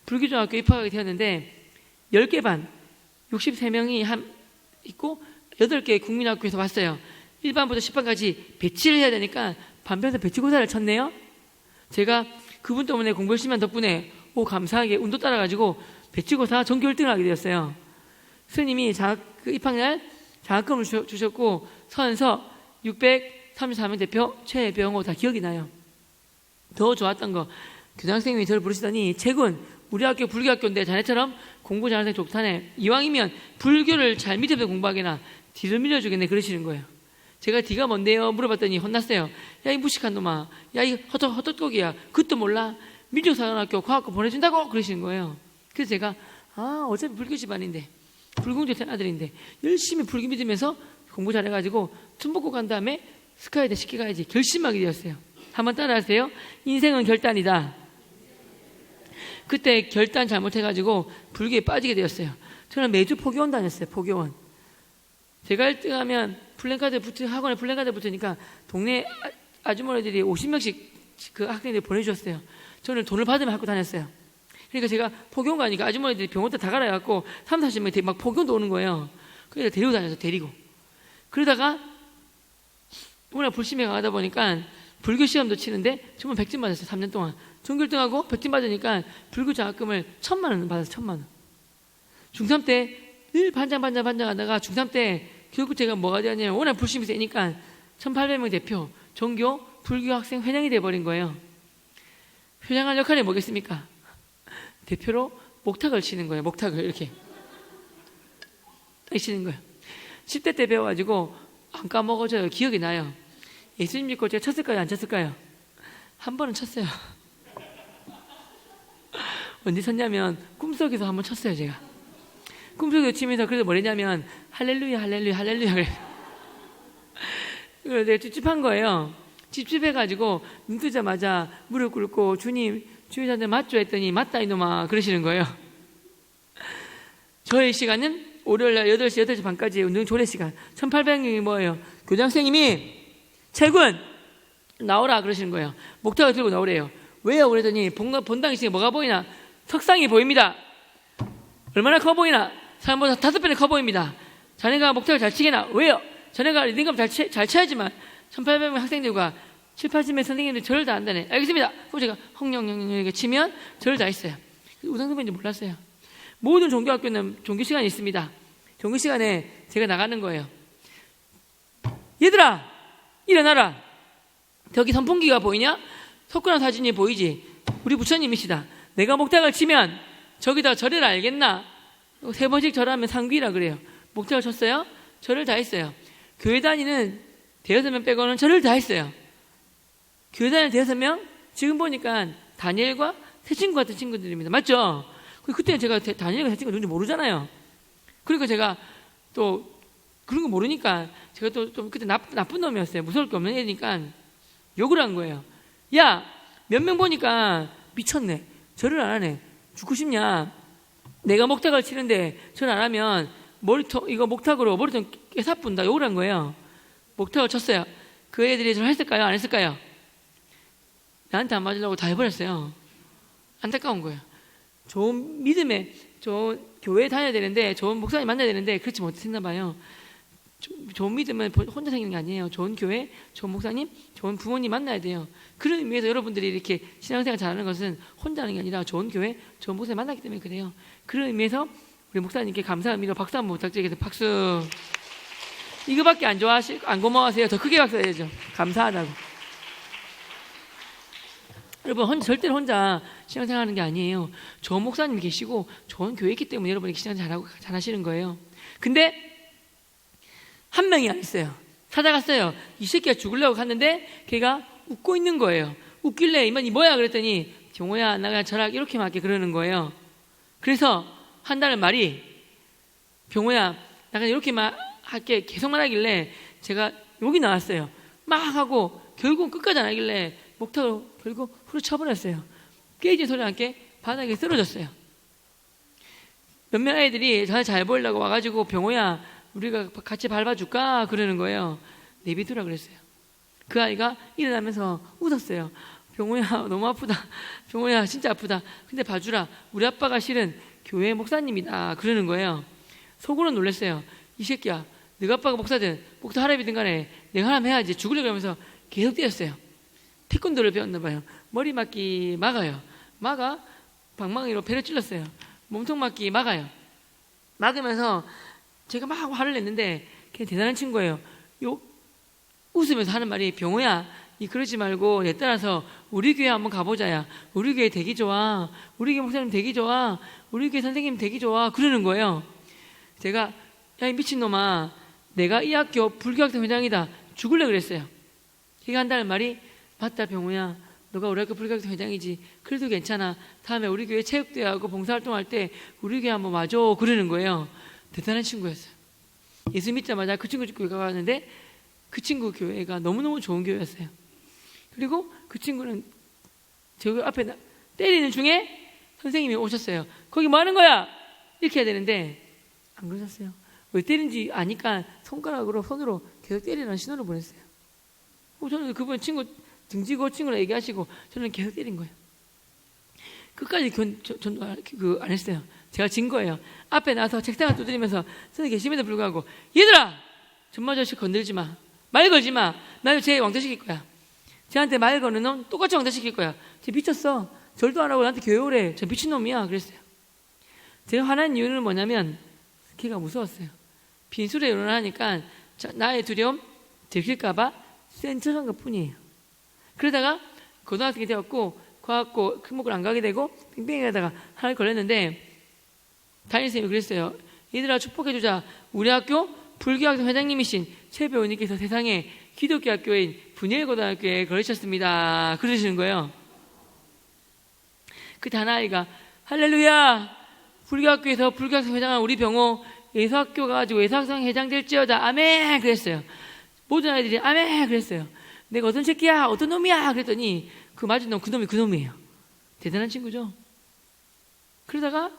Speaker 1: 불교중학교 입학하게 되었는데 10개 반 63명이 있고 8개 국민학교에서 왔어요. 1반부터 10반까지 배치를 해야 되니까 반편에서 배치고사를 쳤네요. 제가 그분 때문에 공부 열심히 한 덕분에 감사하게 운도 따라가지고 배치고사 전교 1등을 하게 되었어요. 스님이 그 입학날 장학금을 주셨고 선서 634명 대표 최병호 다 기억이 나요. 더 좋았던 거 교장선생님이 저를 부르시더니 재군 우리 학교 불교학교인데 자네처럼 공부 잘하는 애 좋다네. 이왕이면 불교를 잘 믿으면서 공부하게나 뒤를 밀어주겠네 그러시는 거예요. 제가 뒤가 뭔데요? 물어봤더니 혼났어요. 야 이 무식한 놈아, 야 이 헛똑똑이야. 그것도 몰라? 민족사관학교 과학고 보내준다고 그러시는 거예요. 그래서 제가 어차피 불교 집안인데 불공주 된 아들인데 열심히 불교 믿으면서 공부 잘해가지고 춤 먹고 간 다음에 스카이대 시키 가야지 결심하게 되었어요. 한번 따라하세요. 인생은 결단이다. 그때 결단 잘못해가지고 불교에 빠지게 되었어요. 저는 매주 포교원 다녔어요. 포교원. 제가 1등하면 학원에 플랜카드 붙으니까 동네 아주머니들이 50명씩 그 학생들 보내주셨어요. 저는 돈을 받으면 학교 다녔어요. 그러니까 제가 포교원 가니까 아주머니들이 병원도 다 갈아갖고 3, 40명이 막 포교원도 오는 거예요. 그래서 데리고 다녔어요. 데리고. 그러다가 워낙 불심에 강하다 보니까 불교 시험도 치는데 전부 100점 맞았어요. 3년 동안. 전교 1등하고 100점 맞으니까 불교 장학금을 1,000만 원 받았어요. 1,000만 원. 중3 때 늘 반장 하다가 중3 때 결국 제가 뭐가 되었냐면 워낙 불심이 세니까 1,800명 대표 전교 불교 학생 회장이 돼버린 거예요. 회장할 역할이 뭐겠습니까? 대표로 목탁을 치는 거예요. 목탁을 이렇게 치는 거예요. 10대 때 배워가지고 안 까먹어져요. 기억이 나요. 예수님 믿고 제가 쳤을까요? 안 쳤을까요? 한 번은 쳤어요. 언제 쳤냐면 꿈속에서 한 번 쳤어요. 제가 꿈속에서 치면서 그래서 뭐랬냐면 할렐루야 할렐루야 할렐루야 그래서 내가 찝찝한 거예요. 찝찝해가지고 눈 뜨자마자 무릎 꿇고 주님 주의사한테 맞죠? 했더니 맞다 이놈아 그러시는 거예요. 저의 시간은 월요일날 8시, 8시 반까지 운동 조례 시간. 1,800명이 뭐예요? 교장선생님이 채군 나오라 그러시는 거예요. 목탁을 들고 나오래요. 왜요? 그랬더니 본당 시간에 뭐가 보이나? 석상이 보입니다. 얼마나 커 보이나? 사람보다 5배는 커 보입니다. 자네가 목탁을 잘 치게나? 왜요? 자네가 리듬감 잘 쳐야지만 1,800명 학생들과 7, 80명 선생님들이 절을 다 한다네. 알겠습니다. 그리고 제가 헝영영영 이렇게 치면 절을 다 했어요. 우상 선배인지 몰랐어요. 모든 종교학교는 종교 시간이 있습니다. 종교 시간에 제가 나가는 거예요. 얘들아, 일어나라. 저기 선풍기가 보이냐? 석굴암 사진이 보이지? 우리 부처님이시다. 내가 목탁을 치면 저기다 절을 알겠나? 3번씩 절하면 상귀라 그래요. 목탁을 쳤어요. 절을 다 했어요. 교회 다니는 대여섯 명 빼고는 절을 다 했어요. 교회 다니는 대여섯 명, 지금 보니까 다니엘과 새 친구 같은 친구들입니다. 맞죠? 그때는 제가 다니엘과 새 친구가 누군지 모르잖아요. 그러니까 제가 또 그런 거 모르니까 제가 또 좀 그때 나쁜 놈이었어요. 무서울 게 없는 애니까 욕을 한 거예요. 야, 몇 명 보니까 미쳤네. 절을 안 하네. 죽고 싶냐? 내가 목탁을 치는데 절 안 하면 머리통, 이거 목탁으로 머리통 깨사뿐다. 욕을 한 거예요. 목탁을 쳤어요. 그 애들이 절 했을까요? 안 했을까요? 나한테 안 맞으려고 다 해버렸어요. 안타까운 거예요. 좋은 믿음에, 좋은 교회에 다녀야 되는데, 좋은 목사님 만나야 되는데, 그렇지 못했나 봐요. 좋은 믿음은 혼자 생기는 게 아니에요. 좋은 교회, 좋은 목사님, 좋은 부모님 만나야 돼요. 그런 의미에서 여러분들이 이렇게 신앙생활 잘하는 것은 혼자 하는 게 아니라 좋은 교회, 좋은 목사님 만나기 때문에 그래요. 그런 의미에서 우리 목사님께 감사한 의미로 박수 한번 부탁드리겠습니다. 박수. 이거밖에 안 고마워하세요? 더 크게 박수 해야죠. 감사하다고. 여러분, 절대로 혼자 신앙생활 하는 게 아니에요. 좋은 목사님이 계시고 좋은 교회 있기 때문에 여러분이 신앙생활 잘하시는 거예요. 근데 한 명이 안 있어요. 찾아갔어요. 이 새끼가 죽으려고 갔는데 걔가 웃고 있는 거예요. 웃길래 이만이 뭐야 그랬더니 경호야 나 그냥 절하게 이렇게만 할게 그러는 거예요. 그래서 한다는 말이 경호야 나 그냥 이렇게만 할게 계속 말하길래 제가 욕이 나왔어요. 막 하고 결국 끝까지 안 하길래 목탁으로 결국 후려쳐버렸어요. 깨진 소리 함께 바닥에 쓰러졌어요. 몇몇 아이들이 저한테 잘 보이려고 와가지고 병호야 우리가 같이 밟아줄까? 그러는 거예요. 내비두라 그랬어요. 그 아이가 일어나면서 웃었어요. 병호야 너무 아프다. 병호야 진짜 아프다. 근데 봐주라. 우리 아빠가 실은 교회 목사님이다. 그러는 거예요. 속으로는 놀랐어요. 이 새끼야 너가 아빠가 목사든 목사 하람이든 간에 내가 하람 해야지. 죽으려고 하면서 계속 때렸어요. 태권도를 배웠나 봐요. 머리 맞기 막아요. 막아 방망이로 배를 찔렀어요. 몸통 맞기 막아요. 막으면서 제가 막 화를 냈는데 걔 대단한 친구예요. 웃으면서 하는 말이 병호야 니 그러지 말고 내 따라서 우리 교회 한번 가보자야. 우리 교회 되게 좋아. 우리 교회 목사님 되게 좋아. 우리 교회 선생님 되게 좋아. 그러는 거예요. 제가 야 이 미친놈아 내가 이 학교 불교학생 회장이다. 죽을래 그랬어요. 걔가 한다는 말이 맞다 병호야 너가 우리 학교 불교학생 회장이지. 그래도 괜찮아. 다음에 우리 교회 체육대회하고 봉사활동할 때 우리 교회 한번 와줘. 그러는 거예요. 대단한 친구였어요. 예수 믿자마자 그 친구 교회가 갔는데 그 친구 교회가 너무너무 좋은 교회였어요. 그리고 그 친구는 저 앞에 때리는 중에 선생님이 오셨어요. 거기 뭐 하는 거야? 이렇게 해야 되는데 안 그러셨어요. 왜 때린지 아니까 손으로 계속 때리라는 신호를 보냈어요. 저는 그분 친구 등지고 친구랑 얘기하시고 저는 계속 때린 거예요. 끝까지 안 했어요. 제가 진 거예요. 앞에 나서 책상을 두드리면서 선생님 계심에도 불구하고 얘들아! 전마저씨 건들지 마. 말 걸지 마. 나 쟤 왕따시킬 거야. 쟤한테 말 거는 놈 똑같이 왕따시킬 거야. 쟤 미쳤어. 절도 안 하고 나한테 교회 오래. 저 미친놈이야. 그랬어요. 제가 화난 이유는 뭐냐면 걔가 무서웠어요. 빈술에 일어나니까 나의 두려움 들킬까 봐 센 척한 것 뿐이에요. 그러다가 고등학생이 되었고 과학고科目안 가게 되고 빙빙이 가다가 하나 걸렸는데 담임선생님이 그랬어요. 얘들아 축복해주자. 우리 학교 불교학생 회장님이신 최 배우님께서 세상에 기독교 학교인 분열고등학교에 걸으셨습니다. 그러시는 거예요. 그때 하나아이가 할렐루야 불교학교에서 불교학생 회장한 우리 병호 예수학교 가가지고 예수학생 회장 될지어다 아멘 그랬어요. 모든 아이들이 아멘 그랬어요. 내가 어떤 새끼야 어떤 놈이야 그랬더니 그 맞은 놈 그 놈이 그 놈이에요. 대단한 친구죠. 그러다가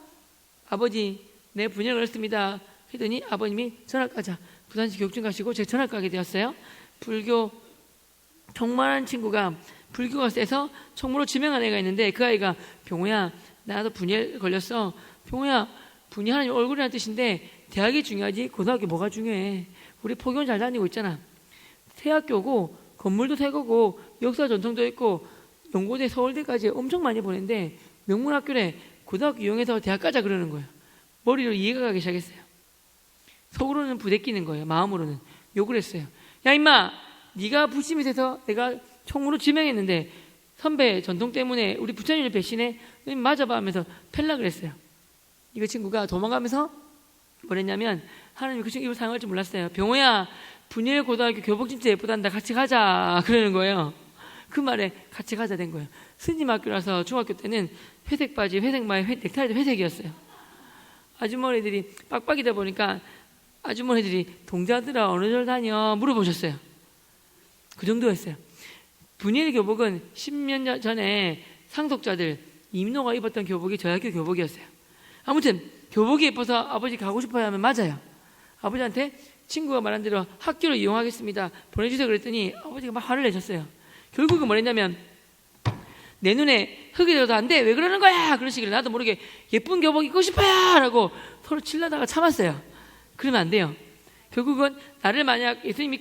Speaker 1: 아버지 내 분열 걸렸습니다 했더니 아버님이 전학 가자. 부산시 교육청 가시고 제가 전학 가게 되었어요. 불교 총무하는 친구가 불교가 세서 총무로 지명한 애가 있는데 그 아이가 병호야 나도 분열 걸렸어. 병호야 분열하는 얼굴이라는 뜻인데 대학이 중요하지 고등학교 뭐가 중요해. 우리 포교원 잘 다니고 있잖아. 새 학교고 건물도 새 거고 역사 전통도 있고 연고대 서울대까지 엄청 많이 보냈는데 명문학교래. 고등학교 이용해서 대학 가자 그러는 거예요. 머리로 이해가 가기 시작했어요. 속으로는 부대끼는 거예요. 마음으로는 욕을 했어요. 야 임마, 네가 부심이 돼서 내가 총무로 지명했는데 선배 전통 때문에 우리 부처님을 배신해? 맞아봐 하면서 팰라 그랬어요. 이거 친구가 도망가면서 뭐랬냐면, 하나님이 그 친구 입을 사용할 줄 몰랐어요. 병호야, 분일 고등학교 교복 진짜 예쁘단다, 같이 가자 그러는 거예요. 그 말에 같이 가자 된 거예요. 스님 학교라서 중학교 때는 회색 바지, 회색 마에, 넥타이도 회색이었어요. 아주머니들이 빡빡이다 보니까 아주머니들이 동자들아 어느 절 다녀 물어보셨어요. 그 정도였어요. 분일 교복은 10년 전에 상속자들 임노가 입었던 교복이 저희 학교 교복이었어요. 아무튼 교복이 예뻐서 아버지 가고 싶어야 하면 맞아요. 아버지한테 친구가 말한 대로 학교를 이용하겠습니다 보내주세요 그랬더니 아버지가 막 화를 내셨어요. 결국은 뭐랬냐면, 내 눈에 흙이 들어도 안 돼, 왜 그러는 거야 그러시길래 나도 모르게 예쁜 교복 입고 싶어요 라고 서로 칠라다가 참았어요. 그러면 안 돼요. 결국은 나를 만약 예수님이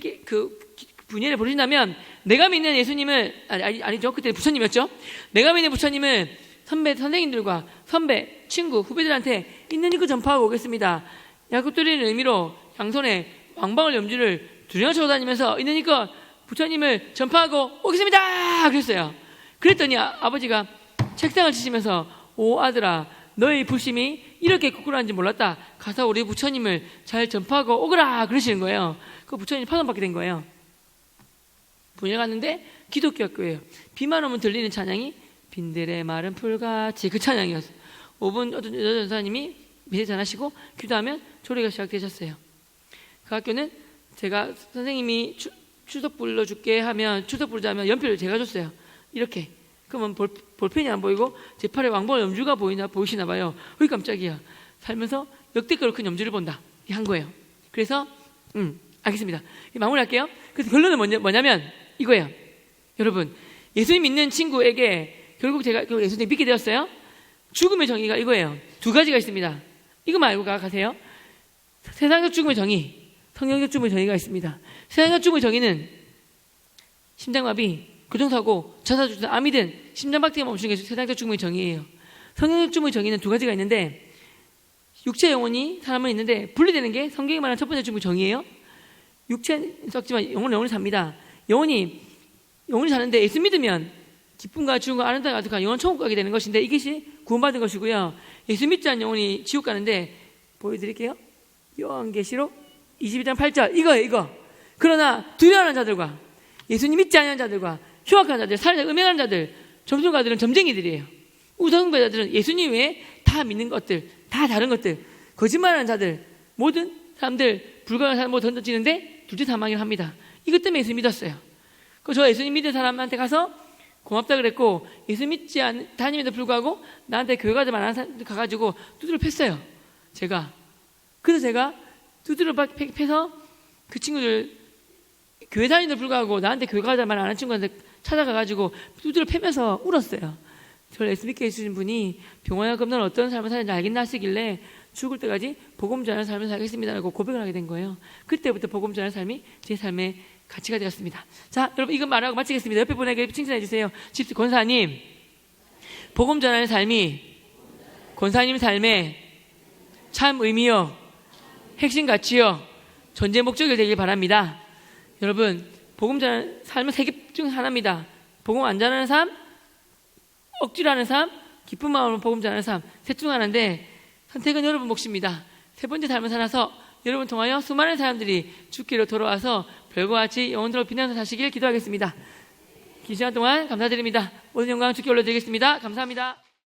Speaker 1: 분야를 보내신다면, 내가 믿는 예수님을 아니죠, 그때 부처님이었죠. 내가 믿는 부처님을 선생님들과 선배, 친구, 후배들한테 있는 힘껏 전파하고 오겠습니다. 야구 때리는 의미로 양손에 왕방울 염주를 두려워 차고 다니면서 있는 힘껏 부처님을 전파하고 오겠습니다 그랬어요. 그랬더니 아버지가 책상을 치시면서, 오 아들아, 너의 부심이 이렇게 거꾸로한지 몰랐다. 가서 우리 부처님을 잘 전파하고 오거라 그러시는 거예요. 그 부처님이 파송받게 된 거예요. 분야 갔는데 기독교 학교예요. 비만 오면 들리는 찬양이 빈들의 마른 풀같이, 그 찬양이었어요. 5분 어떤 여자 전사님이 미세 전하시고 기도하면 조례가 시작되셨어요. 그 학교는 제가 선생님이 추석 불러줄게 하면, 추석 부르자면 연필을 제가 줬어요. 이렇게. 그러면 볼펜이 안 보이고 제 팔에 왕복 염주가 보이시나 봐요. 어이 깜짝이야. 살면서 역대급으로 큰 염주를 본다 한 거예요. 그래서 알겠습니다. 마무리할게요. 그래서 결론은 뭐냐면 이거예요. 여러분, 예수님 믿는 친구에게 결국 제가 예수님 믿게 되었어요. 죽음의 정의가 이거예요. 두 가지가 있습니다. 이거만 알고 가세요. 세상적 죽음의 정의, 성경적 죽음의 정의가 있습니다. 세상적 죽음의 정의는 심장마비, 교통사고, 자살주든 암이든 심장박태가 멈추는 게 세상적 죽음의 정의예요. 성경적 죽음의 정의는 두 가지가 있는데, 육체 영혼이 사람은 있는데 분리되는 게 성경이 말하는 첫 번째 죽음의 정의예요. 육체는 썩지만 영혼이 삽니다. 영혼이 사는데 예수 믿으면 기쁨과 죽음과 아름다움과 가득한 영원 천국 가게 되는 것인데, 이것이 구원받은 것이고요. 예수 믿지 않는 영혼이 지옥 가는데, 보여드릴게요. 요한계시록 22장 8절 이거. 그러나 두려워하는 자들과 예수님 믿지 않는 자들과 흉악한 자들, 살인자, 음행하는 자들, 점술가들은 점쟁이들이에요. 우상숭배자들은 예수님 외에 다 믿는 것들, 다 다른 것들, 거짓말하는 자들, 모든 사람들, 불가능한 사람 모두 던져지는데 둘째 사망을 합니다. 이것 때문에 예수 믿었어요. 저 예수님 믿은 사람한테 가서 고맙다 그랬고, 예수 믿지 않는 다님에도 불구하고 나한테 교회 가지 말라는 사람들 가가지고 두드려 팼어요. 그래서 제가 두드려 패서 그 친구들, 교회 다니는데도 불구하고 나한테 교회 가지 말라는 아는 친구한테 찾아가가지고 두드려 패면서 울었어요. 저를 예수 믿게 해주신 분이 병원에 금날 어떤 삶을 사는지 알겠나 하시길래 죽을 때까지 복음 전하는 삶을 살겠습니다라고 고백을 하게 된 거예요. 그때부터 복음 전하는 삶이 제 삶의 가치가 되었습니다. 자, 여러분 이거 말하고 마치겠습니다. 옆에 분에게 칭찬해 주세요. 집사 권사님, 복음 전하는 삶이 권사님 삶의 참 의미요, 핵심 가치요, 존재 목적이 되길 바랍니다. 여러분, 복음 전하는 삶은 세 개 중 하나입니다. 복음 안 전하는 삶, 억지로 하는 삶, 기쁜 마음으로 복음 전하는 삶, 셋 중 하나인데 선택은 여러분 몫입니다. 세 번째 삶을 살아서 여러분 통하여 수많은 사람들이 주께로 돌아와서 별과 같이 영혼들로 빛나서 사시길 기도하겠습니다. 긴 시간 동안 감사드립니다. 모든 영광 주께 올려드리겠습니다. 감사합니다.